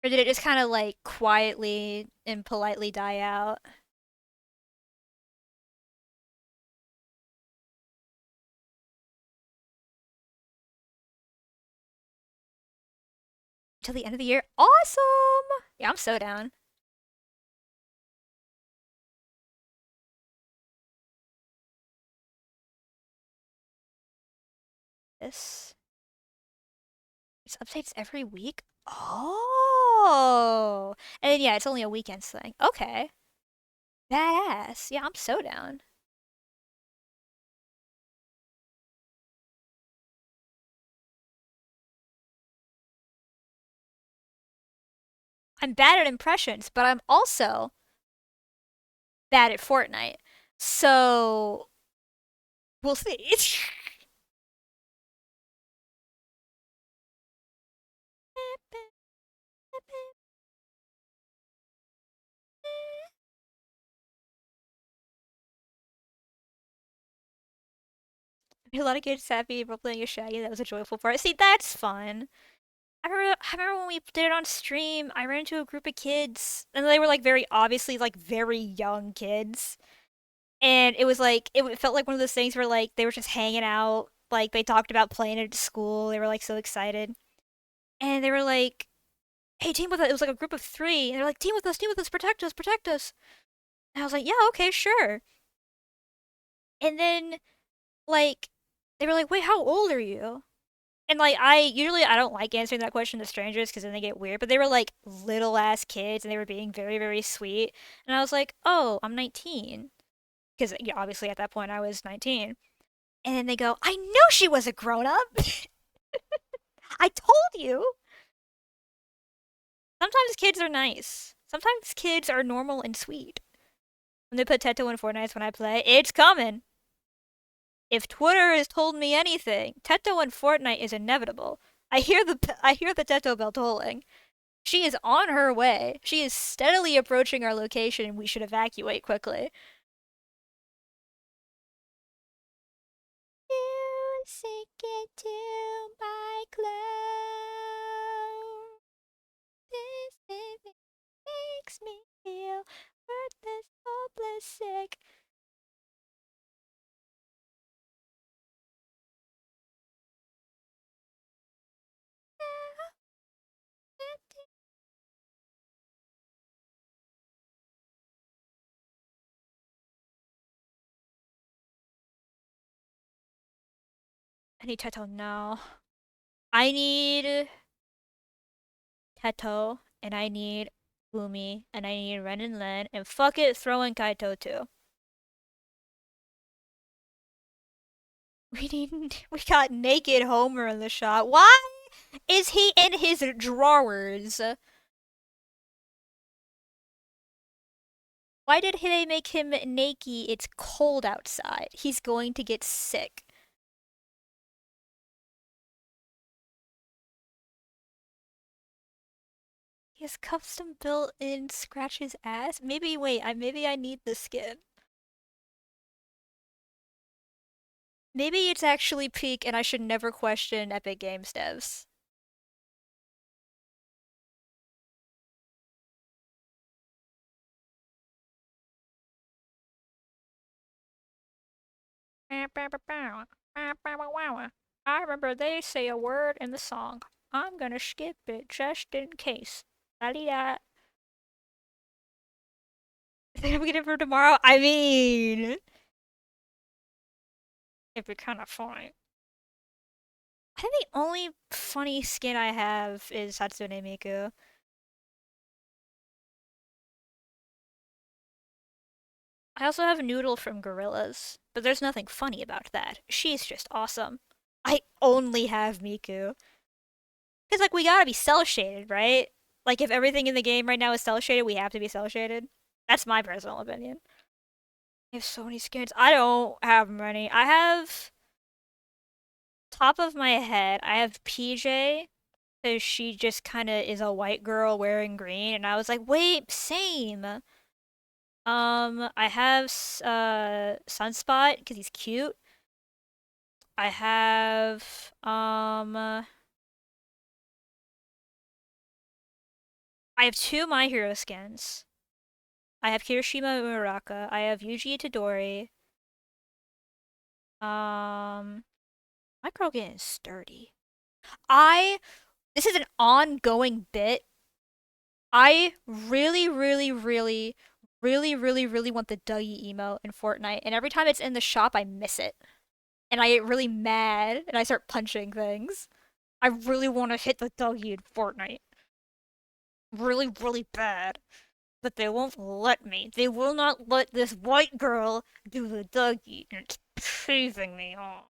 Or did it just kind of like quietly and politely die out? Till the end of the year? Awesome! Yeah, I'm so down. This. It's updates every week? Oh! And then, yeah, it's only a weekend thing. Okay. Badass. Yeah, I'm so down. I'm bad at impressions, but I'm also bad at Fortnite. So, we'll see. A lot of kids happy roleplaying as Shaggy. That was a joyful part. See, that's fun. I remember when we did it on stream, I ran into a group of kids, and they were like very obviously like very young kids. And it was like it felt like one of those things where like they were just hanging out, like they talked about playing it at school. They were like so excited. And they were like, "Hey, team with us." It was like a group of 3, and they're like, team with us, protect us, protect us." And I was like, "Yeah, okay, sure." And then like they were like, "Wait, how old are you?" And like I don't like answering that question to strangers because then they get weird. But they were like little ass kids and they were being very very sweet. And I was like, oh, I'm 19 because yeah, obviously at that point I was 19. And then they go, I knew she was a grown up. I told you. Sometimes kids are nice. Sometimes kids are normal and sweet. When they put Teto in Fortnite when I play, it's coming. If Twitter has told me anything, Teto in Fortnite is inevitable. I hear the Teto bell tolling. She is on her way. She is steadily approaching our location and we should evacuate quickly. You sink into my clothes. This makes me feel worthless, hopeless, sick. I need Teto now. I need Teto, and I need Bumi, and I need Ren and Len, and fuck it, throw in Kaito too. We got naked Homer in the shot. Why is he in his drawers? Why did they make him naked? It's cold outside. He's going to get sick. He has custom built in scratch his ass? Maybe, wait, maybe I need the skin. Maybe it's actually peak and I should never question Epic Games devs. I remember they say a word in the song. I'm gonna skip it just in case. La-dee-da. Think I'm getting it for tomorrow? I mean, it'd be kind of funny. I think the only funny skin I have is Hatsune Miku. I also have Noodle from Gorillaz, but there's nothing funny about that. She's just awesome. I only have Miku. Because, like, we gotta be cel shaded, right? Like, if everything in the game right now is cel shaded, we have to be cel shaded. That's my personal opinion. I have so many skins. I don't have many. I have, top of my head, I have PJ, because she just kind of is a white girl wearing green, and I was like, wait, same. I have Sunspot because he's cute. I have I have two My Hero skins. I have Kirishima Uraraka. I have Yuji Itadori. My girl getting sturdy. This is an ongoing bit. I really, really, really, really, really, really want the Dougie emote in Fortnite, and every time it's in the shop, I miss it. And I get really mad, and I start punching things. I really want to hit the Dougie in Fortnite. Really, really bad. But they won't let me. They will not let this white girl do the Dougie, and it's pissing me off.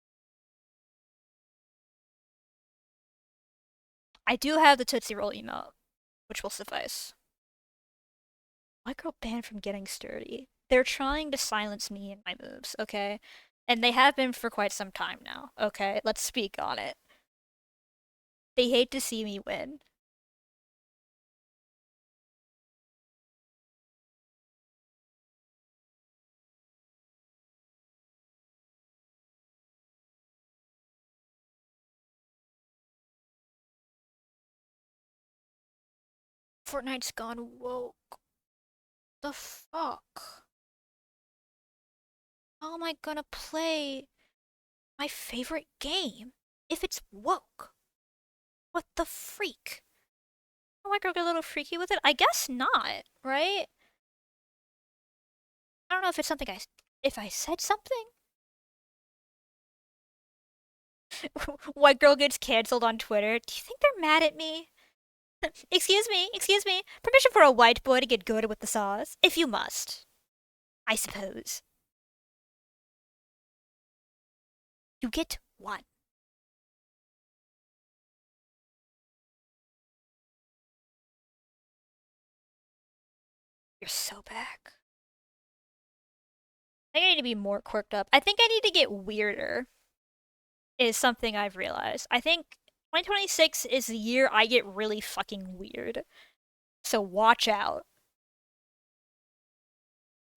I do have the Tootsie Roll emote, which will suffice. White girl banned from getting sturdy. They're trying to silence me and my moves, okay? And they have been for quite some time now, okay? Let's speak on it. They hate to see me win. Fortnite's gone woke. The fuck? How am I gonna play my favorite game if it's woke? What the freak? Am I gonna get a little freaky with it? I guess not, right? I don't know if it's something if I said something. White girl gets cancelled on Twitter. Do you think they're mad at me? Excuse me, excuse me. Permission for a white boy to get good with the sauce, if you must. I suppose. You get one. You're so back. I think I need to be more quirked up. I think I need to get weirder, is something I've realized. I think 2026 is the year I get really fucking weird. So watch out.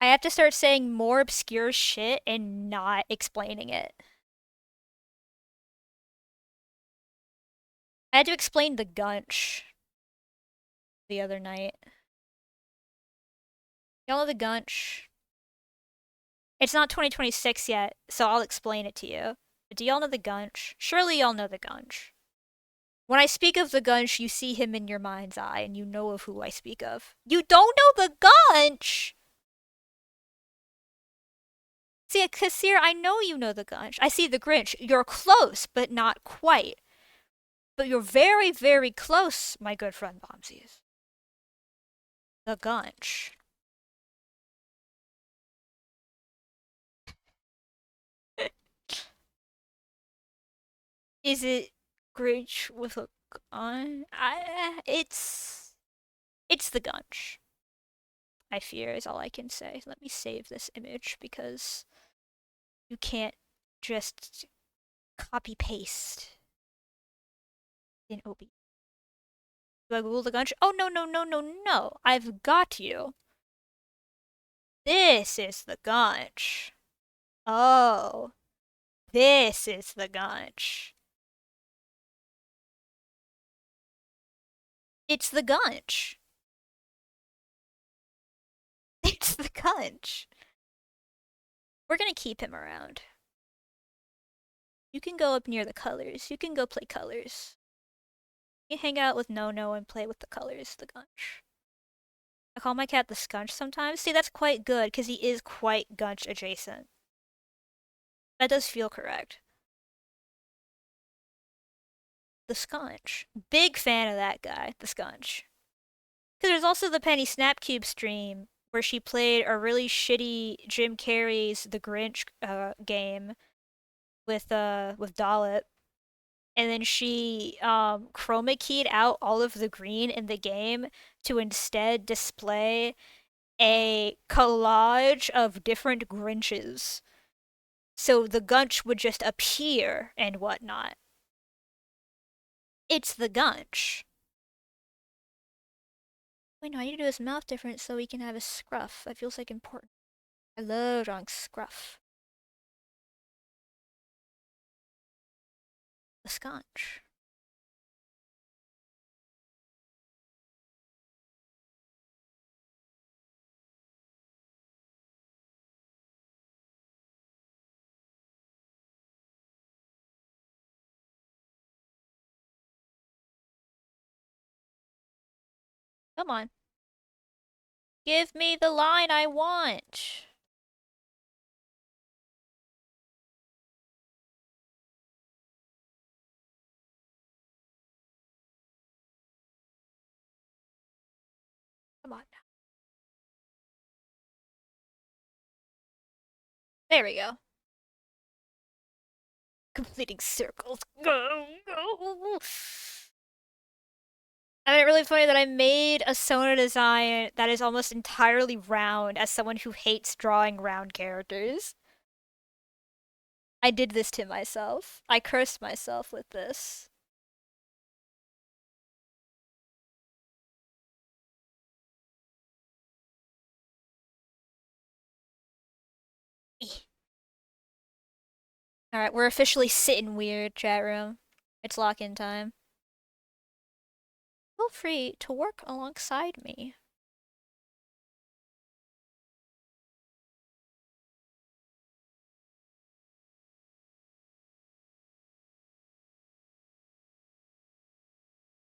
I have to start saying more obscure shit and not explaining it. I had to explain the Gunch the other night. Y'all know the Gunch? It's not 2026 yet, so I'll explain it to you. But do y'all know the Gunch? Surely y'all know the Gunch. When I speak of the Gunch, you see him in your mind's eye, and you know of who I speak of. You don't know the Gunch! See, Kassir, I know you know the Gunch. I see the Grinch. You're close, but not quite. But you're very, very close, my good friend Bombsies. The Gunch. Is it Grinch with a gun? It's the Gunch. I fear is all I can say. Let me save this image because you can't just copy paste in OB. Do I Google the Gunch? Oh no no no no no! I've got you. This is the Gunch. Oh, this is the Gunch. It's the Gunch. It's the Gunch. We're gonna keep him around. You can go up near the colors. You can go play colors. You hang out with No and play with the colors, the Gunch. I call my cat the Scunch sometimes. See, that's quite good, because he is quite Gunch adjacent. That does feel correct. The Scunch. Big fan of that guy, the Scunch. Because there's also the Penny Snapcube stream where she played a really shitty Jim Carrey's The Grinch game with Dollop, and then she chroma keyed out all of the green in the game to instead display a collage of different Grinches. So the Gunch would just appear and whatnot. It's the Gunch. Wait, no, I need to do his mouth different so he can have his scruff. That feels like important. I love drawing scruff. The Scunch. Come on. Give me the line I want. Come on now. There we go. Completing circles. Go, go. I find it really funny that I made a Sona design that is almost entirely round as someone who hates drawing round characters. I did this to myself. I cursed myself with this. Alright, we're officially sitting weird, chat room. It's lock-in time. Feel free to work alongside me.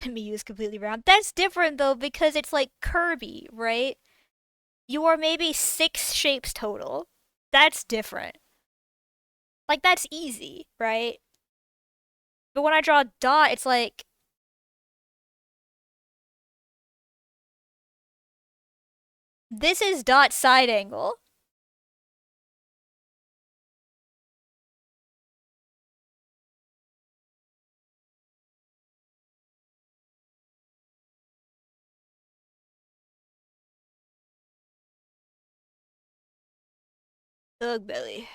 Miyu is completely round. That's different though, because it's like Kirby, right? You are maybe 6 shapes total. That's different. Like, that's easy, right? But when I draw a Dot, it's like... This is Dot side angle. Ugh, Billy.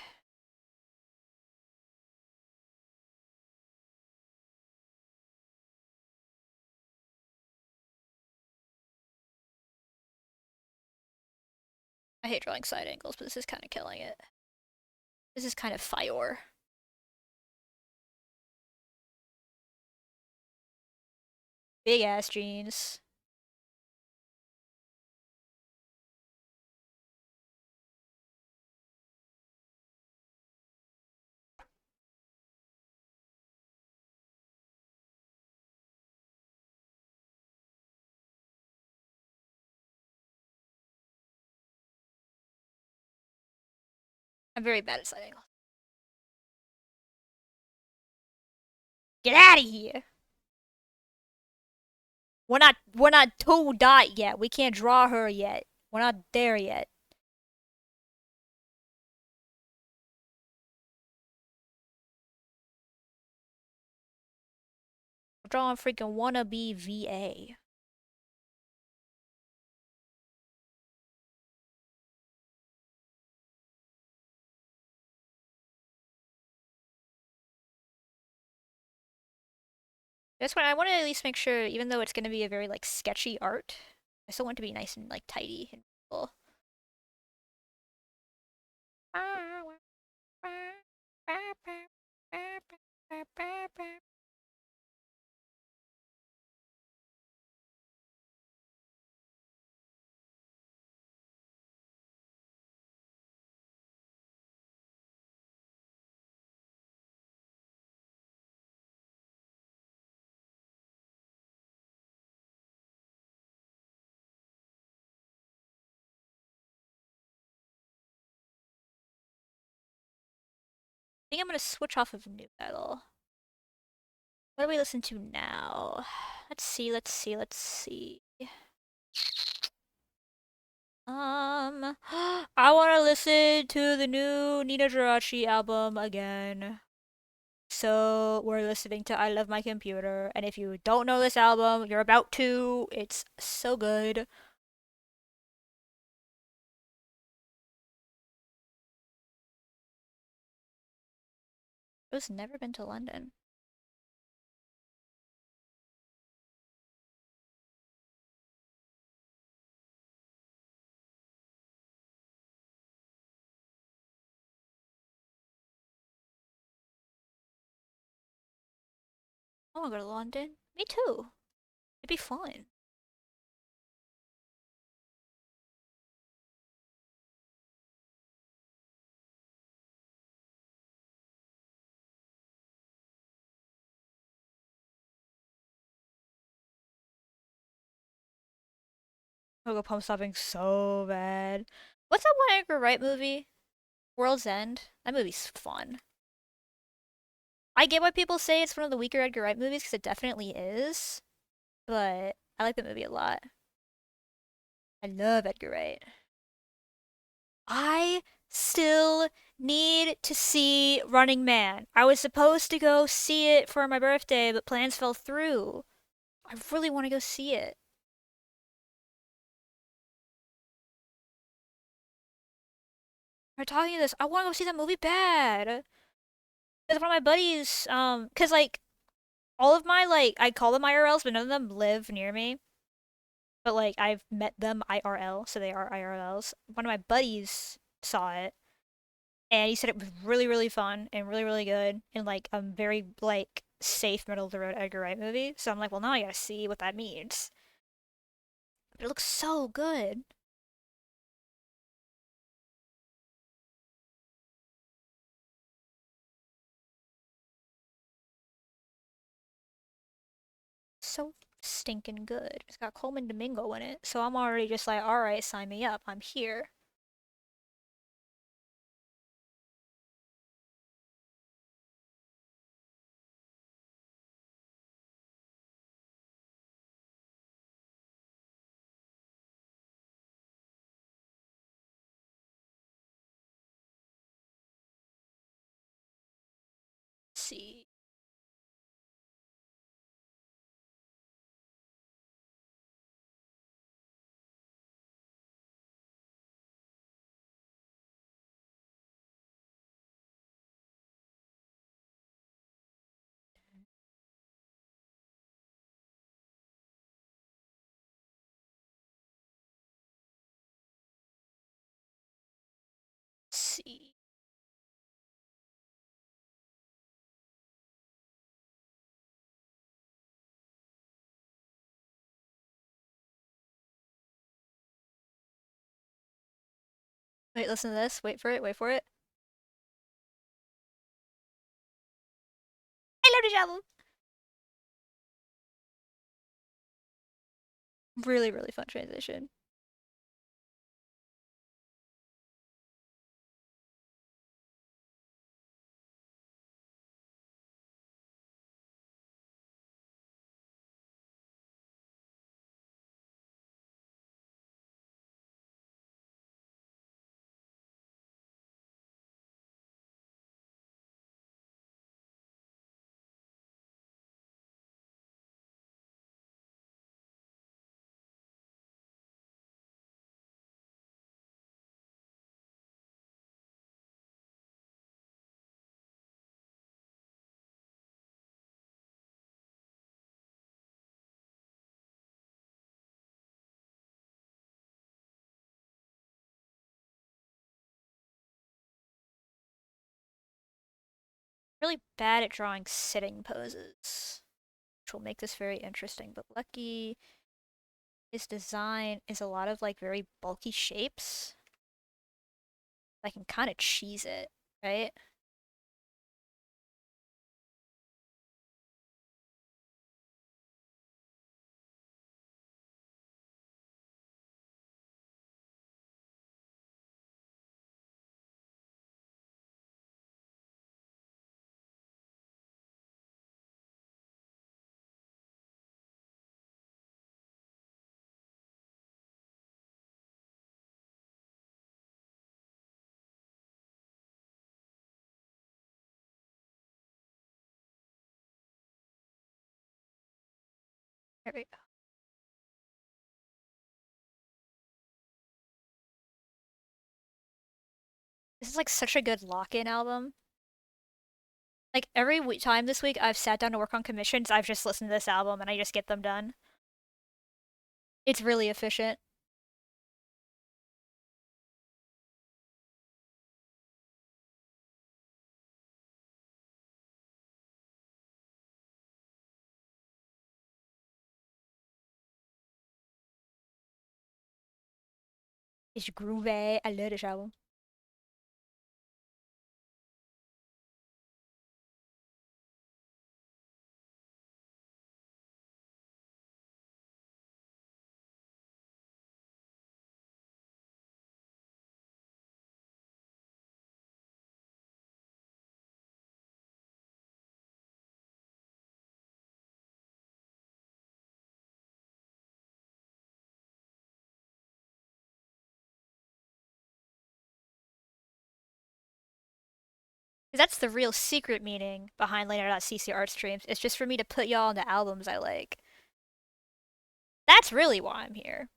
I hate drawing side angles, but this is kind of killing it. This is kind of fire. Big ass jeans. I'm very bad at side angles. Get out of here! We're not to dot yet. We can't draw her yet. We're not there yet. We're drawing freaking wannabe VA. That's why I want to at least make sure, even though it's gonna be a very like sketchy art, I still want it to be nice and like tidy and cool. I think I'm gonna switch off of new metal. What do we listen to now? Let's see, let's see, let's see. I want to listen to the new Nina Jirachi album again. So we're listening to I Love My Computer, and if you don't know this album, you're about to. It's so good. I've never been to London. I want to go to London. Me too. It'd be fun. I want to go pump stopping so bad. What's that one Edgar Wright movie? World's End. That movie's fun. I get why people say it's one of the weaker Edgar Wright movies because it definitely is, but I like the movie a lot. I love Edgar Wright. I still need to see Running Man. I was supposed to go see it for my birthday, but plans fell through. I really want to go see it. I'm talking to this. I want to go see that movie bad. Because one of my buddies, cause like all of my like I call them IRLs, but none of them live near me. But like I've met them IRL, so they are IRLs. One of my buddies saw it, and he said it was really really fun and really really good and like a very like safe middle of the road Edgar Wright movie. So I'm like, well now I gotta see what that means. But it looks so good. So stinking good. It's got Coleman Domingo in it, so I'm already just like, all right, sign me up. I'm here. Let's see. Let's see. Wait, listen to this. Wait for it. Wait for it. I love this album. Really, really fun transition. Really bad at drawing sitting poses, which will make this very interesting. But Lucky, his design is a lot of like very bulky shapes. I can kind of cheese it, right? There we go. This is like such a good lock-in album. Like every time this week I've sat down to work on commissions, I've just listened to this album and I just get them done. It's really efficient. It's groovy. I love this album. That's the real secret meaning behind Later.cc art streams. It's just for me to put y'all on the albums I like. That's really why I'm here.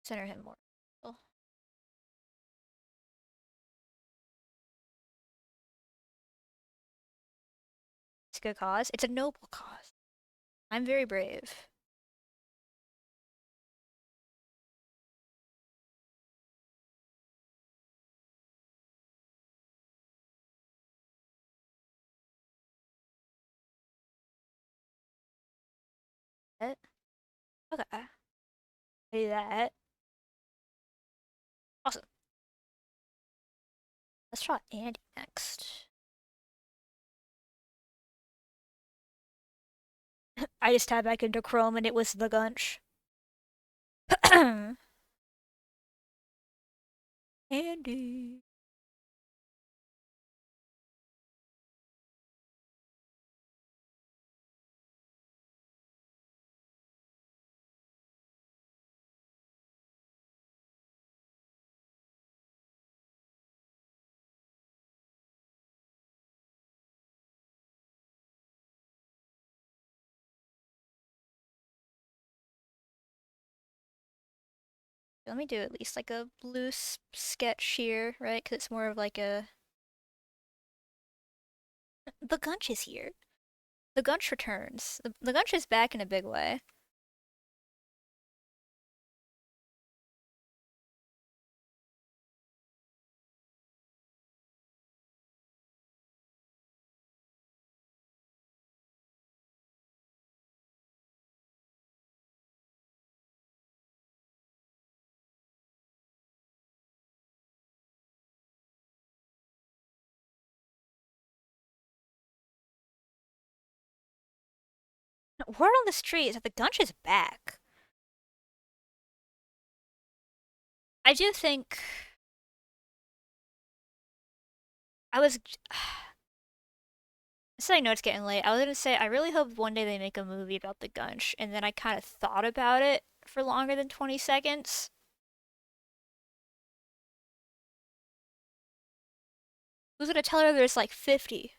Center him more. Oh, it's a good cause. It's a noble cause. I'm very brave. Okay. I do that. Awesome. Let's try Andy next. I just tabbed back into Chrome and it was the Gunch. Andy. Let me do at least like a loose sketch here, right? Because it's more of like a. The Gunch is here. The Gunch returns. The Gunch is back in a big way. Word on the street is that the Gunch is back. I do think I was. So I know it's getting late. I was gonna say I really hope one day they make a movie about the Gunch, and then I kind of thought about it for longer than 20 seconds. Who's gonna tell her there's like 50?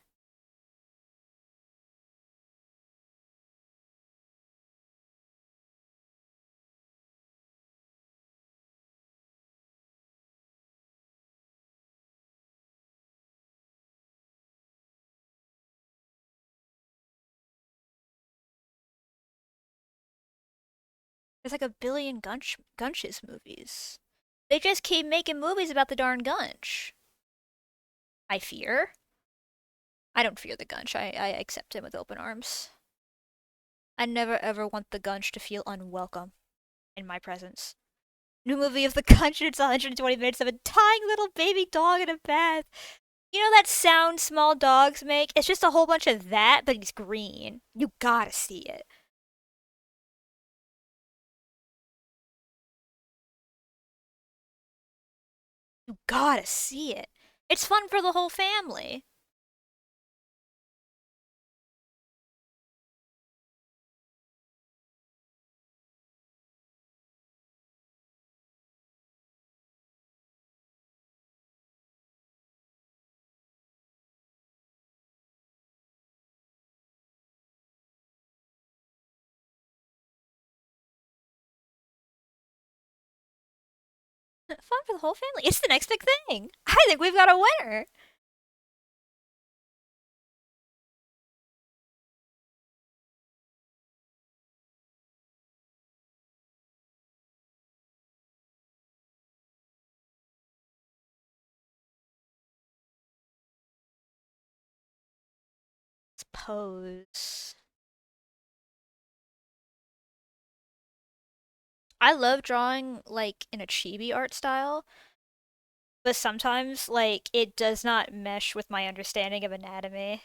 There's like a billion Gunches movies. They just keep making movies about the darn Gunch. I fear. I don't fear the Gunch. I accept him with open arms. I never ever want the Gunch to feel unwelcome in my presence. New movie of the Gunch, it's 120 minutes of a tiny little baby dog in a bath. You know that sound small dogs make? It's just a whole bunch of that, but he's green. You gotta see it. You gotta see it. It's fun for the whole family. Fun for the whole family. It's the next big thing. I think we've got a winner. Let's pose. I love drawing like in a chibi art style, but sometimes like it does not mesh with my understanding of anatomy.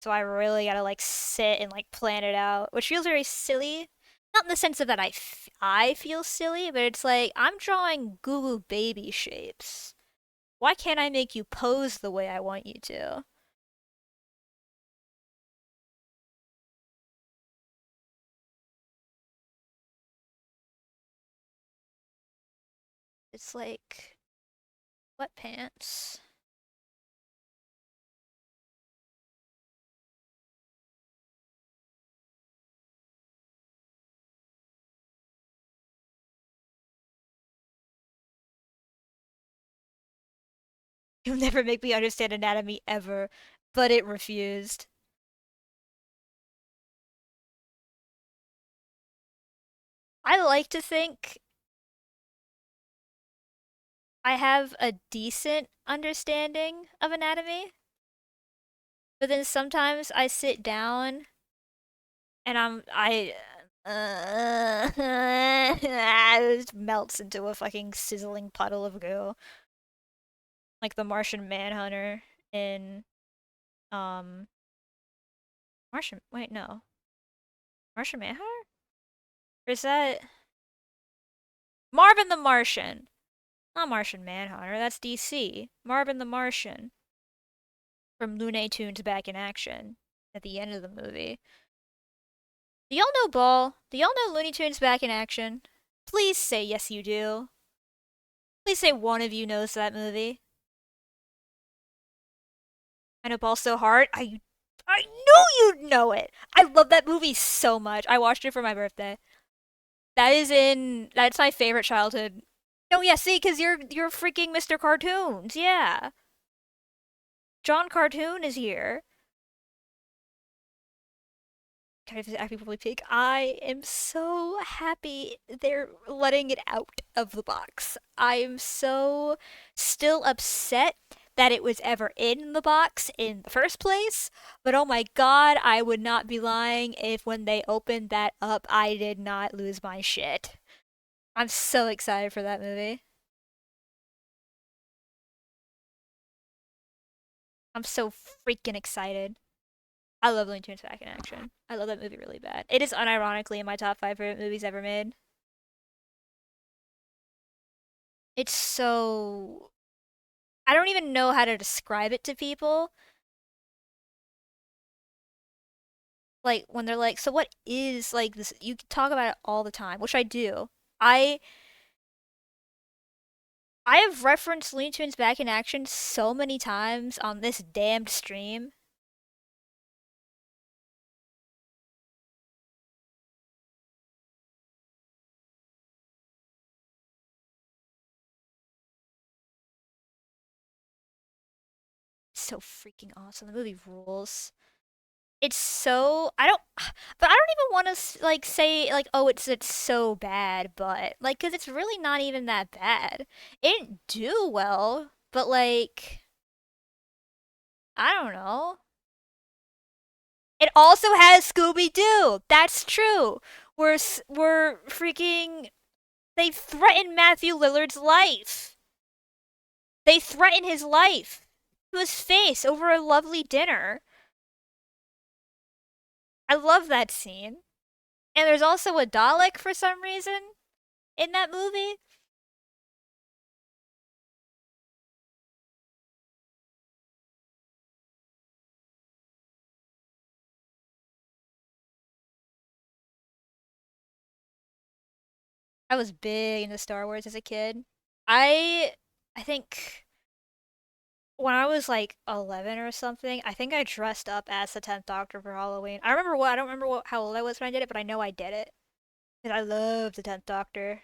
So I really gotta like sit and like plan it out, which feels very silly. Not in the sense of that I feel silly, but it's like I'm drawing Goo Goo baby shapes. Why can't I make you pose the way I want you to? It's like sweatpants. You'll never make me understand anatomy ever, but it refused. I like to think I have a decent understanding of anatomy, but then sometimes I sit down and it just melts into a fucking sizzling puddle of goo, like the Martian Manhunter in um Martian. Wait, no, Martian Manhunter? Or is that Marvin the Martian? Not Martian Manhunter. That's DC. Marvin the Martian from Looney Tunes Back in Action at the end of the movie. Do y'all know Ball? Do y'all know Looney Tunes Back in Action? Please say yes, you do. Please say one of you knows that movie. I know Ball so hard. I knew you'd know it. I love that movie so much. I watched it for my birthday. That's my favorite childhood. Oh yeah, see, cause you're freaking Mr. Cartoons. Yeah. John Cartoon is here. Kind of acting probably peak. I am so happy they're letting it out of the box. I am so still upset that it was ever in the box in the first place. But oh my god, I would not be lying if when they opened that up, I did not lose my shit. I'm so excited for that movie. I'm so freaking excited. I love Looney Tunes Back in Action. I love that movie really bad. It is unironically in my top 5 favorite movies ever made. It's so I don't even know how to describe it to people. Like when they're like, "So what is like this?" You can talk about it all the time, which I do. I I have referenced Looney Tunes Back in Action so many times on this damned stream. It's so freaking awesome. The movie rules. It's so I don't but I don't even want to like say like oh it's so bad but like cuz it's really not even that bad. It didn't do well, but like I don't know. It also has Scooby Doo. That's true. We're freaking. They threaten Matthew Lillard's life. They threaten his life to his face over a lovely dinner. I love that scene. And there's also a Dalek for some reason in that movie. I was big into Star Wars as a kid. I I think when I was like 11 or something, I think I dressed up as the 10th Doctor for Halloween. I don't remember how old I was when I did it, but I know I did it. Because I love the 10th Doctor.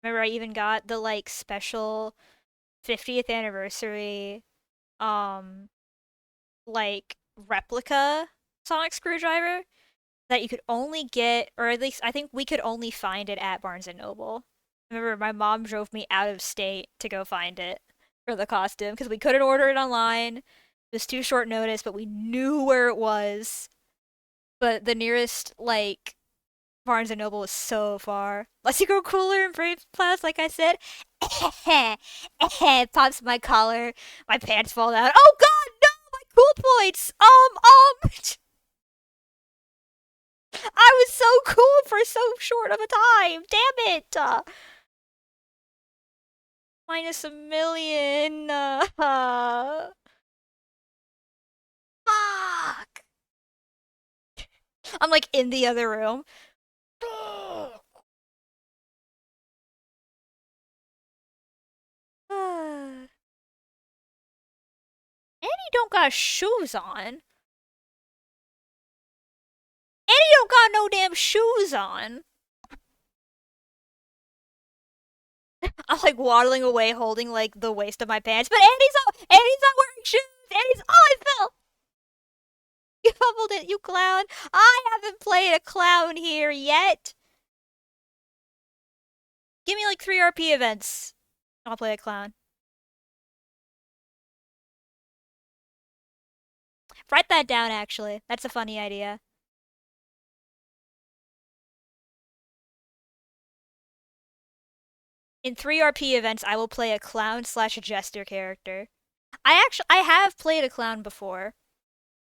Remember, I even got the like special 50th anniversary, um, like replica sonic screwdriver that you could only get, or at least I think we could only find it at Barnes and Noble. Remember, my mom drove me out of state to go find it for the costume because we couldn't order it online. It was too short notice, but we knew where it was. But the nearest like Barnes and Noble was so far. Unless you go cooler and brave class, like I said. Pops my collar, my pants fall down. Oh God, no, my cool points. I was so cool for so short of a time. Damn it. Minus a million. Fuck. I'm like in the other room. Annie don't got shoes on. Annie don't got no damn shoes on. I'm like waddling away, holding like the waist of my pants. But Annie's not wearing shoes. Annie's I fell. You fumbled it, you clown. I haven't played a clown here yet. Give me like 3 RP events. I'll play a clown. Write that down. Actually, that's a funny idea. In 3 RP events, I will play a clown slash jester character. I have played a clown before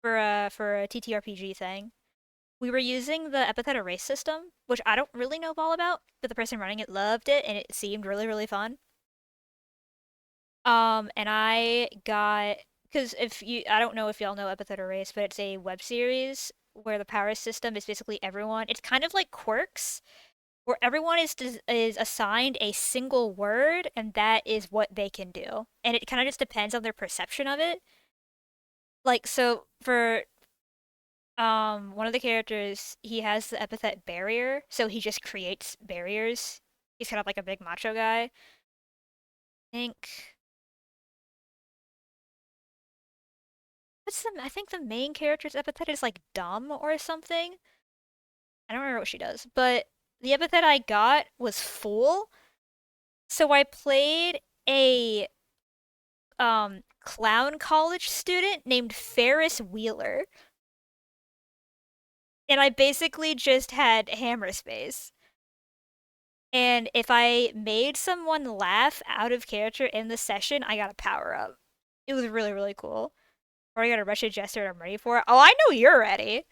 for a TTRPG thing. We were using the epithet erase system, which I don't really know all about, but the person running it loved it and it seemed really fun. And I got because if you I don't know if y'all know epithet erase, but it's a web series where the power system is basically everyone. It's kind of like Quirks, where everyone is assigned a single word and that is what they can do. And it kind of just depends on their perception of it. Like so for one of the characters, he has the epithet barrier, so he just creates barriers. He's kind of like a big macho guy. Think I think the main character's epithet is like dumb or something. I don't remember what she does, but the epithet I got was fool. So I played a clown college student named Ferris Wheeler. And I basically just had hammer space. And if I made someone laugh out of character in the session, I got a power up. It was really cool. Or I gotta rush a Jester and I'm ready for it. Oh, I know you're ready.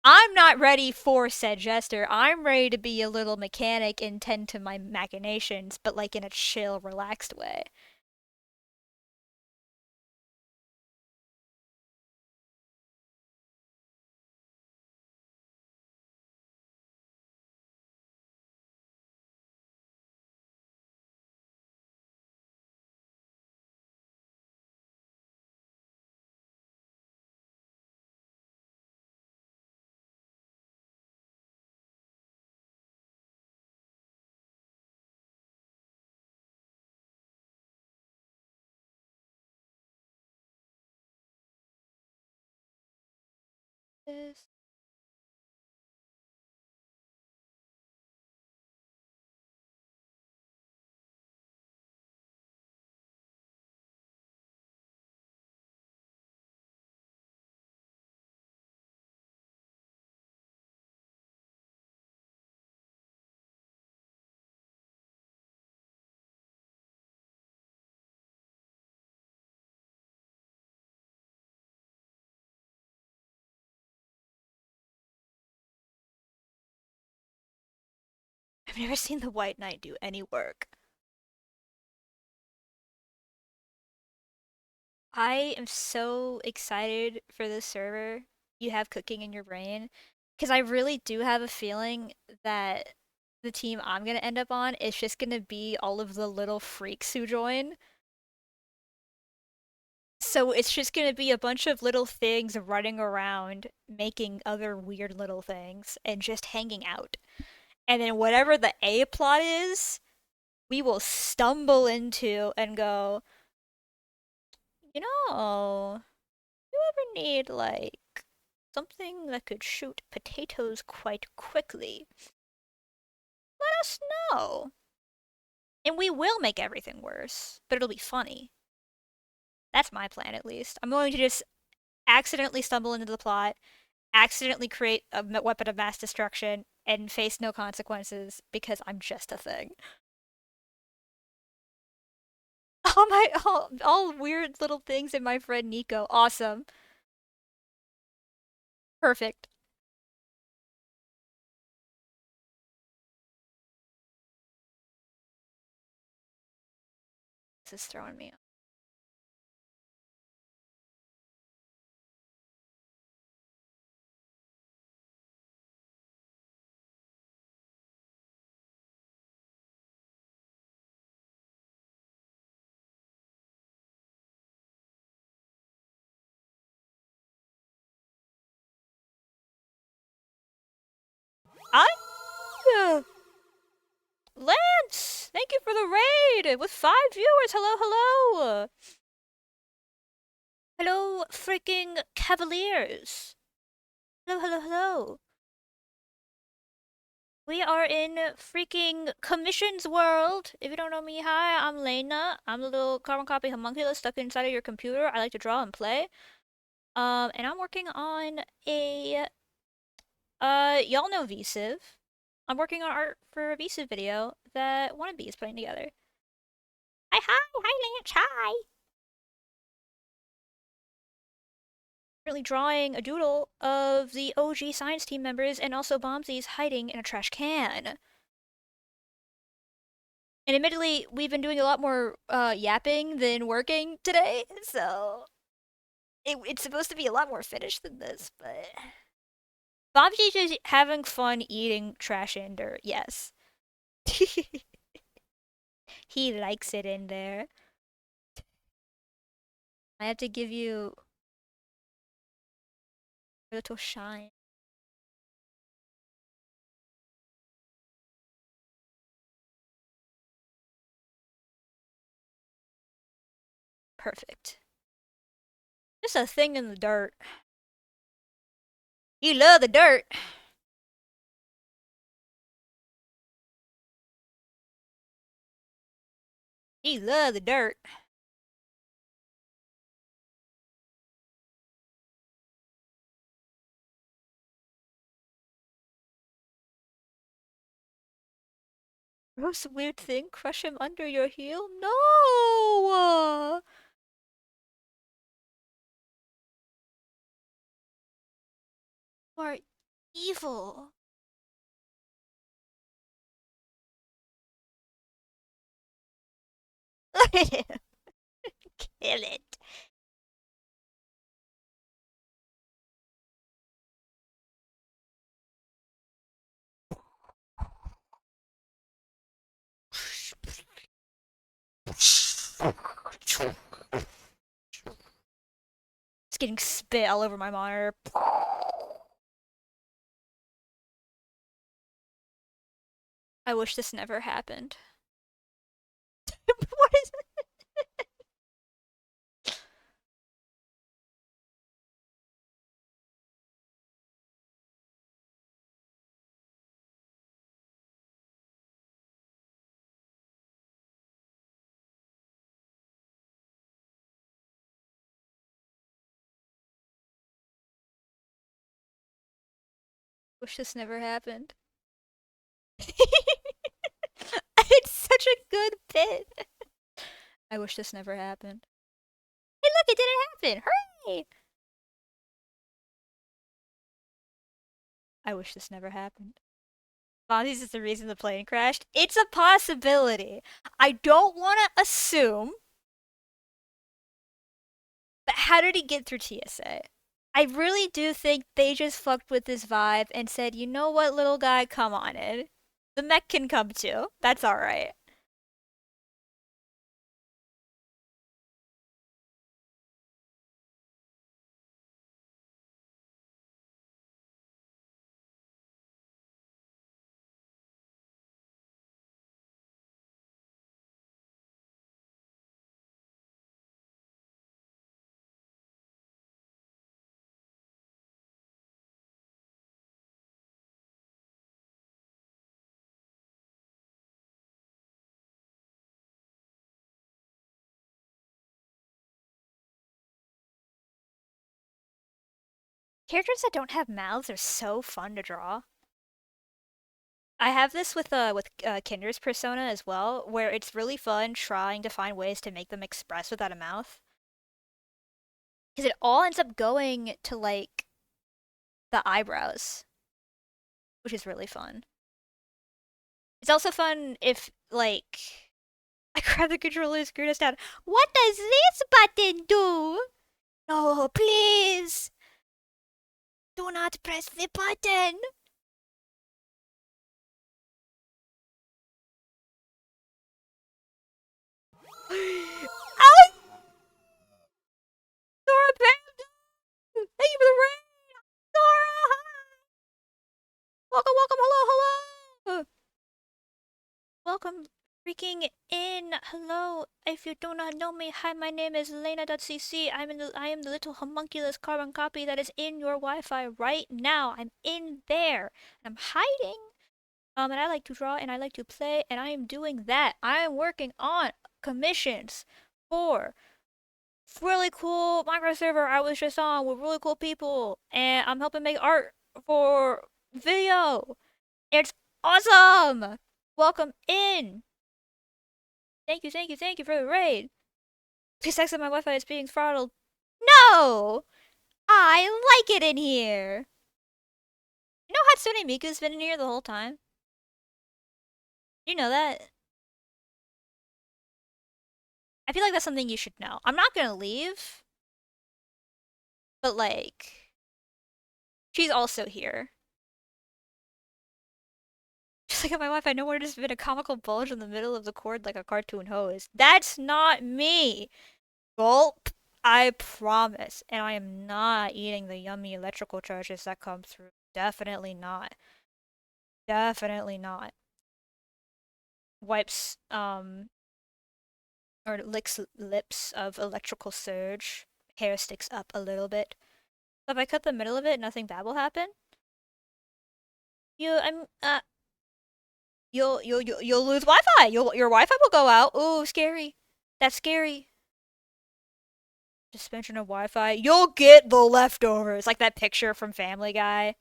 I'm not ready for said Jester. I'm ready to be a little mechanic and tend to my machinations, but like in a chill, relaxed way. This. I've never seen the White Knight do any work. I am so excited for this server you have cooking in your brain because I really do have a feeling that the team I'm gonna end up on is just gonna be all of the little freaks who join. So it's just gonna be a bunch of little things running around making other weird little things and just hanging out. And then whatever the A plot is, we will stumble into and go, you know, you ever need like something that could shoot potatoes quite quickly? Let us know. And we will make everything worse, but it'll be funny. That's my plan at least. I'm going to just accidentally stumble into the plot, accidentally create a weapon of mass destruction, and face no consequences because I'm just a thing. All weird little things in my friend Nico. Awesome. Perfect. This is throwing me off. I Lance, thank you for the raid with 5 viewers. Hello, hello. Hello, freaking Cavaliers. Hello, hello, hello. We are in freaking Commissions World. If you don't know me, hi, I'm Lena. I'm the little carbon copy homunculus stuck inside of your computer. I like to draw and play. And I'm working on a, y'all know Visive. I'm working on art for a Visive video that Wannabe is putting together. Hi, Lance, hi. Currently drawing a doodle of the OG science team members and also Bombsies hiding in a trash can. And admittedly, we've been doing a lot more yapping than working today, so it's supposed to be a lot more finished than this, but Bombsies is having fun eating trash and dirt, yes. He likes it in there. I have to give you a little shine. Perfect. Just a thing in the dirt. You love the dirt. You love the dirt. Gross weird thing, crush him under your heel? No! are evil. Look at him. Kill it. It's getting spit all over my monitor. I wish this never happened. What is Wish this never happened. It's such a good bit. I wish this never happened. Hey, look, it didn't happen. Hooray! I wish this never happened. Fonzie's is the reason the plane crashed. It's a possibility. I don't want to assume. But how did he get through TSA? I really do think they just fucked with this vibe and said, you know what, little guy, come on in. The mech can come too. That's alright. Characters that don't have mouths are so fun to draw. I have this with Kinder's persona as well, where it's really fun trying to find ways to make them express without a mouth. Because it all ends up going to like the eyebrows, which is really fun. It's also fun if like I grab the controller, screw us down. What does this button do? No, please. Do not press the button. Alex! Dora Panda! Thank you for the rain! Dora! Hi! Welcome, welcome, hello, hello! Welcome freaking in. Hello. If you do not know me, hi, my name is Lena.cc. I am the little homunculus carbon copy that is in your Wi-Fi right now. I'm in there. And I'm hiding. And I like to draw and I like to play and I am doing that. I am working on commissions for really cool micro server I was just on with really cool people and I'm helping make art for video. It's awesome. Welcome in. Thank you, thank you, thank you for the raid. Please exit my Wi-Fi is being throttled. No! I like it in here. You know Hatsune Miku's been in here the whole time? You know that? I feel like that's something you should know. I'm not gonna leave. But like, she's also here. Just like at my Wi-Fi, nowhere there's been a comical bulge in the middle of the cord like a cartoon hose. That's not me! Gulp! I promise. And I am not eating the yummy electrical charges that come through. Definitely not. Definitely not. Wipes, or licks lips of electrical surge. Hair sticks up a little bit. So if I cut the middle of it, nothing bad will happen. You'll lose Wi-Fi. Your Wi-Fi will go out. Ooh, scary. That's scary. Suspension of Wi-Fi. You'll get the leftovers, like that picture from Family Guy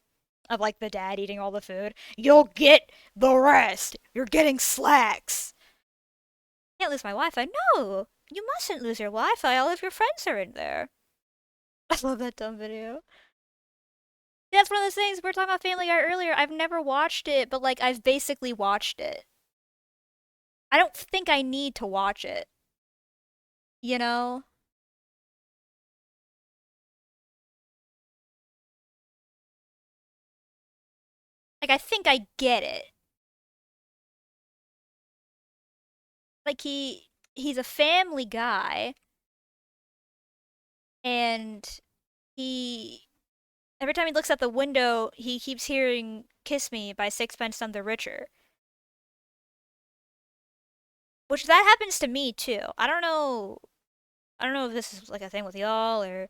of like the dad eating all the food. You'll get the rest. You're getting slacks. Can't lose my Wi-Fi. No, you mustn't lose your Wi-Fi. All of your friends are in there. I love that dumb video. That's one of those things we were talking about Family Guy earlier. I've never watched it, but like I've basically watched it. I don't think I need to watch it, you know? Like I think I get it. Like he's a family guy and he every time he looks out the window, he keeps hearing "Kiss Me" by Sixpence None the Richer. Which that happens to me too. I don't know if this is like a thing with y'all or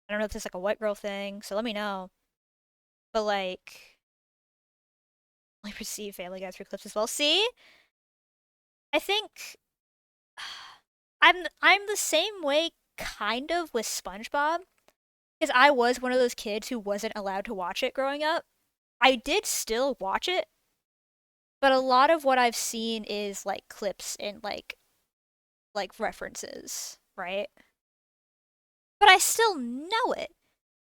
I don't know if this is like a white girl thing, so let me know. But like I perceive Family Guy through clips as well. See? I think I'm the same way kind of with SpongeBob because I was one of those kids who wasn't allowed to watch it growing up. I did still watch it, but a lot of what I've seen is like clips and like references, right? But I still know it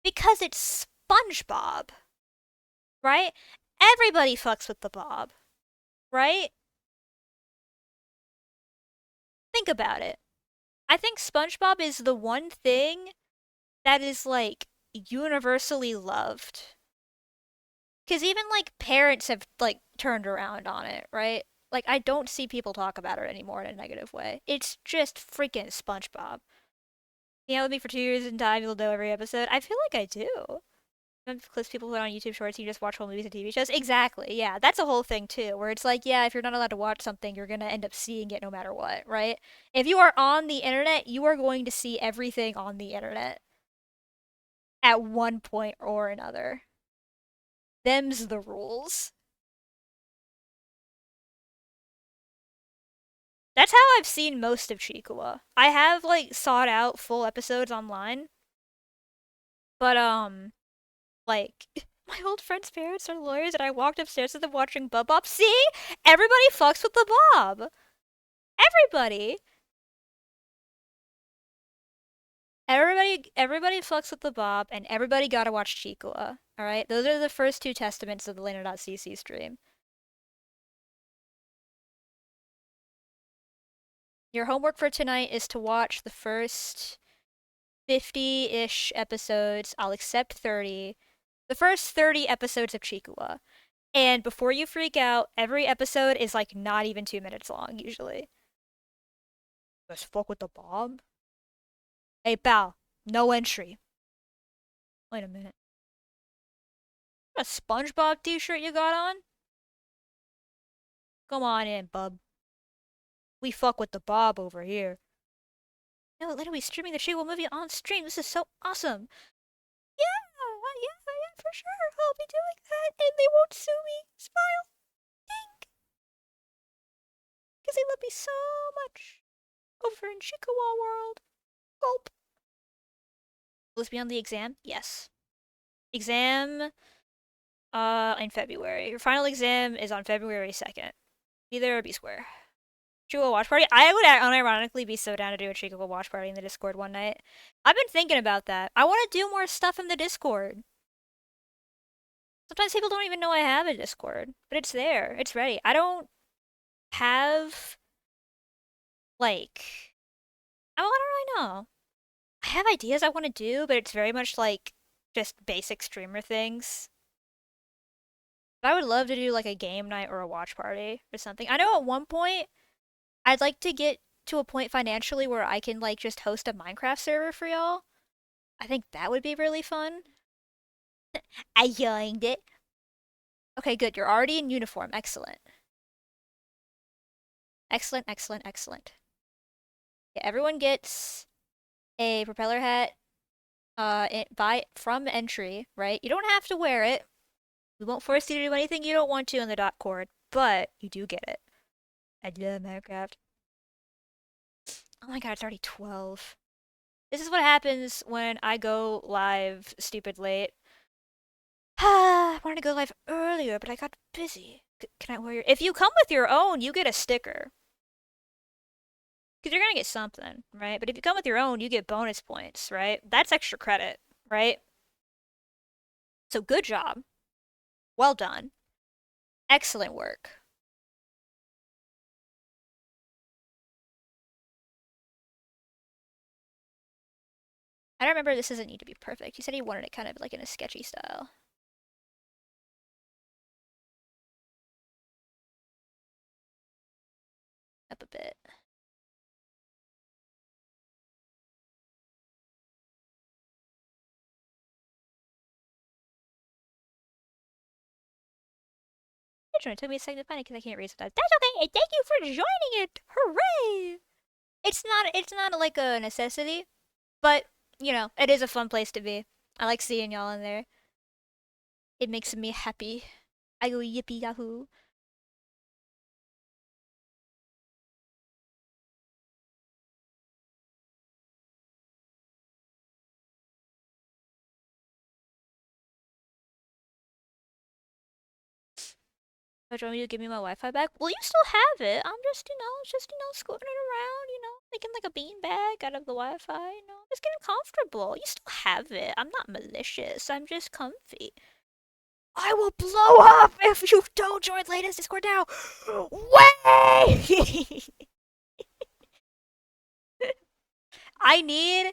because it's SpongeBob, right? Everybody fucks with the Bob, right? Think about it. I think SpongeBob is the one thing that is like universally loved. Because even like parents have like turned around on it, right? Like I don't see people talk about it anymore in a negative way. It's just freaking SpongeBob. You know, with me for 2 years in time, you'll know every episode. I feel like I do. Clips people put on YouTube Shorts, you just watch whole movies and TV shows. Exactly, yeah. That's a whole thing too, where it's like, yeah, if you're not allowed to watch something, you're gonna end up seeing it no matter what, right? If you are on the internet, you are going to see everything on the internet at one point or another. Them's the rules. That's how I've seen most of Chikua. I have like sought out full episodes online, but like my old friend's parents are lawyers, and I walked upstairs with them watching Bub Bop. See, everybody fucks with the Bob. Everybody, everybody fucks with the Bob, and everybody gotta watch Chikua. All right, those are the first two testaments of the Lena.cc stream. Your homework for tonight is to watch the first 50-ish episodes. I'll accept 30. The first 30 episodes of Chikua. And before you freak out, every episode is like not even 2 minutes long, usually. Let's fuck with the Bob? Hey, pal, no entry. Wait a minute. A SpongeBob t-shirt you got on? Come on in, bub. We fuck with the Bob over here. No, literally streaming the Chikua movie on stream. This is so awesome. Yeah, for sure. I'll be doing that, and they won't sue me. Smile, ding, because they love me so much. Over in Chikawa World. Gulp. Will this be on the exam? Yes. Exam, in February. Your final exam is on February 2nd. Be there or be square. Chikawa watch party? I would unironically be so down to do a Chikawa watch party in the Discord one night. I've been thinking about that. I want to do more stuff in the Discord. Sometimes people don't even know I have a Discord, but it's there. It's ready. I don't have like I don't really know. I have ideas I want to do, but it's very much like just basic streamer things. But I would love to do like a game night or a watch party or something. I know at one point I'd like to get to a point financially where I can like just host a Minecraft server for y'all. I think that would be really fun. I joined it. Okay, good. You're already in uniform. Excellent. Excellent, excellent, excellent. Yeah, everyone gets a propeller hat from entry, right? You don't have to wear it. We won't force you to do anything you don't want to in the dot cord, but you do get it. I love Minecraft. Oh my god, it's already 12. This is what happens when I go live stupid late. I wanted to go live earlier, but I got busy. Can I wear your... If you come with your own, you get a sticker. Because you're gonna get something, right? But if you come with your own, you get bonus points, right? That's extra credit, right? So good job. Well done. Excellent work. I don't remember this doesn't need to be perfect. He said he wanted it kind of like in a sketchy style. Up a bit. It took me a second to find it because I can't read sometimes. That's okay, and thank you for joining it! Hooray! It's not like a necessity, but you know, it is a fun place to be. I like seeing y'all in there. It makes me happy. I go yippee yahoo. But you want me to give me my Wi-Fi back? Well, you still have it. I'm just, scooting it around, making like a beanbag out of the Wi-Fi, just getting comfortable. You still have it. I'm not malicious. I'm just comfy. I will blow up if you don't join latest Discord now. Way! I need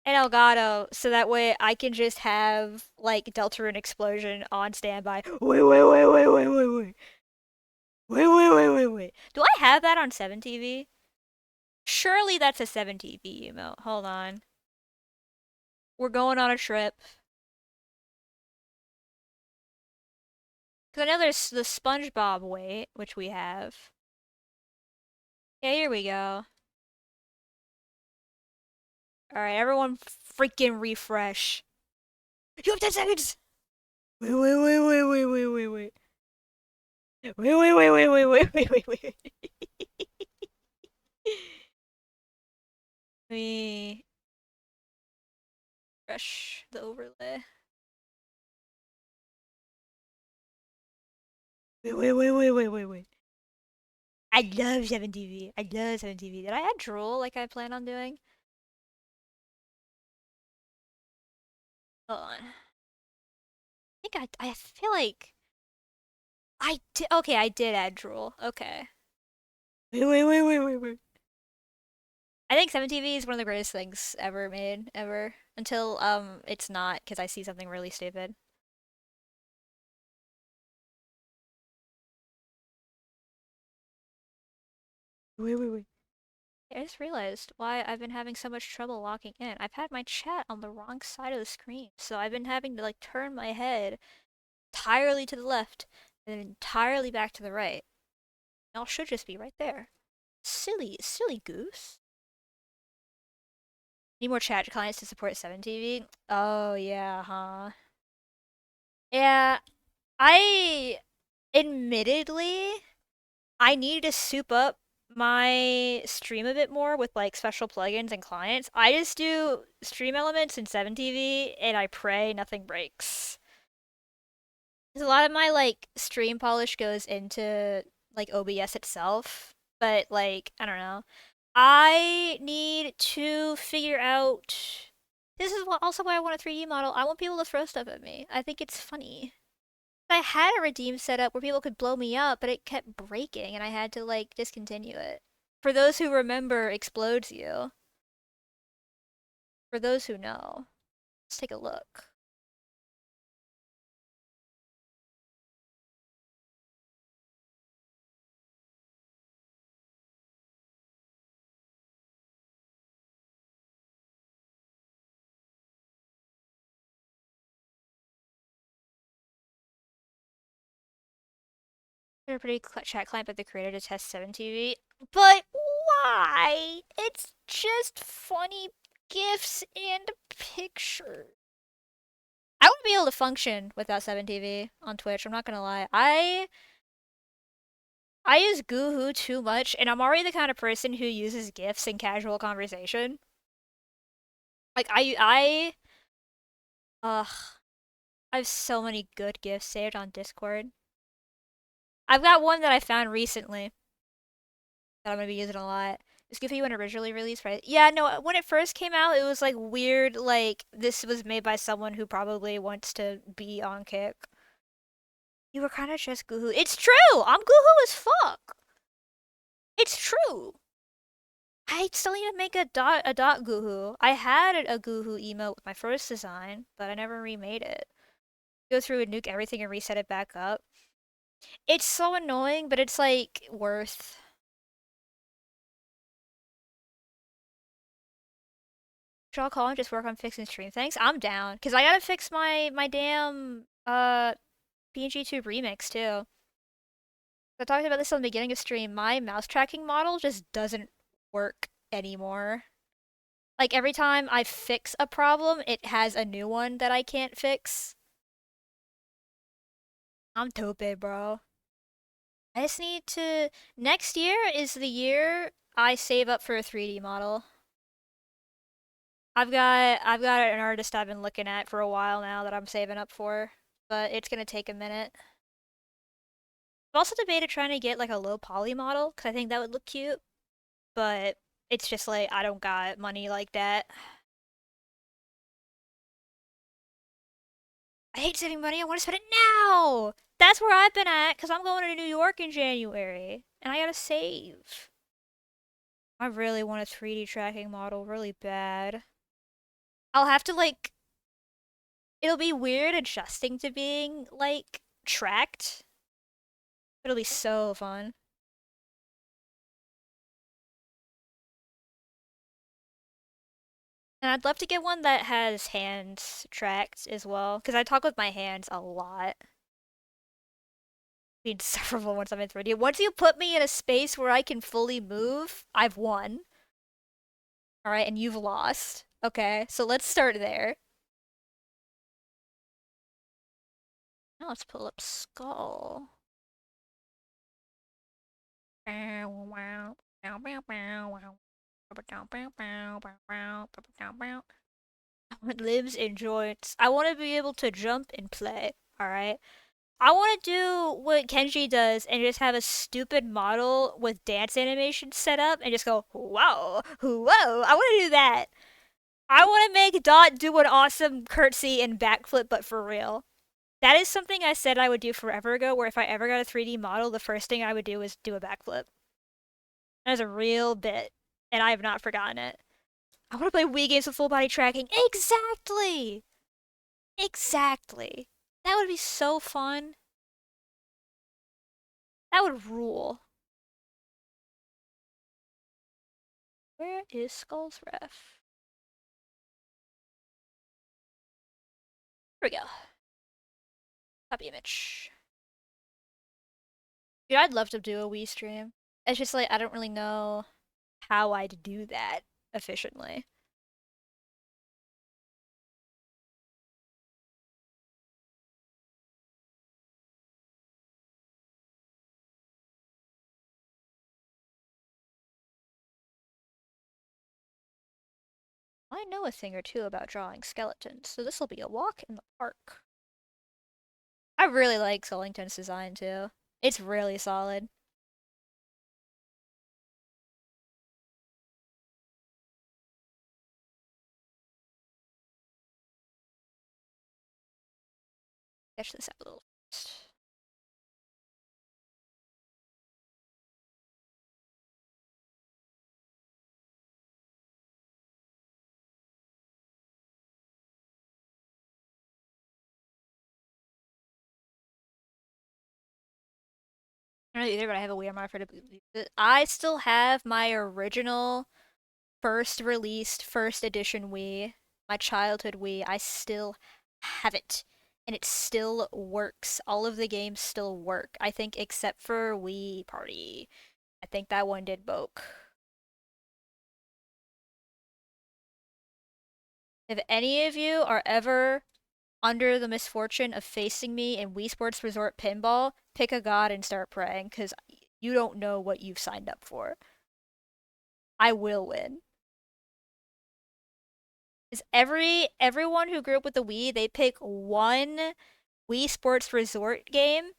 an Elgato so that way I can just have like Deltarune Explosion on standby. Wait. Wait. Do I have that on 7TV? Surely that's a 7TV emote. Hold on. We're going on a trip. Because I know there's the SpongeBob weight, which we have. Yeah, here we go. Alright, everyone freaking refresh. You have 10 seconds! Wait. Wait. Me refresh the overlay. Wait. I love 7TV. I love 7TV. Did I add drool like I plan on doing? Hold on. I feel like I did. Okay, I did add drool. Okay. Wait. I think 7TV is one of the greatest things ever made, ever. Until it's not, because I see something really stupid. Wait. I just realized why I've been having so much trouble logging in. I've had my chat on the wrong side of the screen, so I've been having to like turn my head entirely to the left and then entirely back to the right. Y'all should just be right there. Silly goose. Need more chat clients to support 7TV? Oh yeah, huh? Yeah, I admittedly I need to soup up my stream a bit more with like special plugins and clients. I just do stream elements in 7TV and I pray nothing breaks. Because a lot of my like stream polish goes into like OBS itself, but like I don't know. I need to figure out. This is also why I want a 3D model. I want people to throw stuff at me. I think it's funny. I had a redeem set up where people could blow me up, but it kept breaking and I had to like discontinue it. For those who remember Explodes You, for those who know, let's take a look. They're a pretty chat client, but the creator to test 7TV. But why? It's just funny GIFs and pictures. I wouldn't be able to function without 7TV on Twitch, I'm not gonna lie. I use Goohoo too much, and I'm already the kind of person who uses GIFs in casual conversation. Like, ugh. I have so many good GIFs saved on Discord. I've got one that I found recently that I'm gonna be using a lot. Was Goofy when originally released, right? Yeah, no, when it first came out, it was like weird, like this was made by someone who probably wants to be on Kick. You were kind of just Goohoo. It's true! I'm Goohoo as fuck! It's true! I still need to make a dot Goohoo. I had a Goohoo emote with my first design, but I never remade it. Go through and nuke everything and reset it back up. It's so annoying, but it's like worth. Should I call and just work on fixing stream things? I'm down, cause I gotta fix my damn PNG2 remix too. I talked about this on the beginning of stream. My mouse tracking model just doesn't work anymore. Like every time I fix a problem, it has a new one that I can't fix. I'm tope, bro. I just need to. Next year is the year I save up for a 3D model. I've got an artist I've been looking at for a while now that I'm saving up for, but it's gonna take a minute. I've also debated trying to get like a low poly model because I think that would look cute, but it's just like I don't got money like that. I hate saving money. I want to spend it now. That's where I've been at because I'm going to New York in January and I gotta save. I really want a 3D tracking model really bad. I'll have to like. It'll be weird adjusting to being like tracked. It'll be so fun. And I'd love to get one that has hands tracked as well, because I talk with my hands a lot. Be insufferable once I'm in 3D. Once you put me in a space where I can fully move, I've won. Alright, and you've lost. Okay, so let's start there. Now let's pull up Skull. It lives in joints. I want to be able to jump and play, alright? I want to do what Kenji does and just have a stupid model with dance animation set up and just go, whoa, whoa. I want to do that. I want to make Dot do an awesome curtsy and backflip, but for real. That is something I said I would do forever ago, where if I ever got a 3D model, the first thing I would do is do a backflip. That is a real bit, and I have not forgotten it. I want to play Wii games with full body tracking. Exactly! Exactly. That would be so fun. That would rule. Where is Skull's ref? Here we go. Copy image. Dude, I'd love to do a Wii stream. It's just like I don't really know how I'd do that efficiently. I know a thing or two about drawing skeletons, so this will be a walk in the park. I really like Sollington's design too. It's really solid. Sketch this out a little first. I don't know either, but I have a Wii. I'm not afraid to. I still have my original first released first edition Wii, my childhood Wii. I still have it. And it still works. All of the games still work. I think except for Wii Party. I think that one did broke. If any of you are ever under the misfortune of facing me in Wii Sports Resort Pinball, pick a god and start praying, because you don't know what you've signed up for. I will win. Is everyone who grew up with the Wii, they pick one Wii Sports Resort game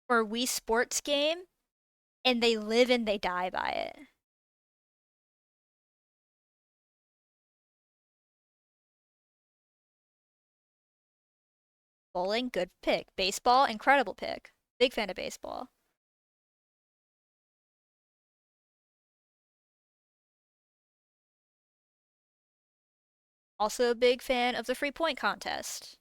or Wii Sports game, and they live and they die by it. Bowling, good pick. Baseball, incredible pick. Big fan of baseball. Also a big fan of the 3-point contest.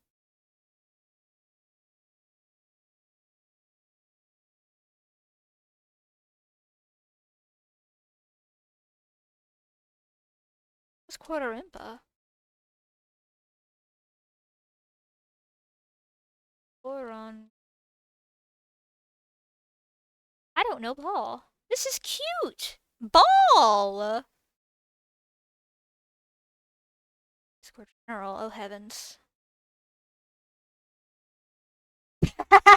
What's Quarterimpa? Boron. I don't know ball. This is cute! Ball! Discord General, oh heavens. Advents!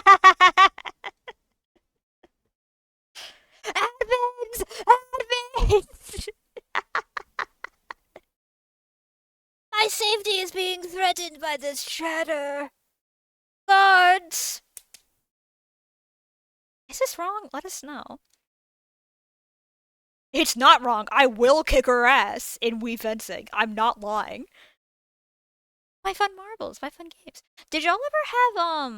Advents! My safety is being threatened by this chatter. Guards! Is this wrong? Let us know. It's not wrong. I will kick her ass in Wii fencing. I'm not lying. My fun marbles, my fun games. Did y'all ever have,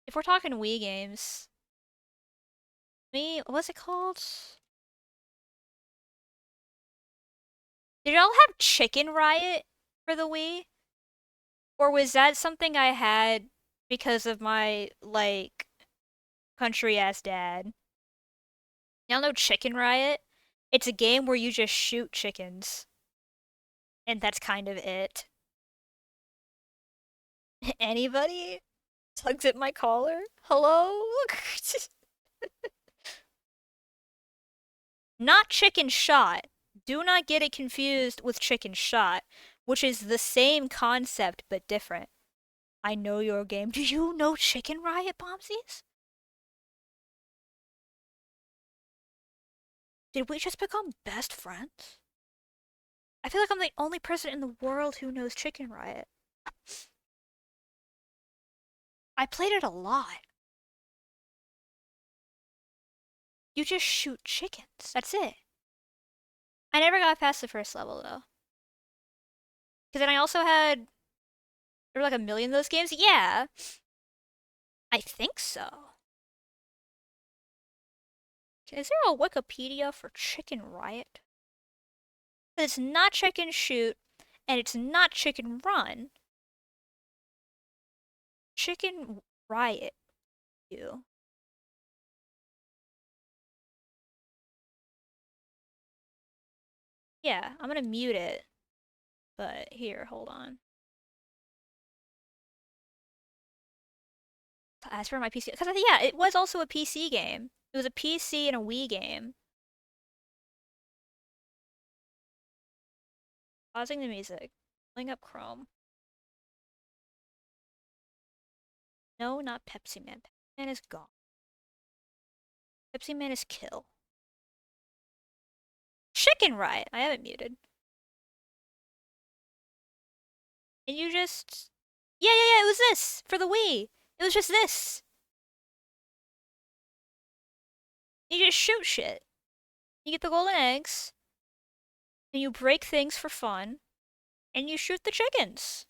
if we're talking Wii games, what's it called? Did y'all have Chicken Riot for the Wii? Or was that something I had because of my, like, country-ass dad? Y'all know Chicken Riot? It's a game where you just shoot chickens. And that's kind of it. Anybody? Tugs at my collar? Hello? Not Chicken Shot. Do not get it confused with Chicken Shot, which is the same concept but different. I know your game. Do you know Chicken Riot, Bombsies? Did we just become best friends? I feel like I'm the only person in the world who knows Chicken Riot. I played it a lot. You just shoot chickens. That's it. I never got past the first level, though. Because then I also had... There were like a million of those games? Yeah. I think so. Is there a Wikipedia for Chicken Riot? It's not Chicken Shoot, and it's not Chicken Run. Chicken Riot. You. Yeah, I'm gonna mute it. But here, hold on. As for my PC, because yeah, it was also a PC game. It was a PC and a Wii game. Pausing the music. Pulling up Chrome. No, not Pepsi Man. Pepsi Man is gone. Pepsi Man is kill. Chicken Riot! I have it muted. And you just... Yeah, it was this! For the Wii! It was just this! You just shoot shit. You get the golden eggs, and you break things for fun, and you shoot the chickens.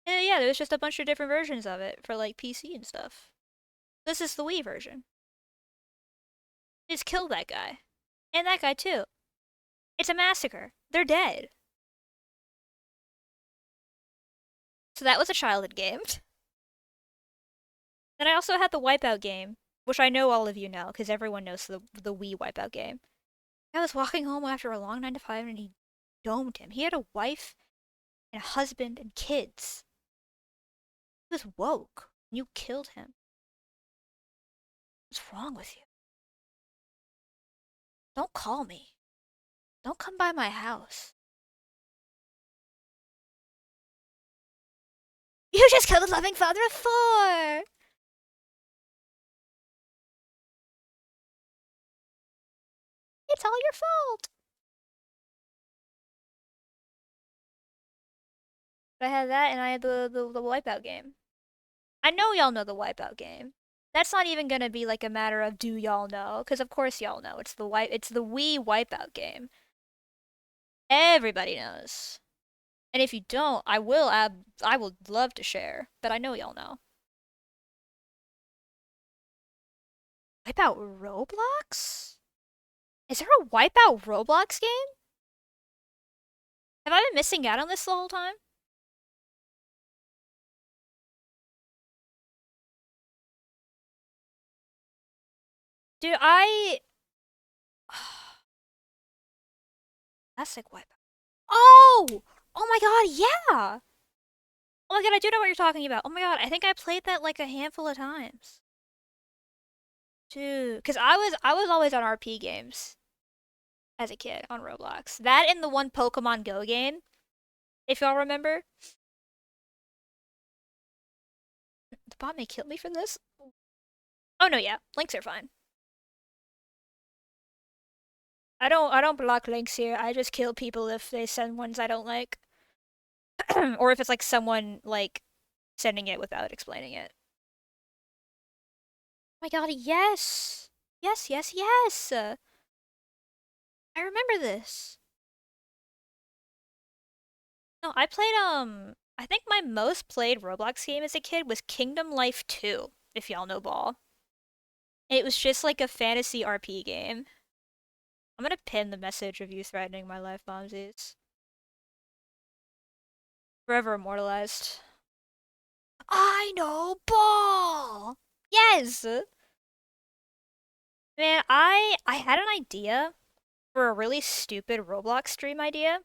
And yeah, there's just a bunch of different versions of it for like PC and stuff. This is the Wii version. Just kill that guy. And that guy too. It's a massacre. They're dead. So that was a childhood game. Then I also had the Wipeout game, which I know all of you know, because everyone knows the Wii Wipeout game. I was walking home after a long 9 to 5 and he domed him. He had a wife and a husband and kids. He was woke. And you killed him. What's wrong with you? Don't call me. Don't come by my house. You just killed a loving father of 4! It's all your fault! But I had that and I had the Wipeout game. I know y'all know the Wipeout game. That's not even gonna be like a matter of do y'all know, because of course y'all know. It's the Wii Wipeout game. Everybody knows. And if you don't, I will love to share, but I know y'all know. Wipeout Roblox? Is there a Wipeout Roblox game? Have I been missing out on this the whole time? Dude, classic Wipeout. Oh! Oh my god, yeah! Oh my god, I do know what you're talking about. Oh my god, I think I played that like a handful of times. Dude, because I was always on RP games as a kid on Roblox. That and the one Pokemon Go game, if y'all remember. The bot may kill me for this. Oh no, yeah, links are fine. I don't block links here. I just kill people if they send ones I don't like, or if it's like someone like sending it without explaining it. Oh my god, yes, yes, yes, yes. I remember this. No, I played I think my most played Roblox game as a kid was Kingdom Life 2, if y'all know ball. It was just like a fantasy RP game. I'm gonna pin the message of you threatening my life, Momsies. Forever immortalized. I know ball! Yes! Man, I had an idea for a really stupid Roblox stream idea.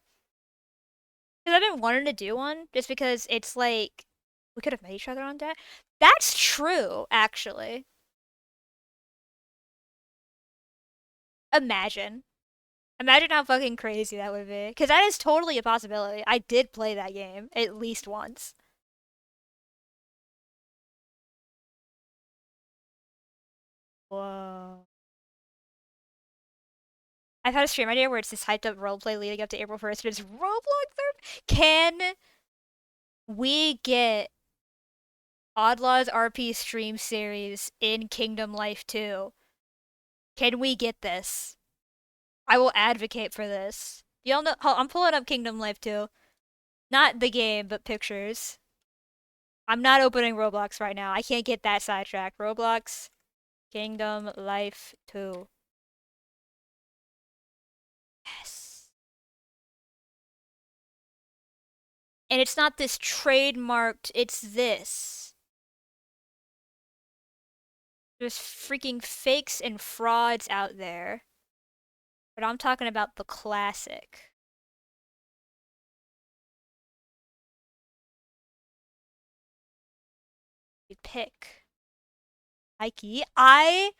Because I've been wanting to do one, just because it's like, we could have met each other on that. That's true, actually. Imagine. Imagine how fucking crazy that would be. Because that is totally a possibility. I did play that game at least once. Whoa. I've had a stream idea where it's this hyped up roleplay leading up to April 1st, and it's Roblox 3rd. Can we get Oddlaws RP stream series in Kingdom Life 2? Can we get this? I will advocate for this. Y'all know, I'm pulling up Kingdom Life 2. Not the game, but pictures. I'm not opening Roblox right now. I can't get that sidetracked. Roblox, Kingdom Life 2. Yes. And it's not this trademarked, it's this. There's freaking fakes and frauds out there. But I'm talking about the classic. You pick. Mikey, I'd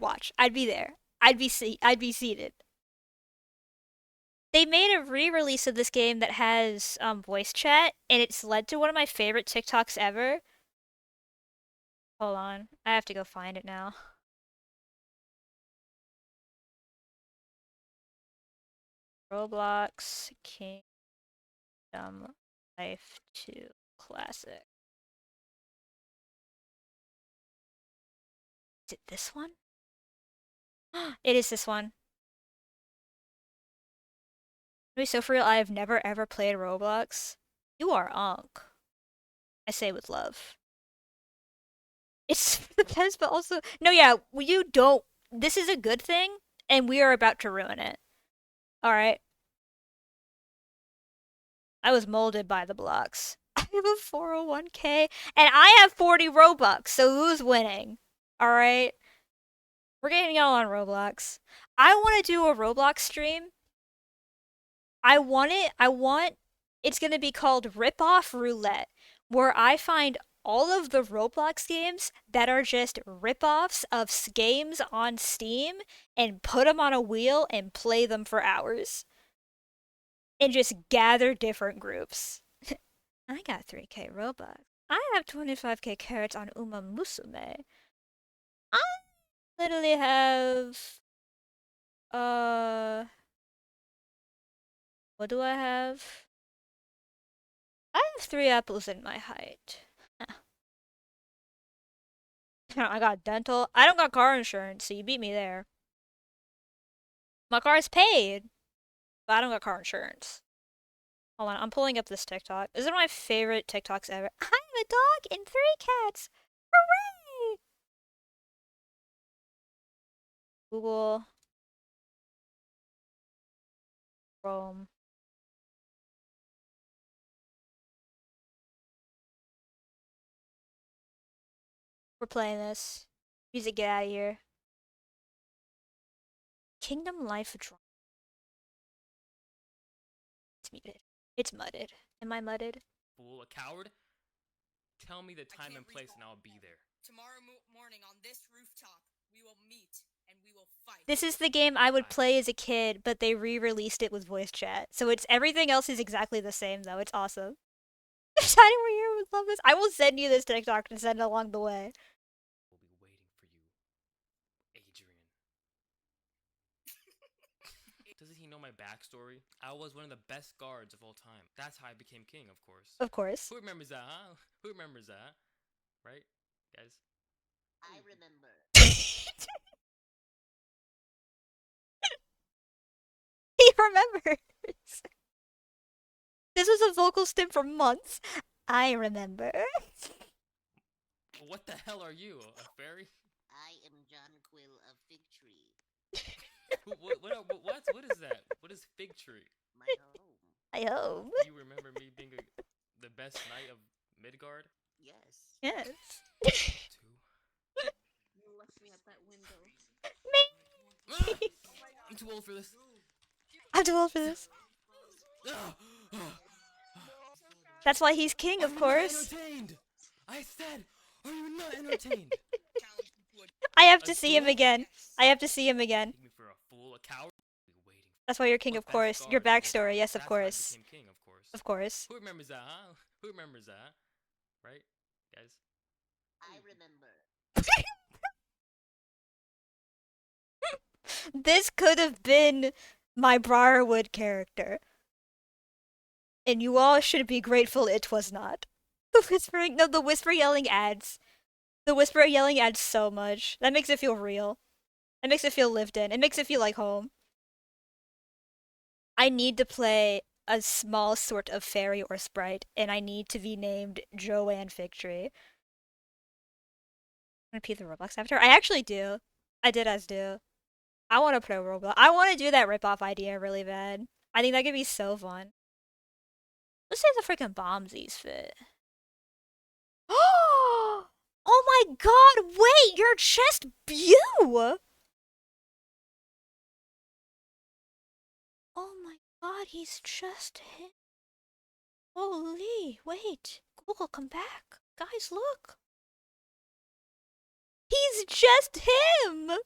watch. I'd be there. I'd be seated. They made a re-release of this game that has voice chat, and it's led to one of my favorite TikToks ever. Hold on, I have to go find it now. Roblox Kingdom Life 2 Classic. Is it this one? It is this one. To be so for real, I have never ever played Roblox. You are Unk. I say with love. It's the best, but also no. Yeah, you don't. This is a good thing, and we are about to ruin it. All right. I was molded by the blocks. I have a 401k, and I have 40 Robux. So who's winning? All right. We're getting y'all on Roblox. I want to do a Roblox stream. I want it. It's going to be called Rip Off Roulette, where I find all of the Roblox games that are just rip-offs of games on Steam and put them on a wheel and play them for hours. And just gather different groups. I got 3k Robux. I have 25k carrots on Uma Musume. I literally have uh what do I have? I have 3 apples in my height. I got dental. I don't got car insurance, so you beat me there. My car is paid, but I don't got car insurance. Hold on, I'm pulling up this TikTok. This is one of my favorite TikToks ever. I have a dog and 3 cats. Hooray! Google Chrome. We're playing this. Music, get out of here. Kingdom Life Drama. It's muted. It's mudded. Am I mudded? Fool, a coward? Tell me the time and place and I'll be there. Tomorrow morning on this rooftop, we will meet and we will fight. This is the game I would play as a kid, but they re-released it with voice chat. So it's everything else is exactly the same though. It's awesome. Shiny over here would love this. I will send you this TikTok to send along the way. We'll be waiting for you, Adrian. Doesn't he know my backstory? I was one of the best guards of all time. That's how I became king, of course. Of course. Who remembers that, huh? Who remembers that? Right, guys? I remember. He remembers. This was a vocal stim for months. I remember. What the hell are you, a fairy? I am John Quill of Fig Tree. What is that? What is Fig Tree? My home. I hope. You remember me being the best knight of Midgard? Yes. Yes. Two. You left me at that window. I'm too old for this. I'm too old for this. That's why he's king, of course. Entertained. I said, are you not entertained? I have to see him again. I have to see him again. Take me for a fool, a coward. Waiting. That's why you're king, of course. Your backstory, yes, of That's why I course. became king, of course. Of course. Who remembers that, huh? Who remembers that? Right, guys? I remember. This could have been my Briarwood character. And you all should be grateful it was not. The whispering, no, the whisper yelling adds. The whisper yelling adds so much. That makes it feel real. It makes it feel lived in. It makes it feel like home. I need to play a small sort of fairy or sprite, and I need to be named Joanne Figtree. I'm gonna repeat the Roblox after. I actually do. I did as do. I want to play Roblox. I want to do that ripoff idea really bad. I think that could be so fun. Let's say the freaking bombsies fit. Oh my god, wait, you're just you! Oh my god, he's just him. Holy, wait. Google, come back. Guys, look. He's just him!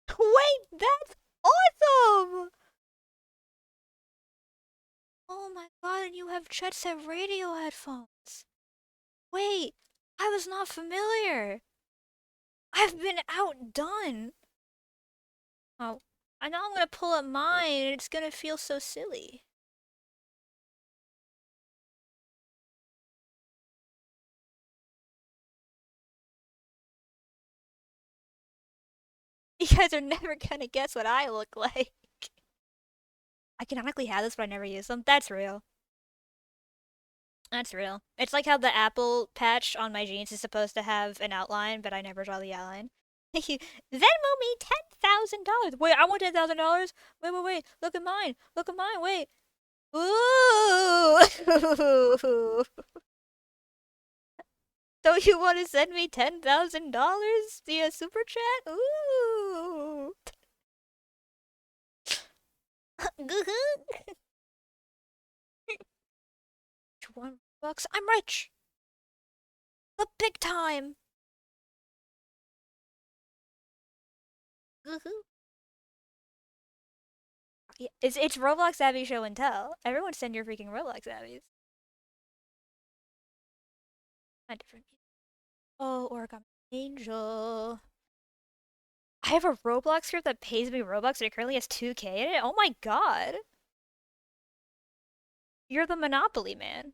Wait, that's awesome! Oh my god, and you have Jet Set Radio headphones. Wait, I was not familiar. I've been outdone. Oh, I know I'm gonna pull up mine and it's gonna feel so silly. You guys are never gonna guess what I look like. I canonically have this, but I never use them. That's real. That's real. It's like how the Apple patch on my jeans is supposed to have an outline, but I never draw the outline. Thank you. Venmo me $10,000. Wait, I want $10,000. Wait. Look at mine. Look at mine. Wait. Ooh. Don't you want to send me $10,000 via super chat? Ooh. $1. I'm rich. The big time. Yeah, it's Roblox Abby show and tell. Everyone send your freaking Roblox Abbies. Not different. Oh, Origami Angel. I have a Roblox script that pays me Robux and it currently has 2K in it? Oh my god. You're the Monopoly man.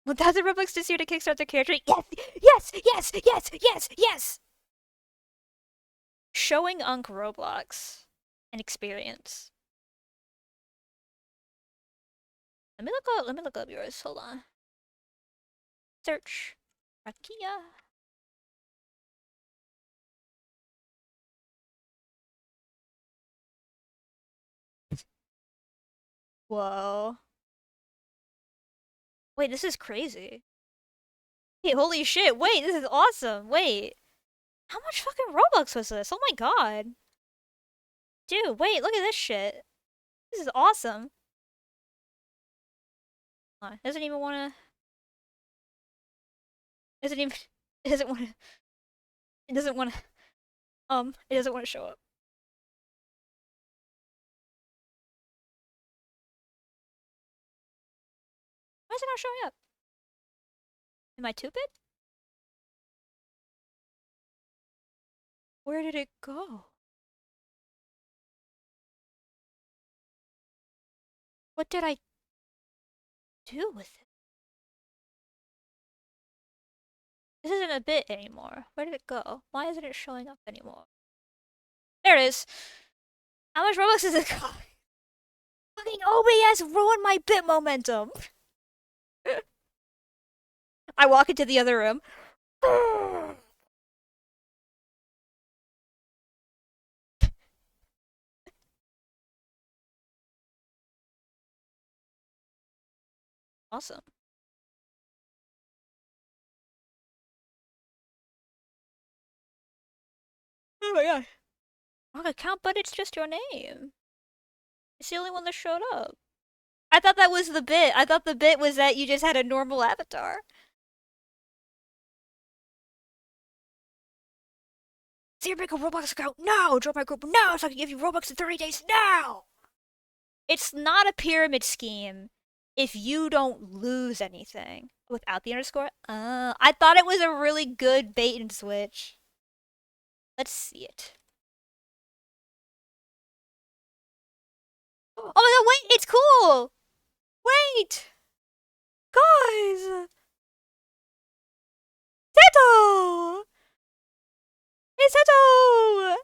1,000 Robux this year to kickstart the character. Yes! Showing Unc Roblox. An experience. Let me look up yours. Hold on. Search. Rakia. Whoa. Wait, this is crazy. Hey, holy shit. Wait, this is awesome. Wait. How much fucking Robux was this? Oh my god. Dude, wait, look at this shit. This is awesome. Doesn't even wanna... Doesn't even... It doesn't wanna... It doesn't wanna... It doesn't wanna show up. Why is it not showing up? Am I stupid? Where did it go? What did I do with it? This isn't a bit anymore. Where did it go? Why isn't it showing up anymore? There it is. How much Robux is it cost? Fucking OBS ruined my bit momentum. I walk into the other room. Awesome. Oh my god. Wrong account, but it's just your name. It's the only one that showed up. I thought that was the bit. I thought the bit was that you just had a normal avatar. So you make a Roblox account now! Join my group now so I can give you Robux in 30 days now! It's not a pyramid scheme if you don't lose anything. Without the underscore? I thought it was a really good bait and switch. Let's see it. Oh my god, wait! It's cool! Wait! Guys! Teto! It's Teto!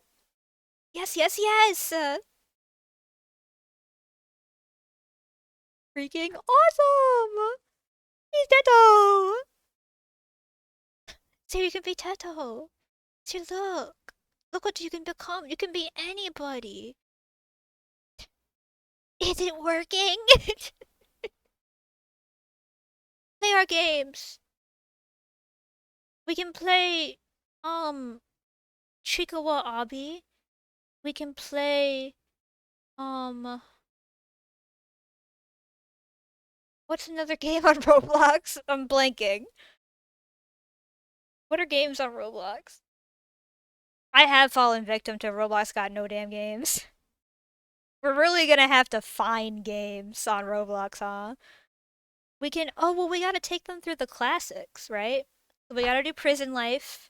Yes, yes, yes! Freaking awesome! He's Teto! So you can be Teto. See, look. Look what you can become. You can be anybody. Is it working? Play our games. We can play, Chikawa Abi. We can play, what's another game on Roblox? I'm blanking. What are games on Roblox? I have fallen victim to Roblox got no damn games. We're really gonna have to find games on Roblox, huh? We can, oh, well, we gotta take them through the classics, right? We gotta do Prison Life.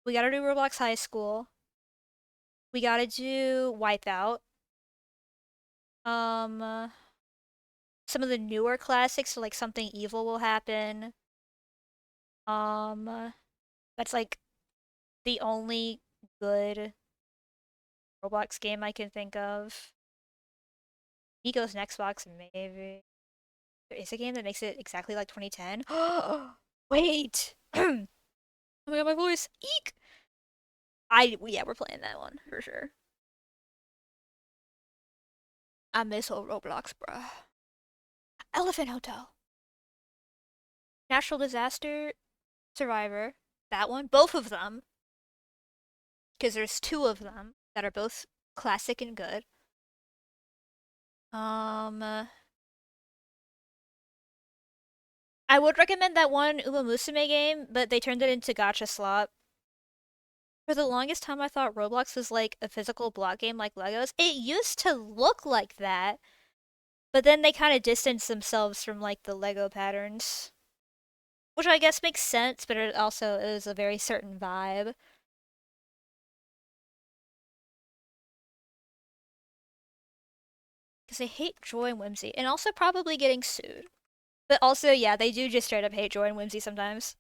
We gotta do Roblox High School. We gotta do Wipeout. Some of the newer classics, so like Something Evil Will Happen. That's like the only good Roblox game I can think of. Nico's Next Box, maybe. There is a game that makes it exactly like 2010. Wait! Oh my god, my voice! Eek! Yeah, we're playing that one, for sure. I miss old Roblox, bruh. Elephant Hotel. Natural Disaster Survivor. That one. Both of them. Because there's two of them that are both classic and good. I would recommend that one Uma Musume game, but they turned it into gacha slot. For the longest time, I thought Roblox was like a physical block game like Legos. It used to look like that, but then they kind of distanced themselves from like the Lego patterns. Which I guess makes sense, but it also is a very certain vibe. Because they hate Joy and Whimsy, and also probably getting sued. But also, yeah, they do just straight up hate Joy and Whimsy sometimes.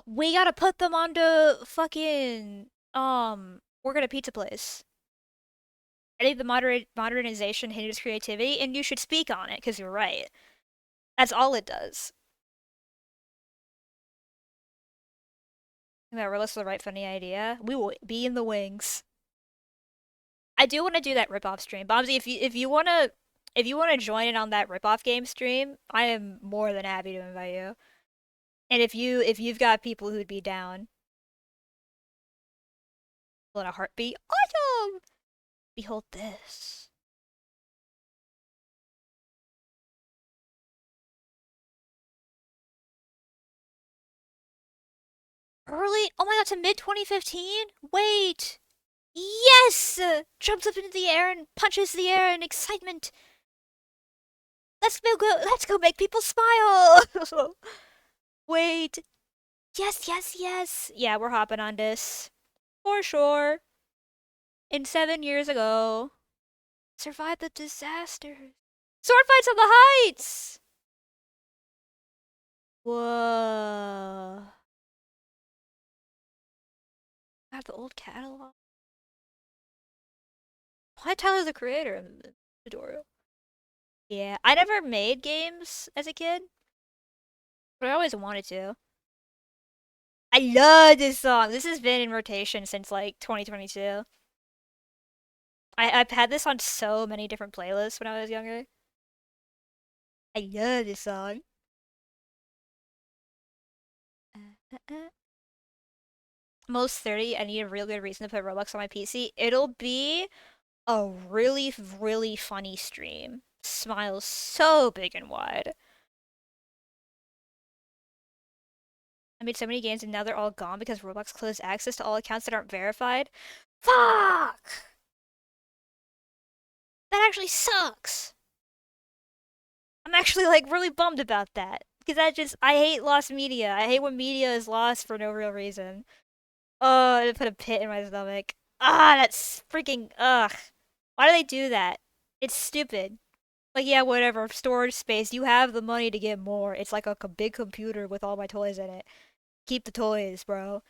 We gotta put them onto fucking, work at a pizza place. I think the modernization hinders creativity, and you should speak on it because you're right. That's all it does. That Rolex was the right funny idea. We will be in the wings. I do want to do that rip-off stream, Bombsy. If you wanna join in on that rip-off game stream, I am more than happy to invite you. And if you've got people who'd be down, in a heartbeat, awesome. Behold this. Early? Oh my god, to mid 2015? Wait! Yes! Jumps up into the air and punches the air in excitement. Let's go make people smile! Wait. Yes, yes, yes. Yeah, we're hopping on this. For sure. In 7 years ago. Survived the disasters. Sword fights on the heights! Whoa. I have the old catalog. Why Tyler the creator of the tutorial? Yeah, I never made games as a kid, but I always wanted to. I love this song. This has been in rotation since like 2022. I've had this on so many different playlists when I was younger. I love this song. Most 30, I need a real good reason to put Roblox on my PC. It'll be a really, really funny stream. Smiles so big and wide. I made so many games and now they're all gone because Roblox closed access to all accounts that aren't verified. Fuck! That actually sucks. I'm actually like really bummed about that. Because I hate lost media. I hate when media is lost for no real reason. Oh, it put a pit in my stomach. Ah, that's freaking, ugh. Why do they do that? It's stupid. Like, yeah, whatever, storage space. You have the money to get more. It's like a big computer with all my toys in it. Keep the toys, bro.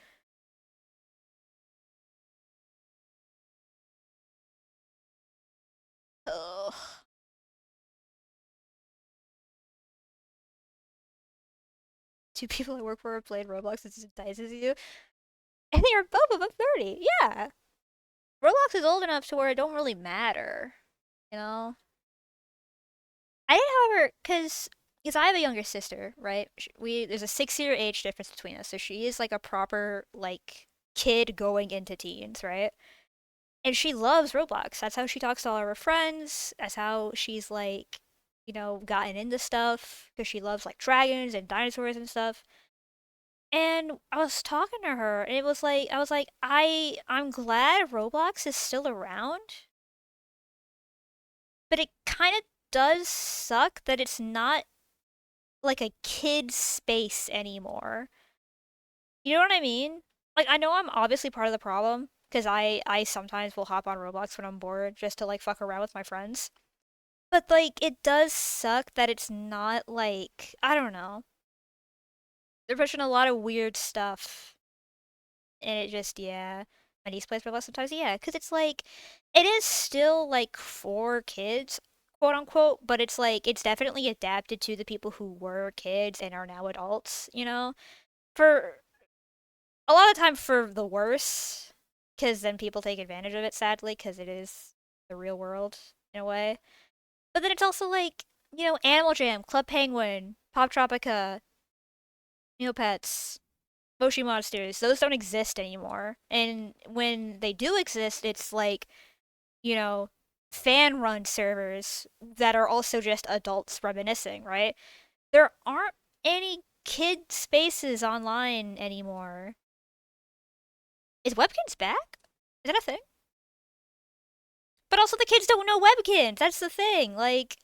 Ugh. Two people I work for have played Roblox as entices you. And they are both above 30. Yeah. Roblox is old enough to where it don't really matter. You know? I did, however, because I have a younger sister, right? There's a 6-year age difference between us, so she is like a proper like kid going into teens, right? And she loves Roblox. That's how she talks to all her friends. That's how she's like, gotten into stuff because she loves like dragons and dinosaurs and stuff. And I was talking to her, and it was like I was like, I'm glad Roblox is still around, but it kind of does suck that it's not like a kid space anymore. You know what I mean? Like I know I'm obviously part of the problem because I sometimes will hop on Roblox when I'm bored just to like fuck around with my friends. But like it does suck that it's not like I don't know. They're pushing a lot of weird stuff and it just yeah. My niece plays Roblox sometimes, yeah, because it's like it is still like for kids, quote unquote, but it's like it's definitely adapted to the people who were kids and are now adults, for a lot of time for the worse, because then people take advantage of it, sadly, because it is the real world in a way. But then it's also like, Animal Jam, Club Penguin, Pop Tropica, Neopets, Moshi Monsters, those don't exist anymore. And when they do exist, it's like, you know, fan run servers that are also just adults reminiscing, right? There aren't any kid spaces online anymore. Is Webkins back? Is that a thing? But also, the kids don't know Webkins. That's the thing. Like,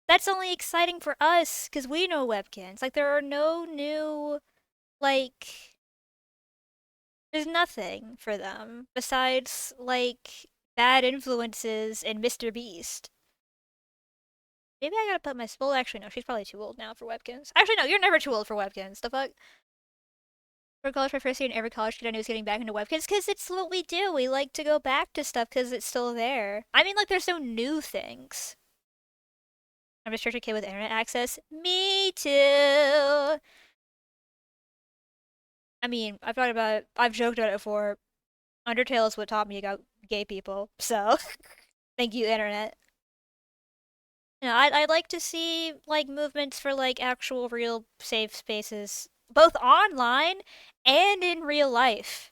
that's only exciting for us because we know Webkins. Like, there are no new, like, there's nothing for them besides, like, bad influences and Mr. Beast. Maybe I gotta put my. Well, actually, no, she's probably too old now for Webkins. Actually, no, you're never too old for Webkins. The fuck? For college my first year, and every college kid I knew was getting back into webkits because it's what we do. We like to go back to stuff because it's still there. I mean, like, there's no new things. I'm a restricted kid with internet access. Me too. I mean, I've joked about it before. Undertale is what taught me about gay people, so thank you, internet. You know, I'd like to see like movements for like actual real safe spaces, both online and in real life.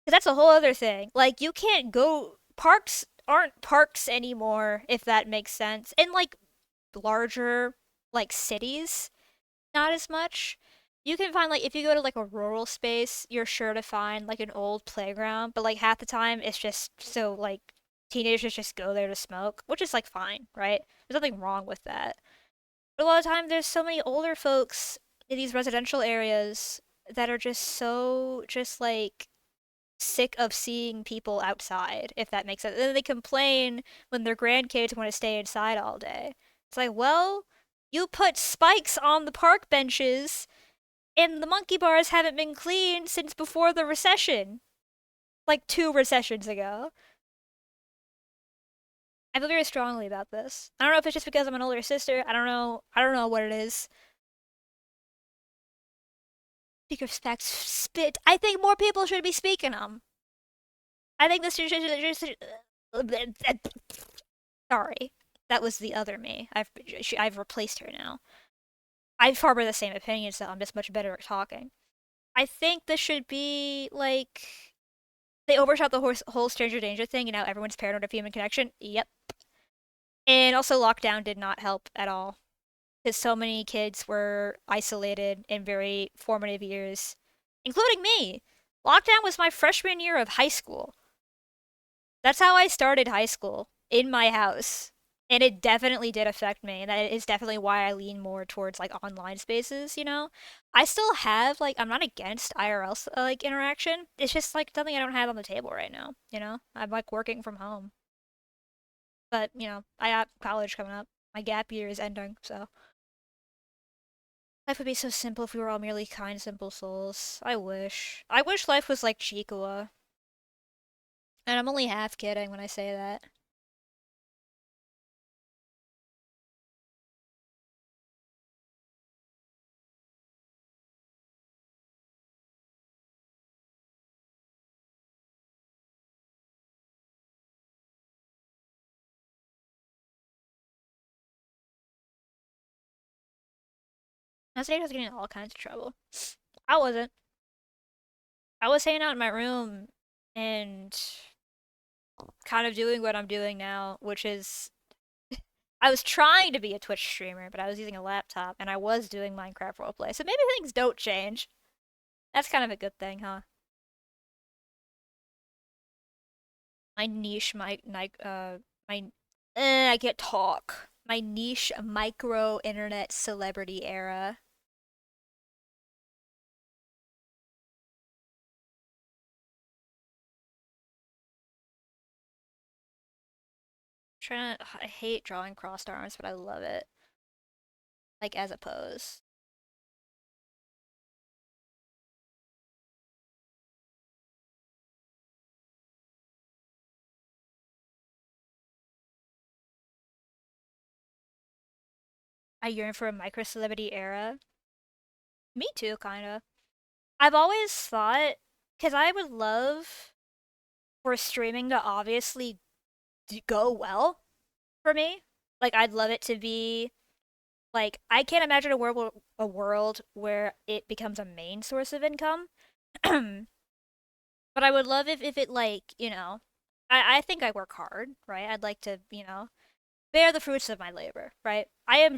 Because that's a whole other thing. Like, you can't go. Parks aren't parks anymore, if that makes sense. In like larger like cities, not as much. You can find like if you go to like a rural space, you're sure to find like an old playground, but like half the time it's just so like teenagers just go there to smoke, which is like fine, right? There's nothing wrong with that. But a lot of time there's so many older folks in these residential areas that are just so just like sick of seeing people outside, if that makes sense. And then they complain when their grandkids want to stay inside all day. It's like, well, you put spikes on the park benches and the monkey bars haven't been cleaned since before the recession. Like 2 recessions ago. I feel very strongly about this. I don't know if it's just because I'm an older sister. I don't know. I don't know what it is. Speak of facts, spit. I think more people should be speaking them. I think this should sorry. That was the other me. I've replaced her now. I harbor the same opinions though. I'm just much better at talking. I think this should be like they overshot the whole stranger danger thing, and now everyone's paranoid of human connection. Yep. And also lockdown did not help at all because so many kids were isolated in very formative years, including me. Lockdown was my freshman year of high school. That's how I started high school, in my house. And it definitely did affect me. And that is definitely why I lean more towards like online spaces, you know? I still have like I'm not against IRL like interaction. It's just like something I don't have on the table right now, you know? I'm like working from home. But, you know, I got college coming up. My gap year is ending, so life would be so simple if we were all merely kind, simple souls. I wish. I wish life was like Chikua. And I'm only half kidding when I say that. Anastasia was getting in all kinds of trouble. I wasn't. I was hanging out in my room and kind of doing what I'm doing now, which is I was trying to be a Twitch streamer, but I was using a laptop and I was doing Minecraft roleplay. So maybe things don't change. That's kind of a good thing, huh? My niche, I can't talk. My niche micro internet celebrity era. I hate drawing crossed arms, but I love it. Like as a pose. I yearn for a micro celebrity era. Me too, kinda. I've always thought, because I would love for streaming to obviously go well for me. Like, I'd love it to be like I can't imagine a world where it becomes a main source of income. But I would love if it like, you know, I think I work hard, right? I'd like to, you know, bear the fruits of my labor, right? I'm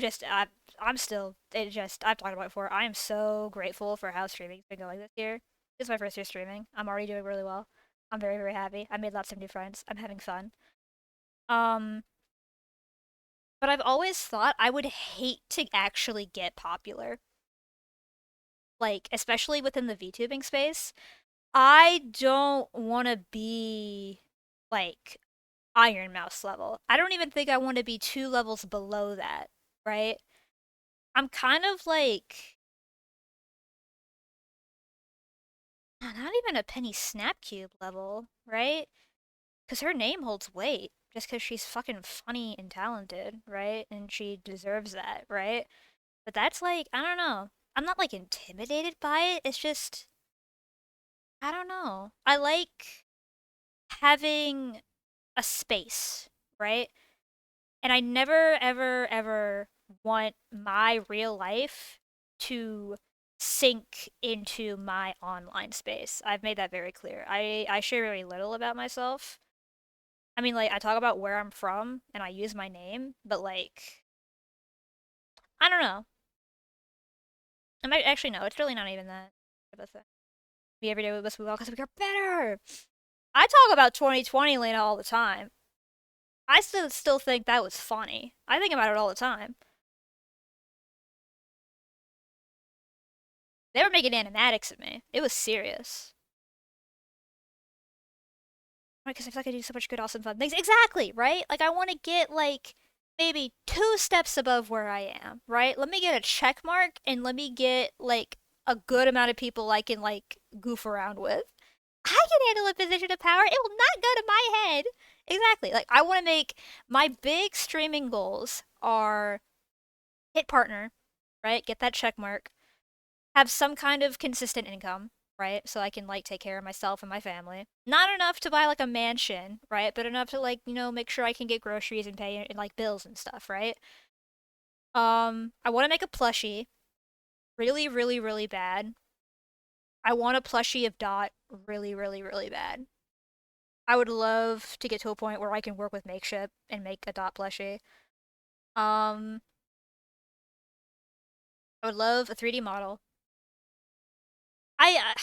still it just I've talked about it before. I am so grateful for how streaming's been going this year. This is my first year streaming. I'm already doing really well. I'm very, very happy. I made lots of new friends. I'm having fun. Um but I've always thought I would hate to actually get popular. Like, especially within the VTubing space. I don't want to be like Iron Mouse level. I don't even think I want to be 2 levels below that, right? I'm kind of like Not even a Penny Snapcube level, right? Because her name holds weight just because she's fucking funny and talented, right? And she deserves that, right? But that's like, I don't know. I'm not like intimidated by it. It's just, I don't know. I like having a space, right? And I never, ever, ever want my real life to sink into my online space. I've made that very clear. I share very little about myself. I mean, like, I talk about where I'm from and I use my name, but like, I don't know. I might actually no, it's really not even that of a thing. Me every day we must move on because we are better. I talk about 2020 Lena all the time. I still think that was funny. I think about it all the time. They were making animatics of me. It was serious. Because I feel like I do so much good, awesome, fun things. Exactly, right? Like I want to get like maybe 2 steps above where I am, right? Let me get a check mark and let me get like a good amount of people I can like goof around with. I can handle a position of power. It will not go to my head. Exactly. Like I want to make my big streaming goals are hit partner, right? Get that check mark. Have some kind of consistent income, right? So I can like take care of myself and my family. Not enough to buy like a mansion, right? But enough to like, make sure I can get groceries and pay and like bills and stuff, right? I want to make a plushie really, really, really bad. I want a plushie of Dot really, really, really bad. I would love to get to a point where I can work with Makeship and make a Dot plushie. Um, I would love a 3D model. I,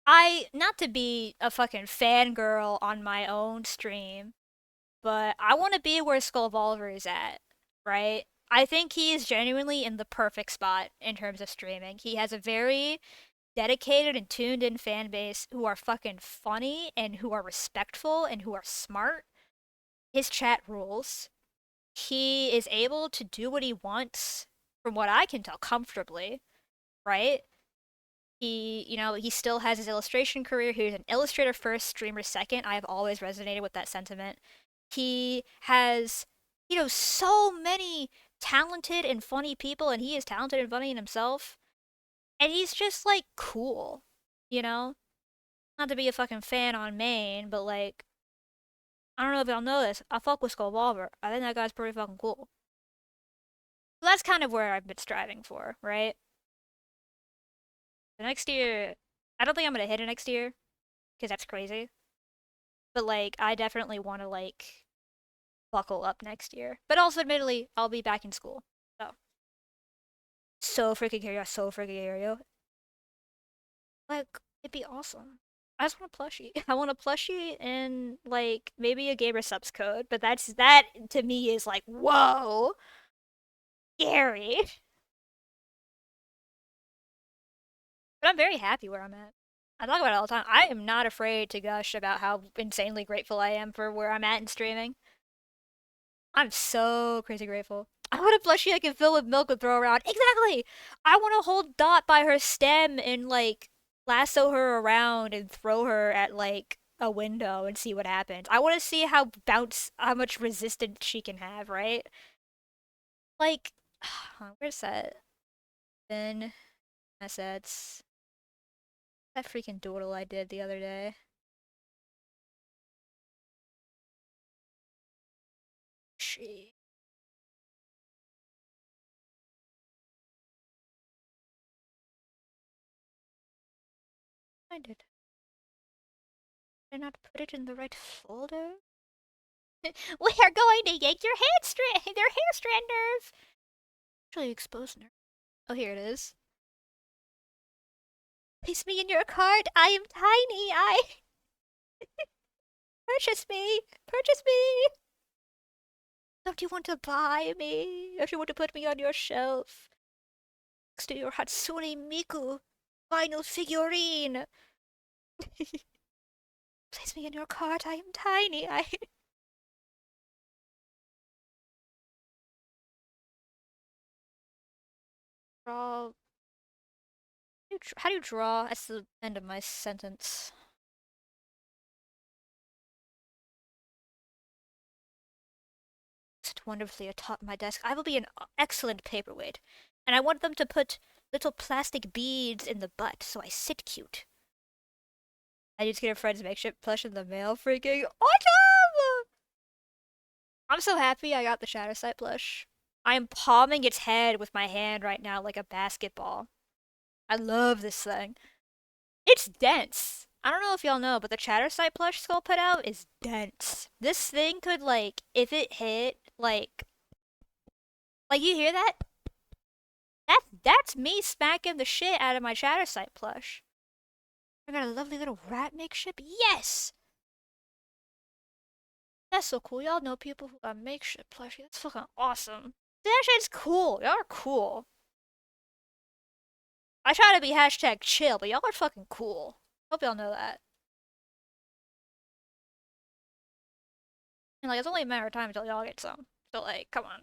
I not to be a fucking fangirl on my own stream, but I want to be where Skullvolver is at, right? I think he is genuinely in the perfect spot in terms of streaming. He has a very dedicated and tuned in fan base who are fucking funny and who are respectful and who are smart. His chat rules. He is able to do what he wants, from what I can tell, comfortably, right? He still has his illustration career. He's an illustrator first, streamer second. I have always resonated with that sentiment. He has, so many talented and funny people, and he is talented and funny in himself. And he's just, like, cool, you know? Not to be a fucking fan on main, but, like, I don't know if y'all know this. I fuck with Skullvolver. I think that guy's pretty fucking cool. So that's kind of where I've been striving for, right? The next year, I don't think I'm gonna hit it next year, because that's crazy. But like, I definitely want to like buckle up next year. But also, admittedly, I'll be back in school. So freaking hear you. So freaking hear you. Like, it'd be awesome. I just want a plushie. I want a plushie and like maybe a gamer subs code. But that to me is like whoa, scary. But I'm very happy where I'm at. I talk about it all the time. I am not afraid to gush about how insanely grateful I am for where I'm at in streaming. I'm so crazy grateful. I want a plushie I can fill with milk and throw around. Exactly! I want to hold Dot by her stem and, like, lasso her around and throw her at, like, a window and see what happens. I want to see how much resistance she can have, right? Like, where's that? Then, assets. That freaking doodle I did the other day. She. Find it. Did I not put it in the right folder? We are going to yank their hair strand nerve. Actually, exposed nerve. Oh, here it is. Place me in your cart. I am tiny. Purchase me. Purchase me. Don't you want to buy me? Don't you want to put me on your shelf next to your Hatsune Miku vinyl figurine? Place me in your cart. I am tiny. Draw. how do you draw? That's the end of my sentence. Sit wonderfully atop my desk. I will be an excellent paperweight, and I want them to put little plastic beads in the butt, so I sit cute. I need to get a friend's makeshift plush in the mail. Freaking awesome! I'm so happy I got the Shattersight plush. I am palming its head with my hand right now like a basketball. I love this thing. It's dense. I don't know if y'all know, but the Chattersight plush Skull put out is dense. This thing could, like, if it hit, like you hear that? That's me smacking the shit out of my Chattersight plush. I got a lovely little rat makeshift. Yes! That's so cool. Y'all know people who got makeshift plushie. That's fucking awesome. That shit's cool. Y'all are cool. I try to be hashtag chill, but y'all are fucking cool. Hope y'all know that. And like, it's only a matter of time until y'all get some. So like, come on.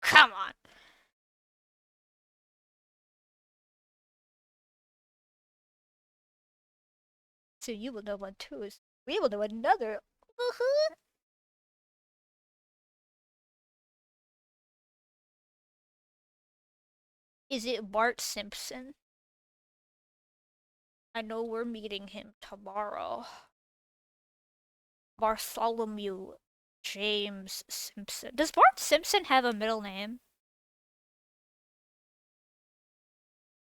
Come on! So you will know one too. We will know another. Woohoo! Is it Bart Simpson? I know we're meeting him tomorrow. Bartholomew James Simpson. Does Bart Simpson have a middle name?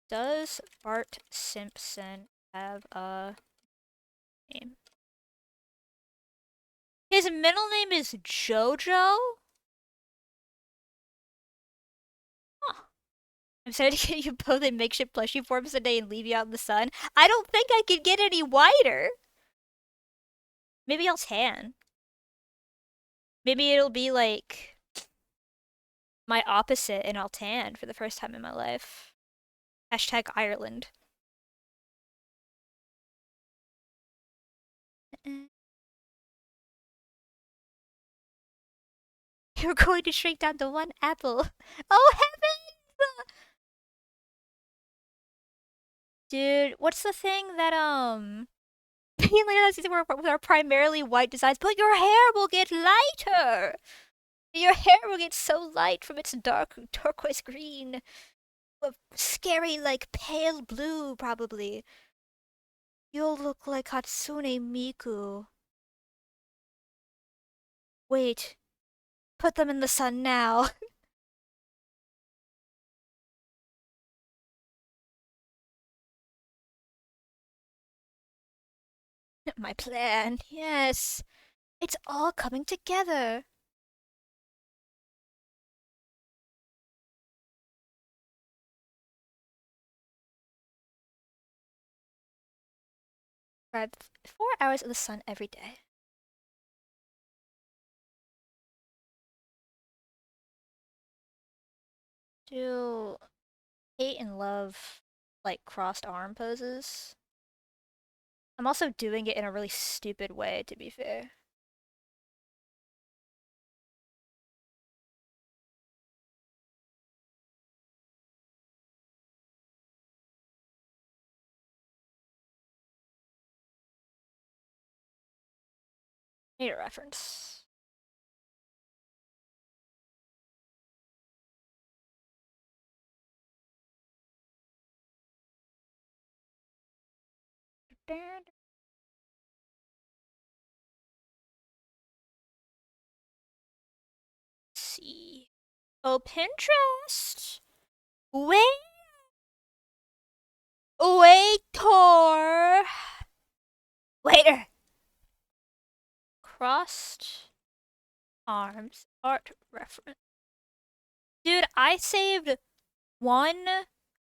Does Bart Simpson have a name? His middle name is Jojo? Huh. I'm sorry to get you both in makeshift plushie forms today and leave you out in the sun. I don't think I could get any whiter. Maybe I'll tan. Maybe it'll be like my opposite and I'll tan for the first time in my life. Hashtag Ireland. You're going to shrink down to one apple. Oh heavens! Dude, what's the thing that with our primarily white designs, but your hair will get lighter. Your hair will get so light from its dark turquoise green, scary like pale blue probably. You'll look like Hatsune Miku. Wait, put them in the sun now. My plan, yes. It's all coming together. Describe 4 hours of the sun every day. Do hate and love like crossed arm poses. I'm also doing it in a really stupid way, to be fair. Need a reference. See. Oh, Pinterest. Waiter. Waiter. Crossed arms art reference. Dude, I saved one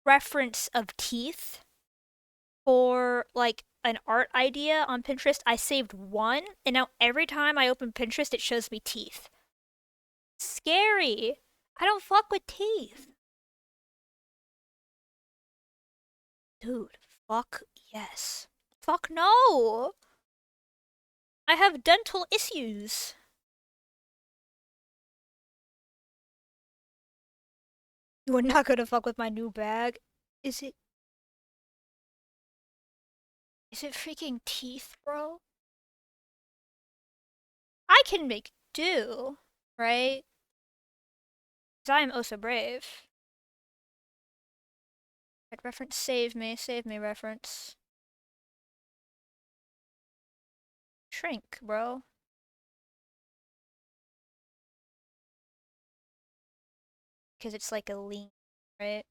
reference of teeth for like an art idea on Pinterest. I saved one, and now every time I open Pinterest, it shows me teeth. Scary. I don't fuck with teeth. Dude, fuck yes. Fuck no. I have dental issues. You are not gonna fuck with my new bag. Is it Is it freaking teeth, bro? I can make do, right? Because I am oh so brave. Red reference, save me, reference. Shrink, bro. Because it's like a lean, right?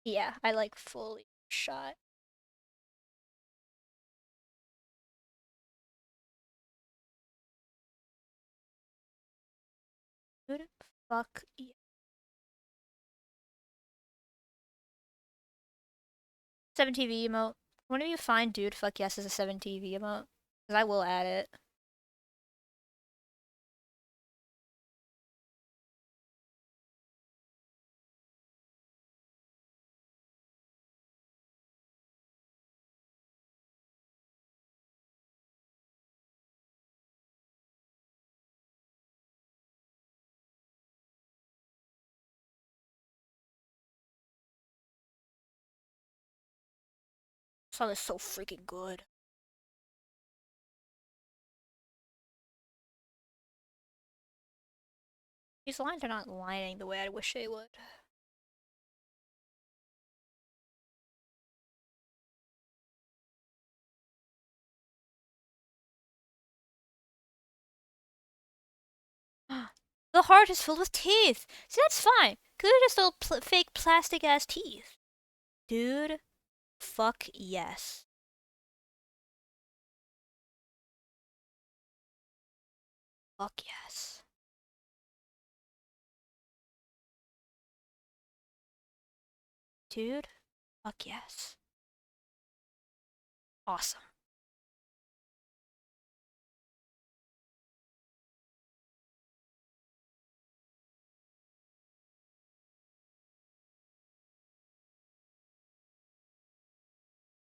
Yeah, I like fully shot. Who the fuck? Yeah. 7TV emote. One of you find dude fuck yes is a 7TV emote. Because I will add it. This song is so freaking good. These lines are not lining the way I wish they would. The heart is filled with teeth. See, that's fine. Cause they're just little fake plastic ass teeth. Dude, fuck yes. Fuck yes. Dude, fuck yes. Awesome.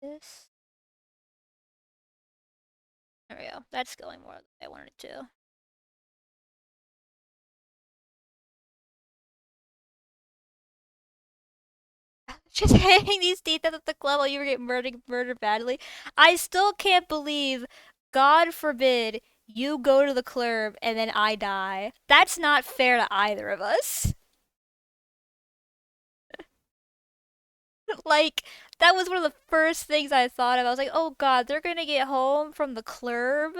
This. There we go. That's going more than I wanted it to. Just hanging these teeth out at the club while you were getting murdered badly. I still can't believe, God forbid, you go to the club and then I die. That's not fair to either of us. Like, that was one of the first things I thought of. I was like, oh god, they're gonna get home from the club.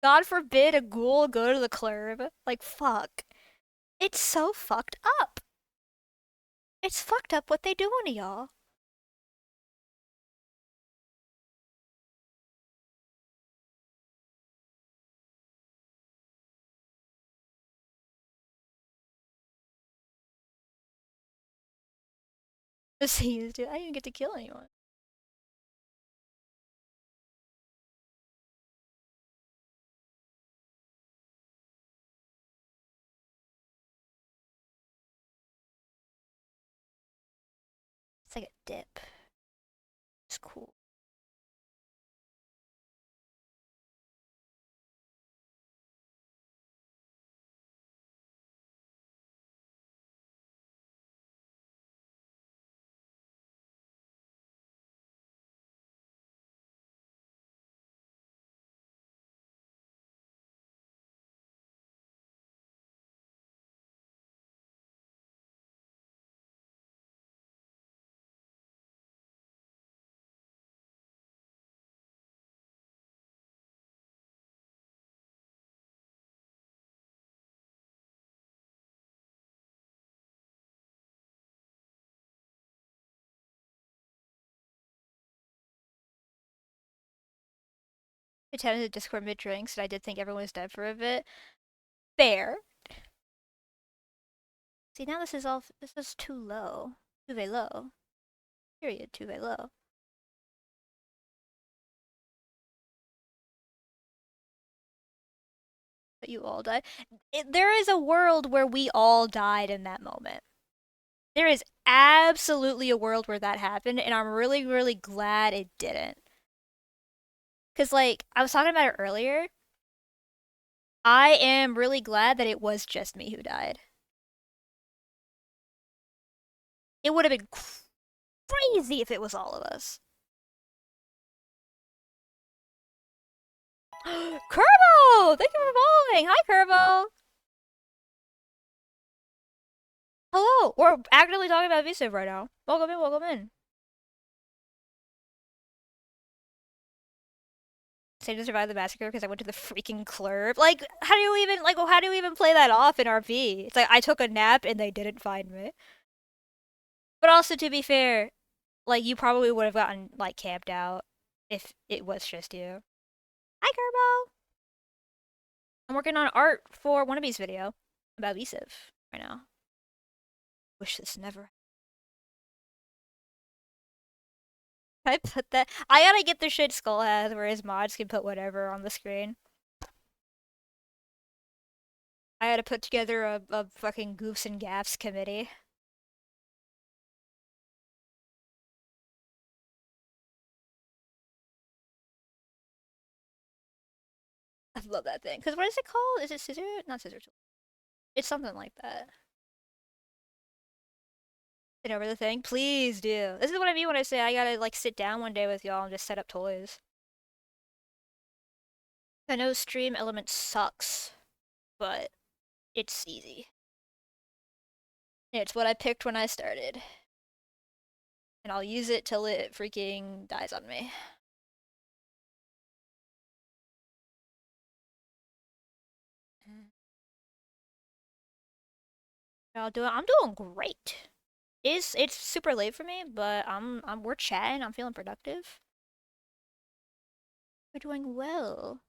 God forbid a ghoul go to the club. Like, fuck. It's so fucked up. It's fucked up what they doing to y'all. The scenes, dude. I didn't even get to kill anyone. It's like a dip. It's cool. I attended the Discord mid drinks, and I did think everyone was dead for a bit. Fair. See, now this is too low. Too very low. Period. Too very low. But you all died. There is a world where we all died in that moment. There is absolutely a world where that happened, and I'm really, really glad it didn't. Because, like, I was talking about it earlier. I am really glad that it was just me who died. It would have been crazy if it was all of us. Kerbo! Thank you for following! Hi, Kerbo! Hello! We're actively talking about Vsip right now. Welcome in, welcome in. Saved to survive the massacre because I went to the freaking club. Like, how do you even play that off in RP? It's like, I took a nap and they didn't find me. But also, to be fair, like, you probably would have gotten, like, camped out if it was just you. Hi, Kerbo! I'm working on art for Wannabe's video about Vsip right now. Wish this never. I put that. I gotta get the shit Skull has where his mods can put whatever on the screen. I had to put together a fucking goofs and gaffs committee. I love that thing. Cause what is it called? Is it scissor? Not scissor tool. It's something like that. Sit over the thing? Please do. This is what I mean when I say I gotta like sit down one day with y'all and just set up toys. I know Stream Element sucks, but it's easy. It's what I picked when I started. And I'll use it till it freaking dies on me. I'm doing great. It's super late for me, but we're chatting, I'm feeling productive. We're doing well.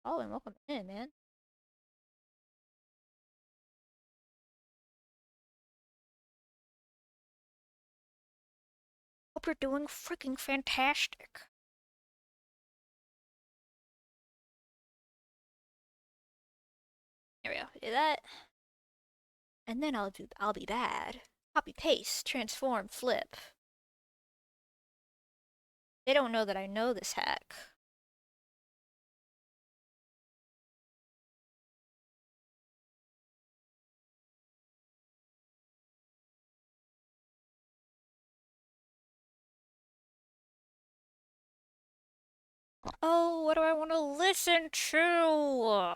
Oh, and welcome in, man. Hope you're doing freaking fantastic. There we go. Do that. And then I'll be bad. Copy paste, transform, flip. They don't know that I know this hack. Oh, what do I want to listen to?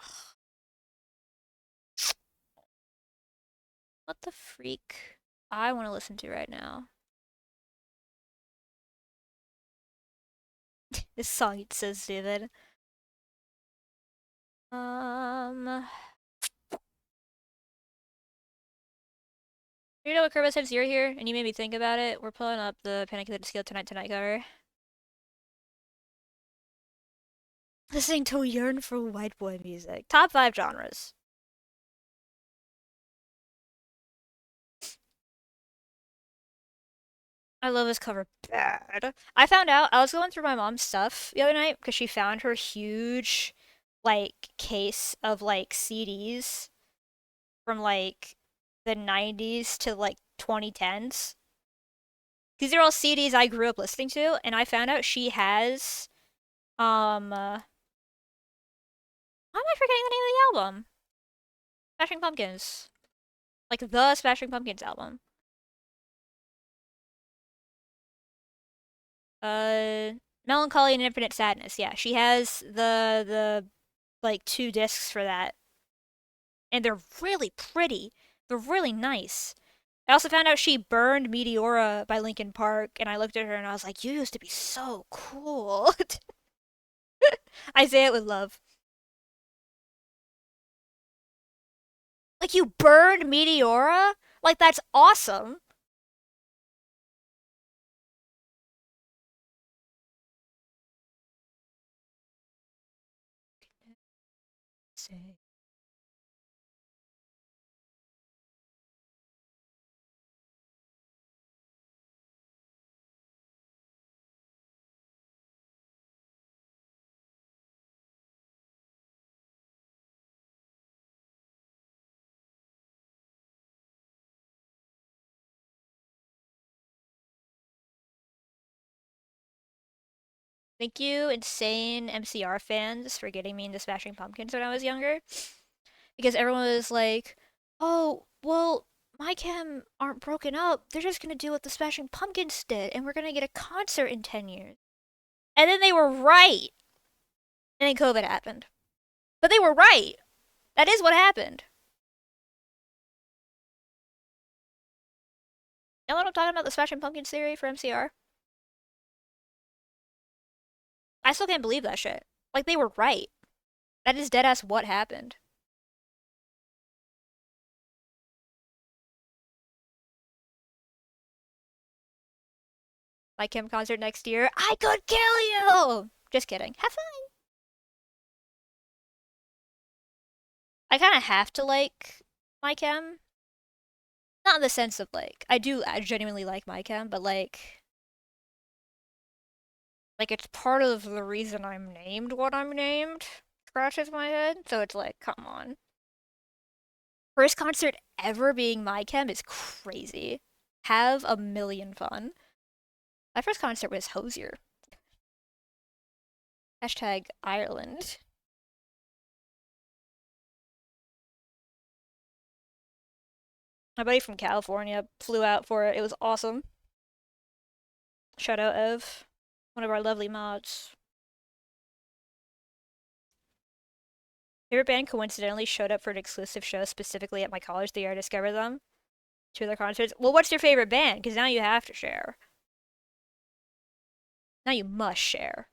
What the freak I want to listen to right now? This song, it says David. You know what, Kerbo, since you're here and you made me think about it, we're pulling up the Paniculated Skill Tonight cover. Listening to Yearn for White Boy music. Top 5 genres. I love this cover bad. I found out, I was going through my mom's stuff the other night because she found her huge, like, case of, like, CDs from, like, the 90s to, like, 2010s. These are all CDs I grew up listening to, and I found out she has, why am I forgetting the name of the album? Smashing Pumpkins. Like, the Smashing Pumpkins album. Melancholy and Infinite Sadness. Yeah, she has the like 2 discs for that, and they're really pretty. They're really nice. I also found out she burned Meteora by Linkin Park, and I looked at her and I was like, "You used to be so cool." I say it with love. Like, you burned Meteora? Like, that's awesome. Say. Thank you, insane MCR fans, for getting me into Smashing Pumpkins when I was younger. Because everyone was like, oh, well, my chem aren't broken up. They're just gonna do what the Smashing Pumpkins did, and we're gonna get a concert in 10 years. And then they were right. And then COVID happened. But they were right. That is what happened. You know what I'm talking about? The Smashing Pumpkins theory for MCR? I still can't believe that shit. Like, they were right. That is deadass what happened. My Kim concert next year. I could kill you! Just kidding. Have fun. I kind of have to like my chem. Not in the sense of like, I genuinely like my chem, but like it's part of the reason I'm named what I'm named. Scratches my head. So it's like, come on. First concert ever being my chem is crazy. Have a million fun. My first concert was Hosier. Hashtag Ireland. My buddy from California flew out for it. It was awesome. Shout out Ev, one of our lovely mods. Favorite band coincidentally showed up for an exclusive show specifically at my college the year I discovered them. Two of their concerts. Well, what's your favorite band? Because now you have to share. Now you must share.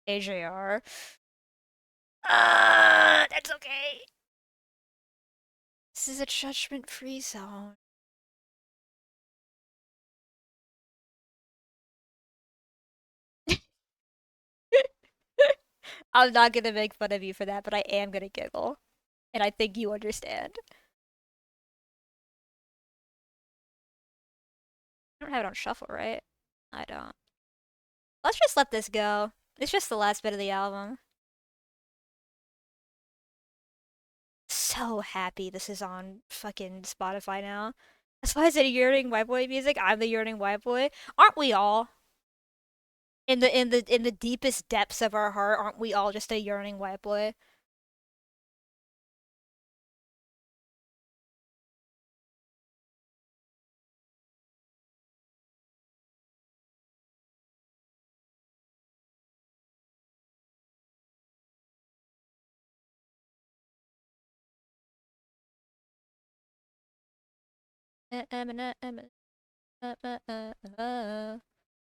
AJR. That's okay. This is a judgment-free zone. I'm not gonna make fun of you for that, but I am gonna giggle. And I think you understand. I don't have it on shuffle, right? I don't. Let's just let this go. It's just the last bit of the album. So happy this is on fucking Spotify now. That's why I said yearning white boy music. I'm the yearning white boy. Aren't we all? In the deepest depths of our heart, aren't we all just a yearning white boy?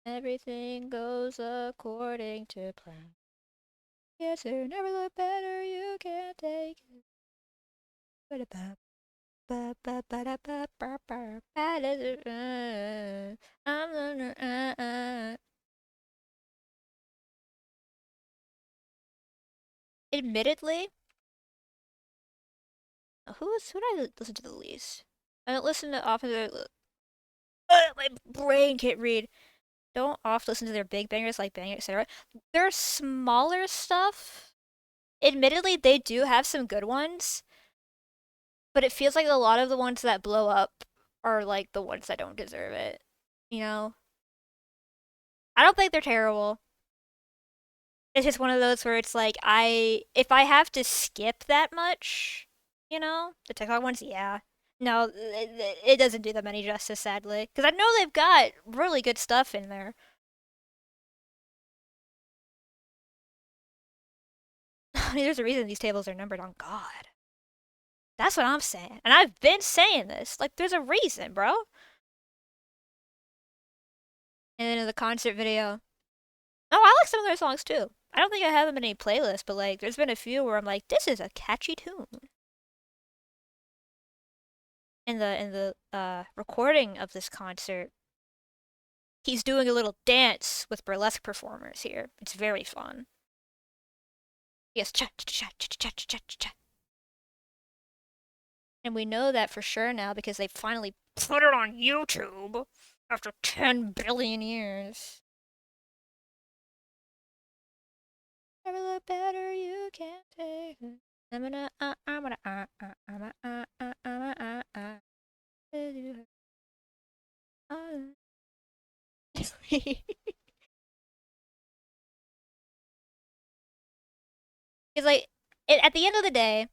Everything goes according to plan. Yes, sir, never look better, you can't take it. Admittedly, who do I listen to the least? I don't listen to often. My brain can't read. Don't often listen to their big bangers like Bang, etc. Their smaller stuff, admittedly, they do have some good ones, but it feels like a lot of the ones that blow up are like the ones that don't deserve it. You know? I don't think they're terrible. It's just one of those where it's like if I have to skip that much, you know, the TikTok ones, yeah. No, it doesn't do them any justice, sadly, because I know they've got really good stuff in there. I mean, there's a reason these tables are numbered on God. That's what I'm saying, and I've been saying this. Like, there's a reason, bro. And then in the concert video, oh, I like some of their songs too. I don't think I have them in any playlist, but like, there's been a few where I'm like, this is a catchy tune. In the recording of this concert, he's doing a little dance with burlesque performers here. It's very fun. Yes, cha cha cha cha cha cha cha. And we know that for sure now because they finally put it on YouTube after 10 billion years. Never look better, you can't take it. I'm gonna, I'm gonna, I'm gonna, I'm gonna, It's like, at the end of the day,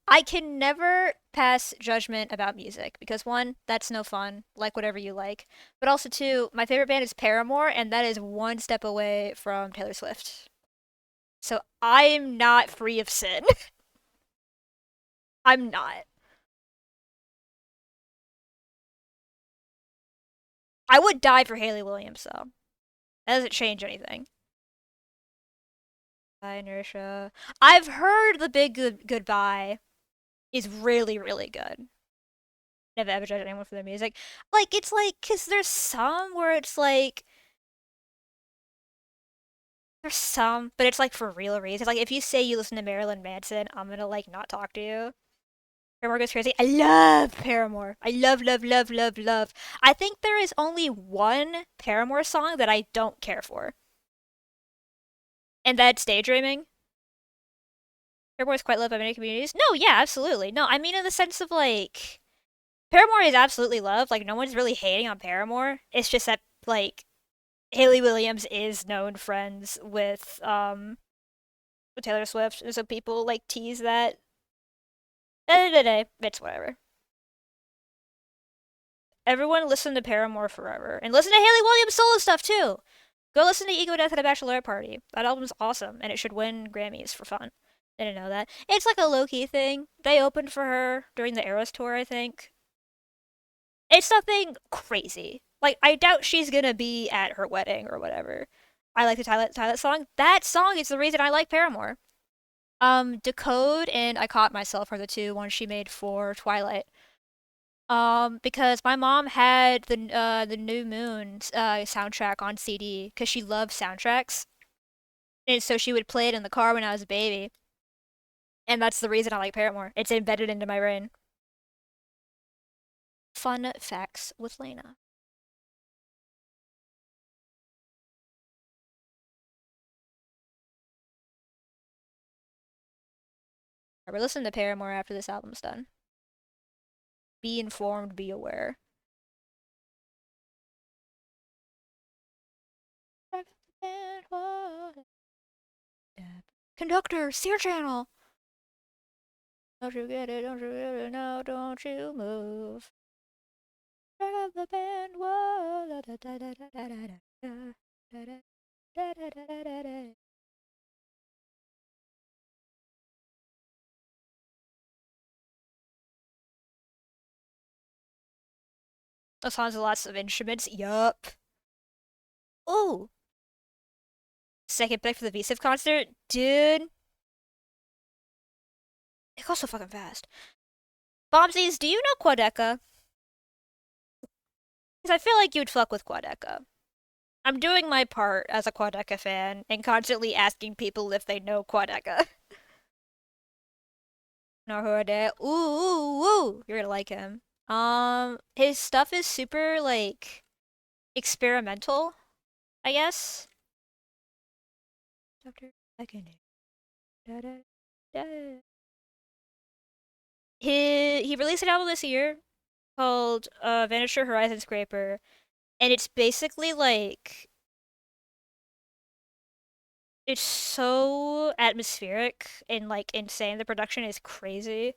I can never pass judgment about music because one, that's no fun, like whatever you like. But also two, my favorite band is Paramore, and that is one step away from Taylor Swift. So I'm not free of sin. I'm not. I would die for Hayley Williams though. That doesn't change anything. Bye, Inertia. I've heard the Big Goodbye is really, really good. Never ever judge anyone for their music. Like, it's like, cause there's some where it's like, there's some, but it's like for real reasons. Like, if you say you listen to Marilyn Manson, I'm gonna like not talk to you. Paramore goes crazy. I love Paramore. I love, love, love, love, love. I think there is only one Paramore song that I don't care for, and that's Daydreaming. Paramore is quite loved by many communities. No, yeah, absolutely. No, I mean in the sense of like, Paramore is absolutely loved. Like, no one's really hating on Paramore. It's just that like Hayley Williams is known friends with Taylor Swift, and so people like tease that. It's whatever. Everyone listen to Paramore forever, and listen to Hayley Williams solo stuff too. Go listen to Ego Death at a Bachelorette Party. That album's awesome, and it should win Grammys for fun. I didn't know that. It's like a low-key thing. They opened for her during the Eras tour, I think. It's nothing crazy. Like, I doubt she's gonna be at her wedding or whatever. I like the Tylet song. That song is the reason I like Paramore. Decode and I Caught Myself are the two ones she made for Twilight. Because my mom had the New Moon soundtrack on CD because she loved soundtracks, and so she would play it in the car when I was a baby, and that's the reason I like Paramore. It's embedded into my brain. Fun facts with Lena. We're listening to Paramore after this album's done. Be informed, be aware. Conductor, Sear Channel. Don't you get it? Don't you get it? No, don't you move. Check out the band. Whoa. Those songs with lots of instruments. Yup. Oh, second pick for the V-Sip concert, dude. It goes so fucking fast. Bombsies, do you know Quadeca? Because I feel like you'd fuck with Quadeca. I'm doing my part as a Quadeca fan and constantly asking people if they know Quadeca. Know who it is? Ooh, ooh, ooh. You're gonna like him. His stuff is super like experimental, I guess. Doctor Da, da, da. He released an album this year called Vanisher Horizon Scraper, and it's basically like it's so atmospheric and like insane. The production is crazy.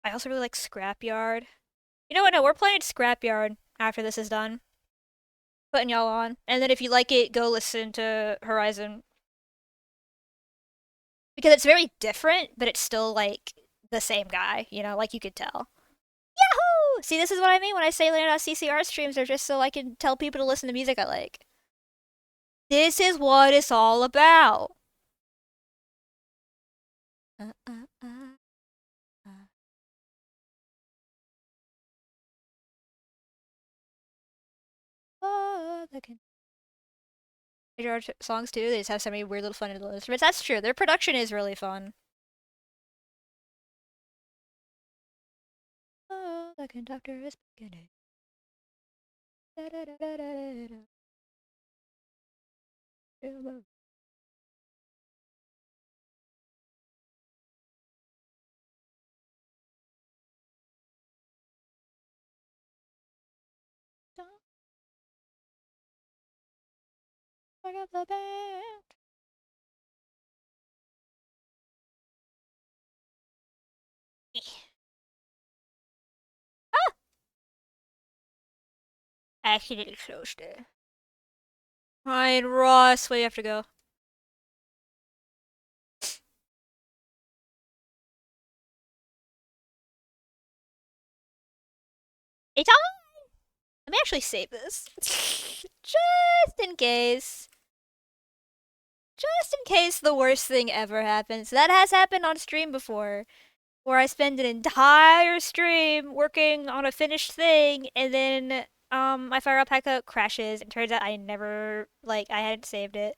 I also really like Scrapyard. You know what? No, we're playing Scrapyard after this is done. Putting y'all on, and then if you like it, go listen to Horizon because it's very different, but it's still like the same guy. You know, like you could tell. Yahoo! See, this is what I mean when I say Lena.ccr streams are just so I can tell people to listen to music I like. This is what it's all about. Uh, uh, uh, uh. Oh, songs too. They just have so many weird little fun little instruments. That's true. Their production is really fun. Oh, the conductor is beginning. Da, da, da, da, da, da, da. Fuck up the band. Ah! I accidentally closed it. Ryan Ross, where do you have to go? It's on! Let me actually save this. Just in case. Just in case the worst thing ever happens. That has happened on stream before. Where I spend an entire stream working on a finished thing, and then my Fire Alpaca crashes, and turns out I never, like, I hadn't saved it.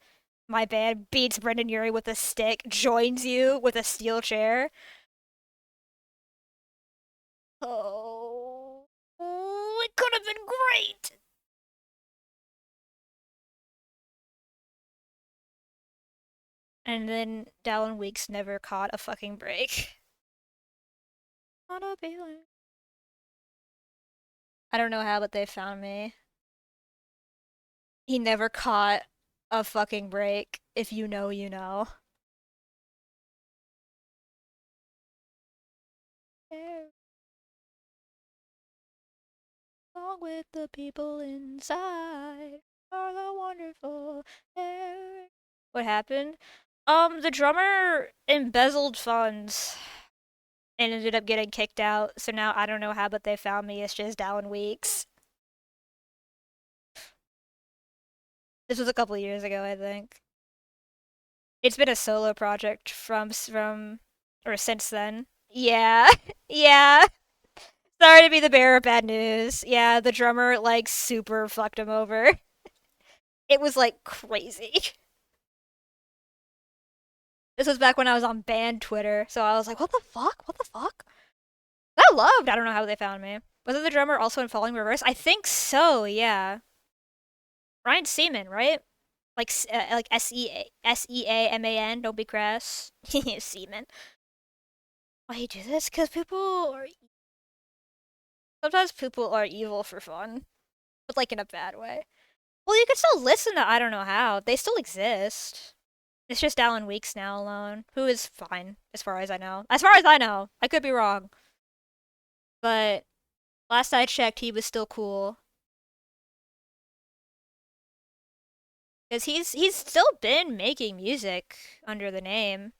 My band beats Brendan Urie with a stick, joins you with a steel chair. Oh, it could have been great! And then Dallin Weeks never caught a fucking break. On a feeling. I don't know how, but they found me. He never caught a fucking break. If you know, you know. Along with the people inside are the wonderful air. What happened? The drummer embezzled funds and ended up getting kicked out. So now I don't know how, but they found me. It's just Dallin Weeks. This was a couple years ago, I think. It's been a solo project from or since then. Yeah, yeah. Sorry to be the bearer of bad news. Yeah, the drummer like super fucked him over. It was like crazy. This was back when I was on band Twitter, so I was like, what the fuck? What the fuck? I don't know how they found me. Was it the drummer also in Falling Reverse? I think so, yeah. Ryan Seaman, right? Like Seaman, don't be crass. Seaman. Why you do this? Because people are... Sometimes people are evil for fun. But like in a bad way. Well, you can still listen to I Don't Know How. They still exist. It's just Alan Weeks now alone, who is fine, as far as I know. As far as I know. I could be wrong. But last I checked, he was still cool. Because he's still been making music under the name.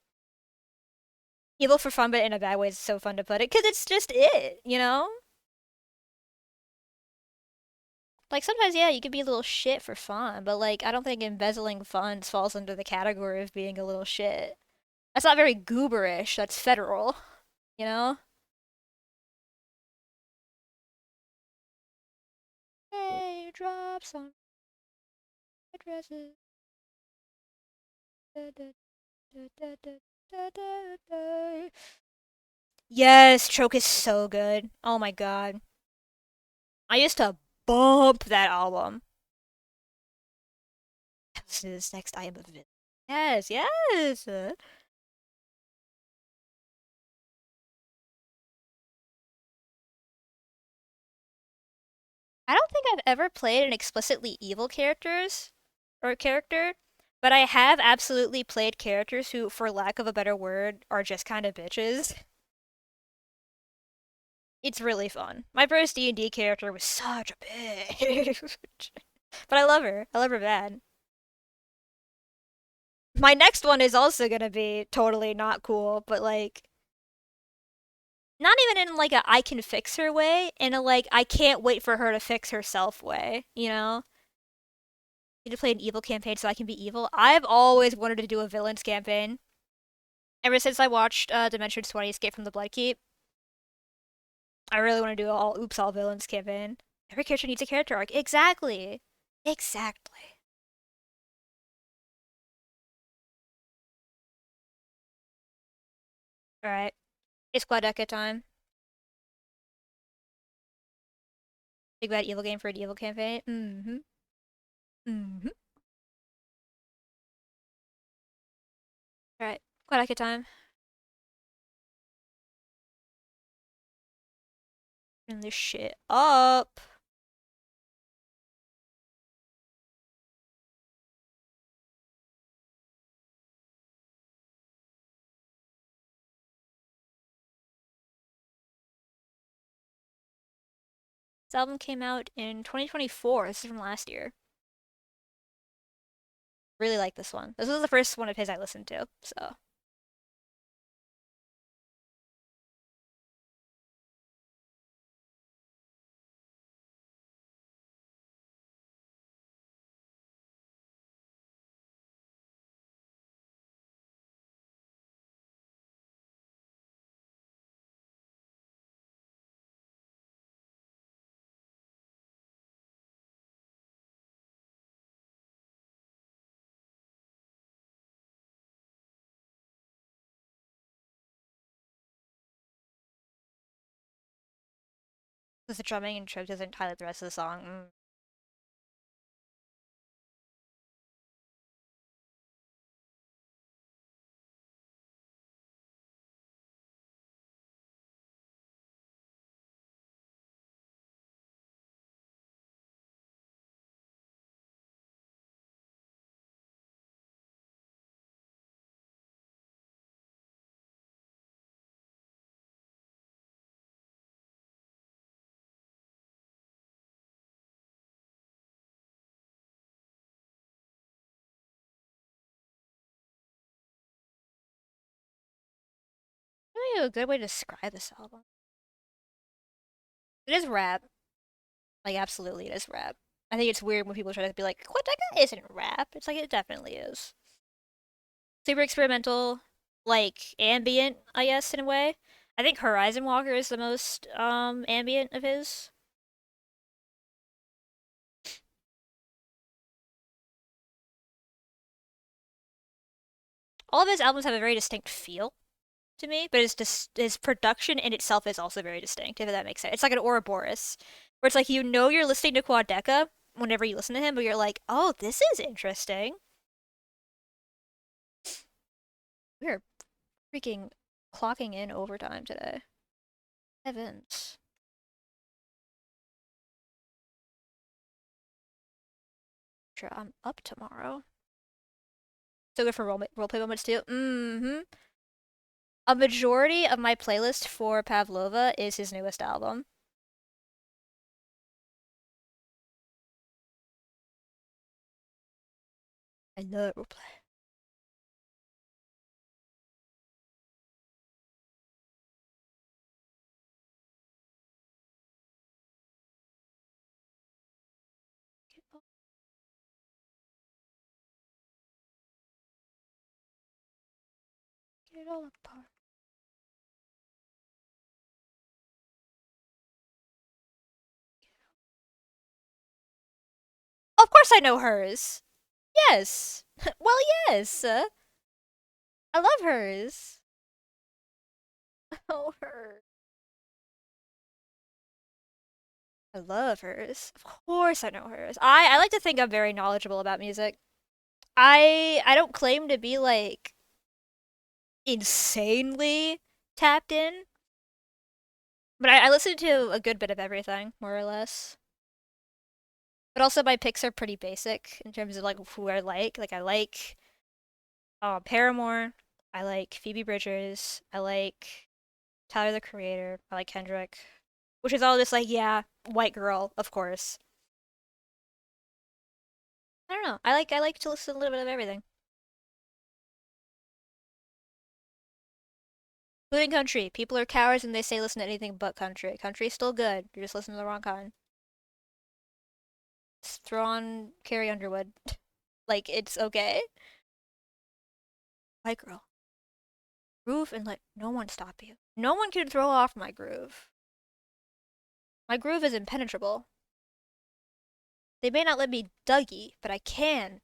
Evil for fun, but in a bad way is so fun to put it. Because it's just it, you know? Like, sometimes, yeah, you can be a little shit for fun, but, like, I don't think embezzling funds falls under the category of being a little shit. That's not very gooberish, that's federal, you know? Hey, drop some addresses. Yes, Choke is so good. Oh my god. I used to bump that album. Listen to this next I Am a Villain. Yes, yes. I don't think I've ever played an explicitly evil character, but I have absolutely played characters who, for lack of a better word, are just kind of bitches. It's really fun. My bro's D&D character was such a bitch. But I love her. I love her bad. My next one is also gonna be totally not cool, but like not even in like a I can fix her way, in a like I can't wait for her to fix herself way, you know? Need to play an evil campaign so I can be evil. I've always wanted to do a villains campaign. Ever since I watched Dimension 20 Escape from the Bloodkeep. I really want to do all villains campaign. Every character needs a character arc. Exactly. Exactly. Alright. It's Quadeca time. Big bad evil game for an evil campaign. Mm-hmm. Mm-hmm. Alright. Quadeca time. Turn this shit up. This album came out in 2024. This is from last year. Really like this one. This was the first one of his I listened to, so. Because the drumming and choke doesn't highlight the rest of the song. Really a good way to describe this album. It is rap. Like, absolutely, it is rap. I think it's weird when people try to be like, Quadeca isn't rap. It's like, it definitely is. Super experimental, like, ambient, I guess, in a way. I think Horizon Walker is the most, ambient of his. All of his albums have a very distinct feel to me, but his production in itself is also very distinct, if that makes sense. It's like an Ouroboros, where it's like you know you're listening to Quadeca whenever you listen to him, but you're like, oh, this is interesting. We're freaking clocking in overtime today. Heavens. Sure, I'm up tomorrow. So good for roleplay moments too. A majority of my playlist for Pavlova is his newest album. I love roleplay. Get it all apart. Of course I know hers. Yes. Well, yes. I love hers. Oh, her. I love hers. Of course I know hers. I like to think I'm very knowledgeable about music. I don't claim to be like insanely tapped in, but I listen to a good bit of everything, more or less. But also my picks are pretty basic in terms of like who I like. Like I like Paramore. I like Phoebe Bridgers. I like Tyler the Creator. I like Kendrick, which is all just like yeah, white girl, of course. I don't know. I like to listen to a little bit of everything, including country. People are cowards and they say listen to anything but country. Country's still good. You're just listening to the wrong kind. Just throw on Carrie Underwood. Like it's okay. White girl. Groove and let no one stop you. No one can throw off my groove. My groove is impenetrable. They may not let me Dougie, but I can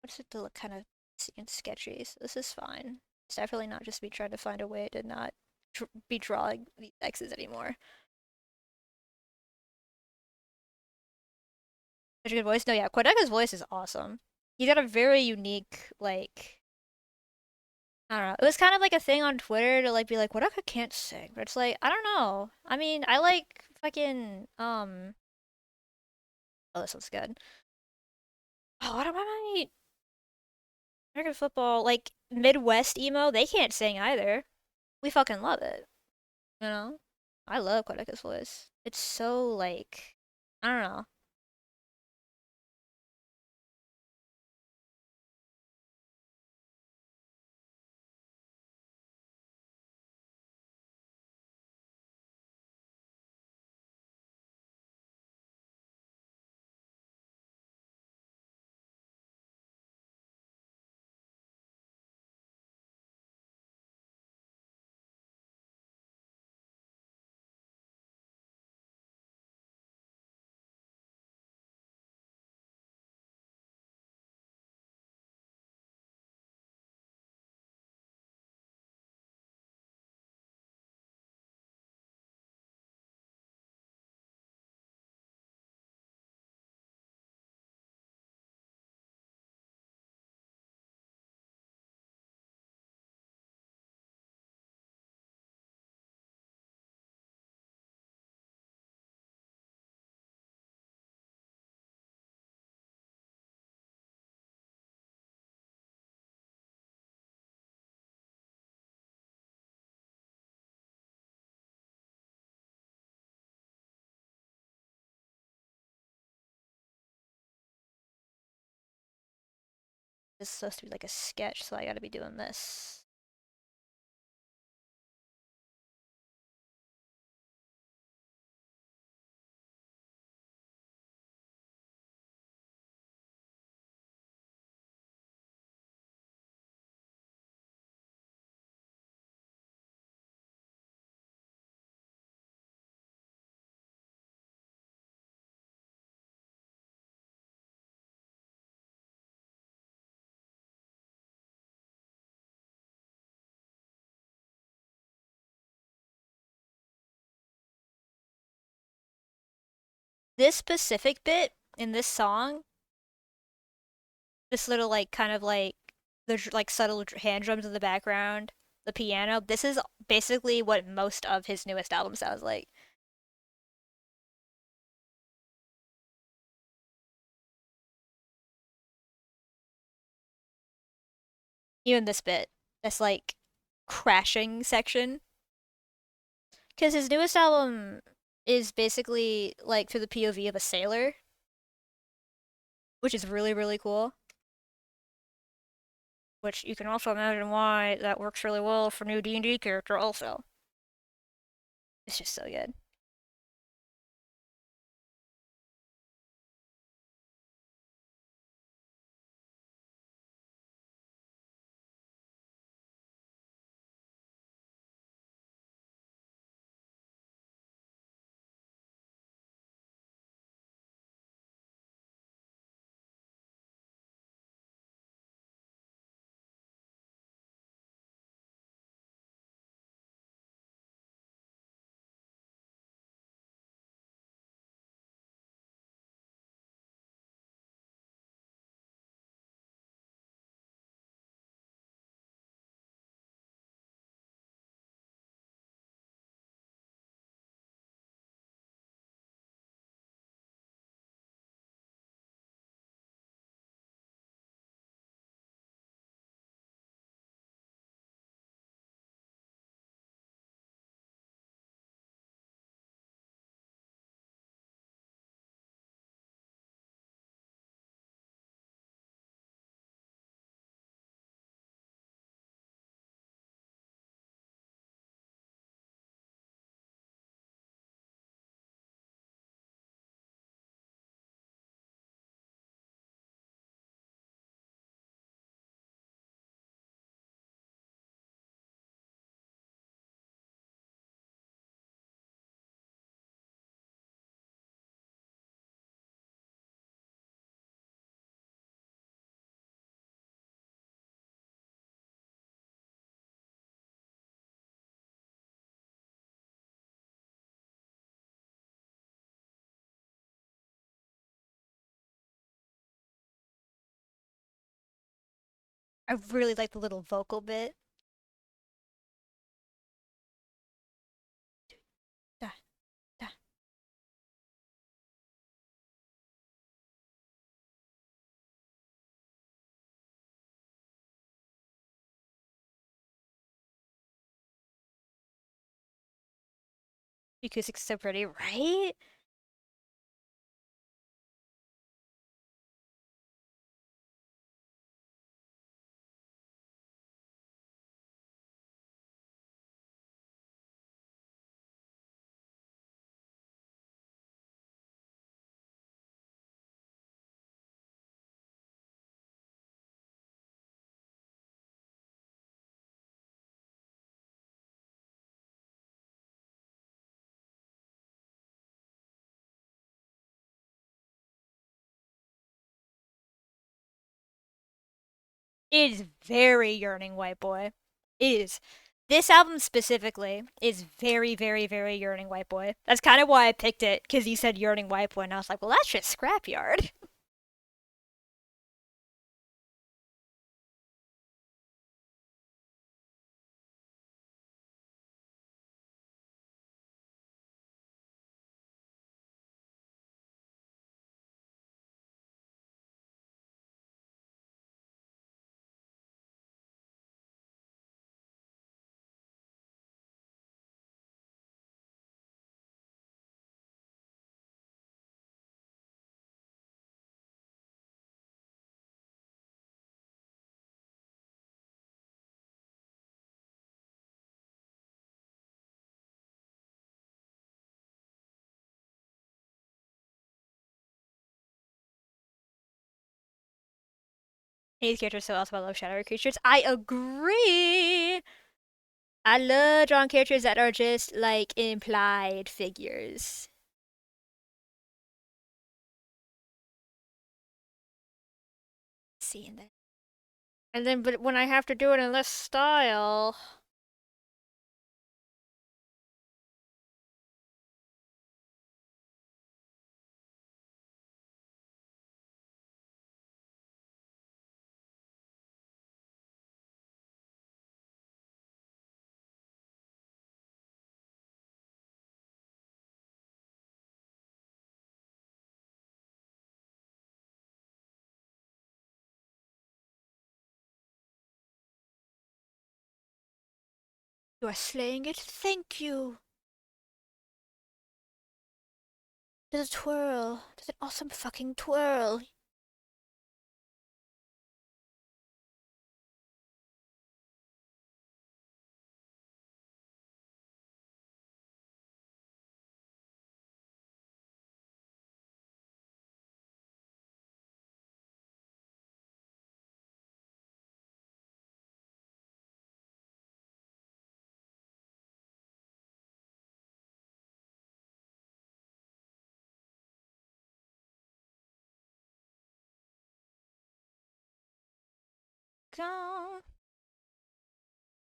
wants it to look kind of and sketchy, so this is fine. It's definitely not just me trying to find a way to not be drawing these X's anymore. Such a good voice. No, yeah, Quadeca's voice is awesome. He's got a very unique, like, I don't know. It was kind of like a thing on Twitter to like be like, Quadeca can't sing, but it's like, I don't know. I mean, I like fucking oh, this one's good. Oh, what am I? American football, like Midwest emo, they can't sing either. We fucking love it, you know? I love Quadeca's voice. It's so like, I don't know. This is supposed to be like a sketch, so I gotta be doing this. This specific bit in this song, this little like kind of like the like subtle hand drums in the background, the piano, this is basically what most of his newest album sounds like. Even this bit, this like crashing section. Because his newest album is basically like through the POV of a sailor, which is really, really cool. Which you can also imagine why that works really well for new D&D character also. It's just so good. I really like the little vocal bit. Da, da. Acoustic's so pretty, right? It is very Yearning White Boy. It is. This album specifically is very, very, very Yearning White Boy. That's kind of why I picked it, because you said Yearning White Boy, and I was like, well, that's just Scrapyard. These characters are so awesome. I love shadowy creatures. I agree. I love drawing characters that are just like implied figures. Seeing that. And then, but when I have to do it in this style. You are slaying it. Thank you. Does it twirl? Does it awesome fucking twirl? Go.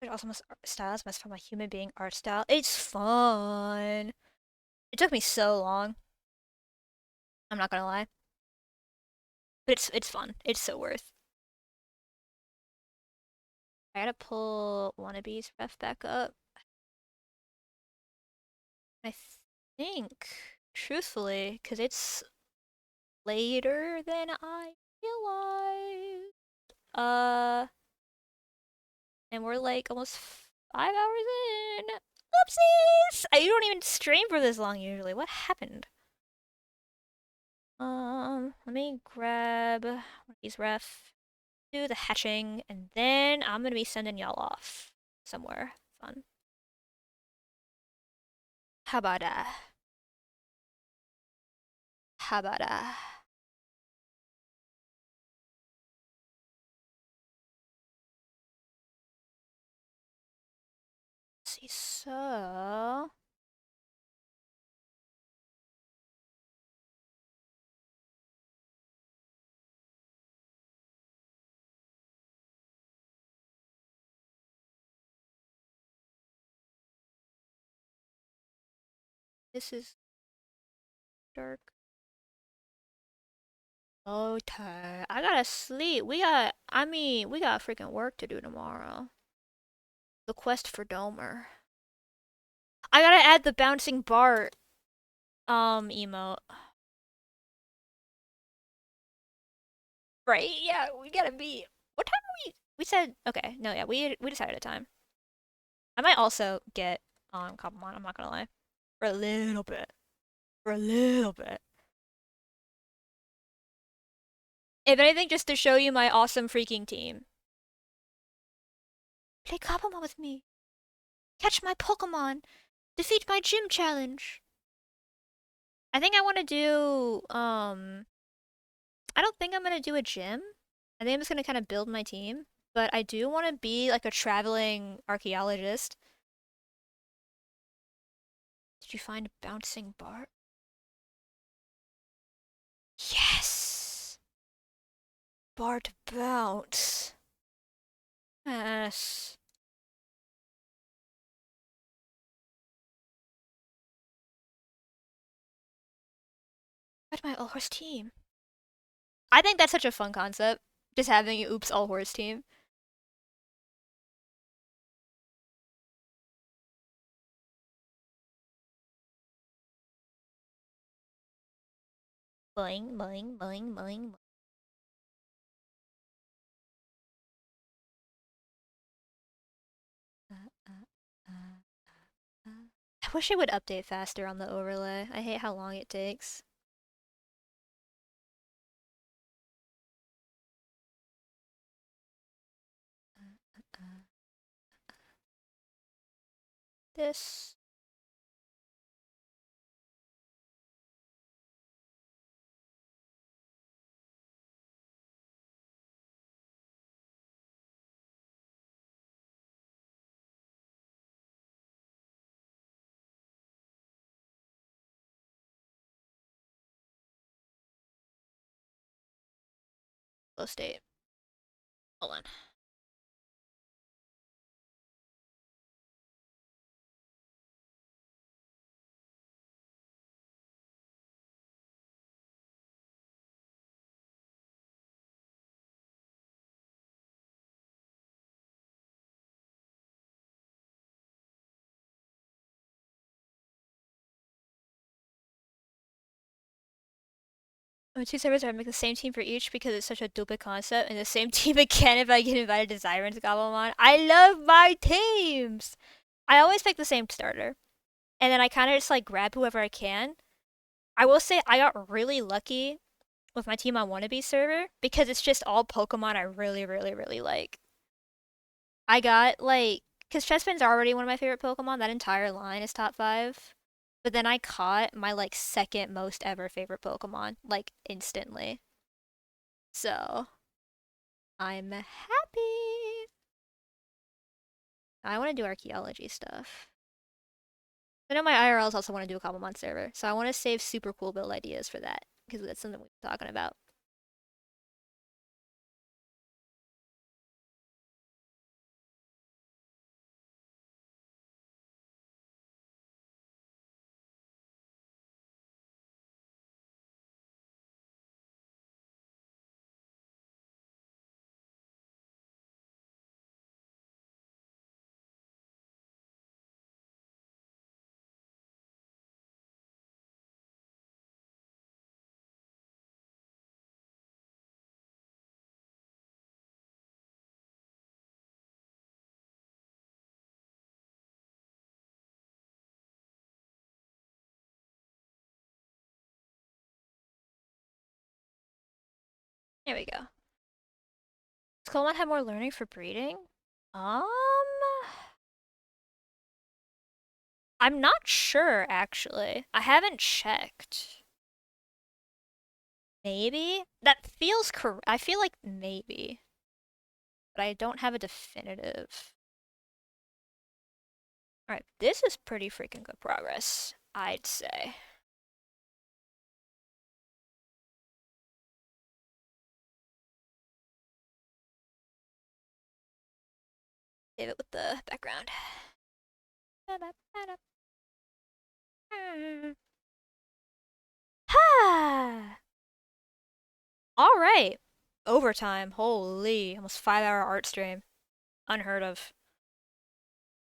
It also must styles must from a human being art style. It's fun. It took me so long. I'm not gonna lie. But it's fun. It's so worth. I gotta pull Wannabe's ref back up. I think, truthfully, because it's later than I realized. And we're like almost 5 hours in. Oopsies! I don't even stream for this long usually. What happened? Let me grab one of these ref, do the hatching, and then I'm gonna be sending y'all off somewhere fun. How about that? How about that? See, so this is dark. So tired. I gotta sleep. We got freaking work to do tomorrow. The quest for Domer. I gotta add the bouncing Bart, emote. Right? Yeah, we gotta be. What time are we? We said, okay, no, yeah, we decided a time. I might also get on Cobblemon, I'm not gonna lie. For a little bit. For a little bit. If anything, just to show you my awesome freaking team. Play Cobblemon with me. Catch my Pokemon. Defeat my gym challenge. I think I want to do, I don't think I'm going to do a gym. I think I'm just going to kind of build my team. But I do want to be like a traveling archaeologist. Did you find a bouncing Bart? Yes! Bart bounce. Yes. That's my all horse team. I think that's such a fun concept. Just having an oops all horse team. Boing, boing, boing, boing. I wish it would update faster on the overlay. I hate how long it takes. This. Low state. Hold on. When two servers I make the same team for each because it's such a stupid concept, and the same team again if I get invited to Zyron's Gobblemon. I love my teams! I always pick the same starter. And then I kind of just like grab whoever I can. I will say I got really lucky with my team on Wannabe server because it's just all Pokemon I really, really, really like. I got like, because Chespin's already one of my favorite Pokemon, that entire line is top 5. But then I caught my like second most ever favorite Pokemon, like instantly. So I'm happy. I want to do archaeology stuff. I know my IRLs also want to do a Cobblemon server, so I want to save super cool build ideas for that because that's something we've been talking about. There we go. Does Colemon have more learning for breeding? Um, I'm not sure actually. I haven't checked. Maybe? That feels correct. I feel like maybe. But I don't have a definitive. Alright, this is pretty freaking good progress, I'd say. Save it with the background. Ha! All right. Overtime. Holy. Almost 5-hour art stream. Unheard of.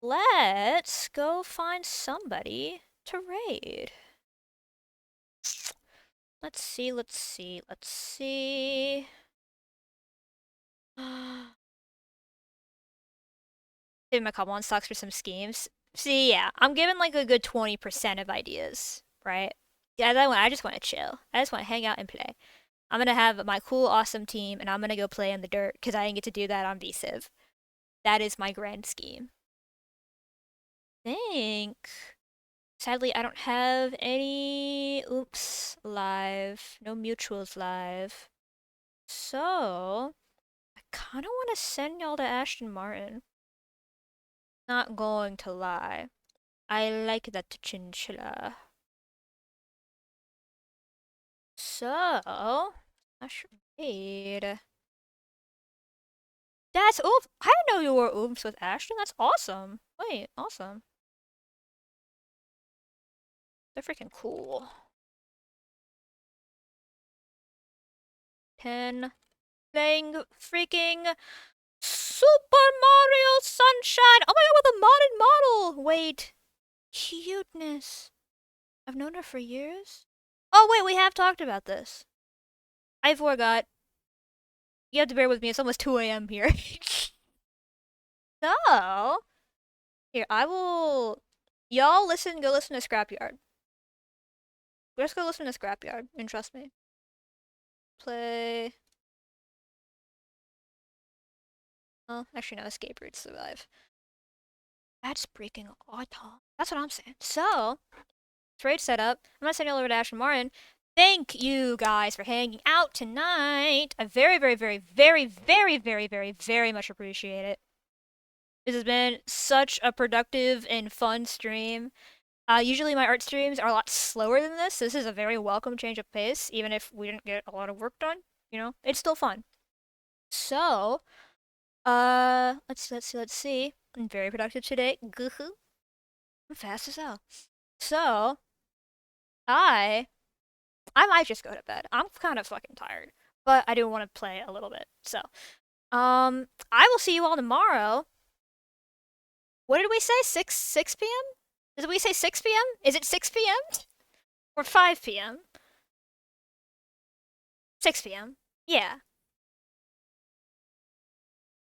Let's go find somebody to raid. Let's see. Give him a couple on stocks for some schemes. See, yeah, I'm giving like a good 20% of ideas, right? Yeah, I just want to chill. I just want to hang out and play. I'm gonna have my cool, awesome team, and I'm gonna go play in the dirt because I didn't get to do that on VCiv. That is my grand scheme. Think. Sadly, I don't have any oops live. No mutuals live. So, I kind of want to send y'all to Ashton Martin. Not going to lie. I like that chinchilla. So, I should read. That's oof. I didn't know you were oops with Ashton. That's awesome. Wait, awesome. They're freaking cool. 10. Playing freaking Super Mario Sunshine! Oh my god, with a modded model! Wait. Cuteness. I've known her for years? Oh wait, we have talked about this. I forgot. You have to bear with me, it's almost 2 a.m. here. So, here, I will... Y'all go listen to Scrapyard. Let's go listen to Scrapyard, and trust me. Play... Oh, actually no, Escape Routes survive. That's freaking awesome. That's what I'm saying. So, trade setup. I'm gonna send you all over to Ashton Martin. Thank you guys for hanging out tonight. I very, very, very, very, very, very, very, very much appreciate it. This has been such a productive and fun stream. Usually my art streams are a lot slower than this. This is a very welcome change of pace, even if we didn't get a lot of work done. You know, it's still fun. So, let's see. I'm very productive today. Goohoo. I'm fast as hell. So, I might just go to bed. I'm kind of fucking tired, but I do want to play a little bit. So, I will see you all tomorrow. What did we say? 6 p.m.? Did we say 6 p.m.? Is it 6 p.m.? Or 5 p.m.? 6 p.m. Yeah.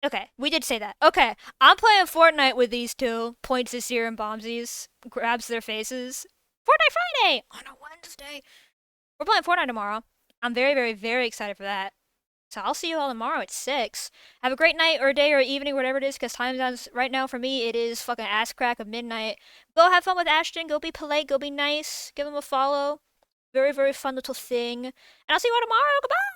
Okay, we did say that. Okay, I'm playing Fortnite with these two. Points to Serum Bombsies, grabs their faces. Fortnite Friday on a Wednesday. We're playing Fortnite tomorrow. I'm very, very, very excited for that. So I'll see you all tomorrow at 6. Have a great night or day or evening, whatever it is, because time zones right now for me, it is fucking ass crack of midnight. Go have fun with Ashton. Go be polite. Go be nice. Give him a follow. Very, very fun little thing. And I'll see you all tomorrow. Goodbye!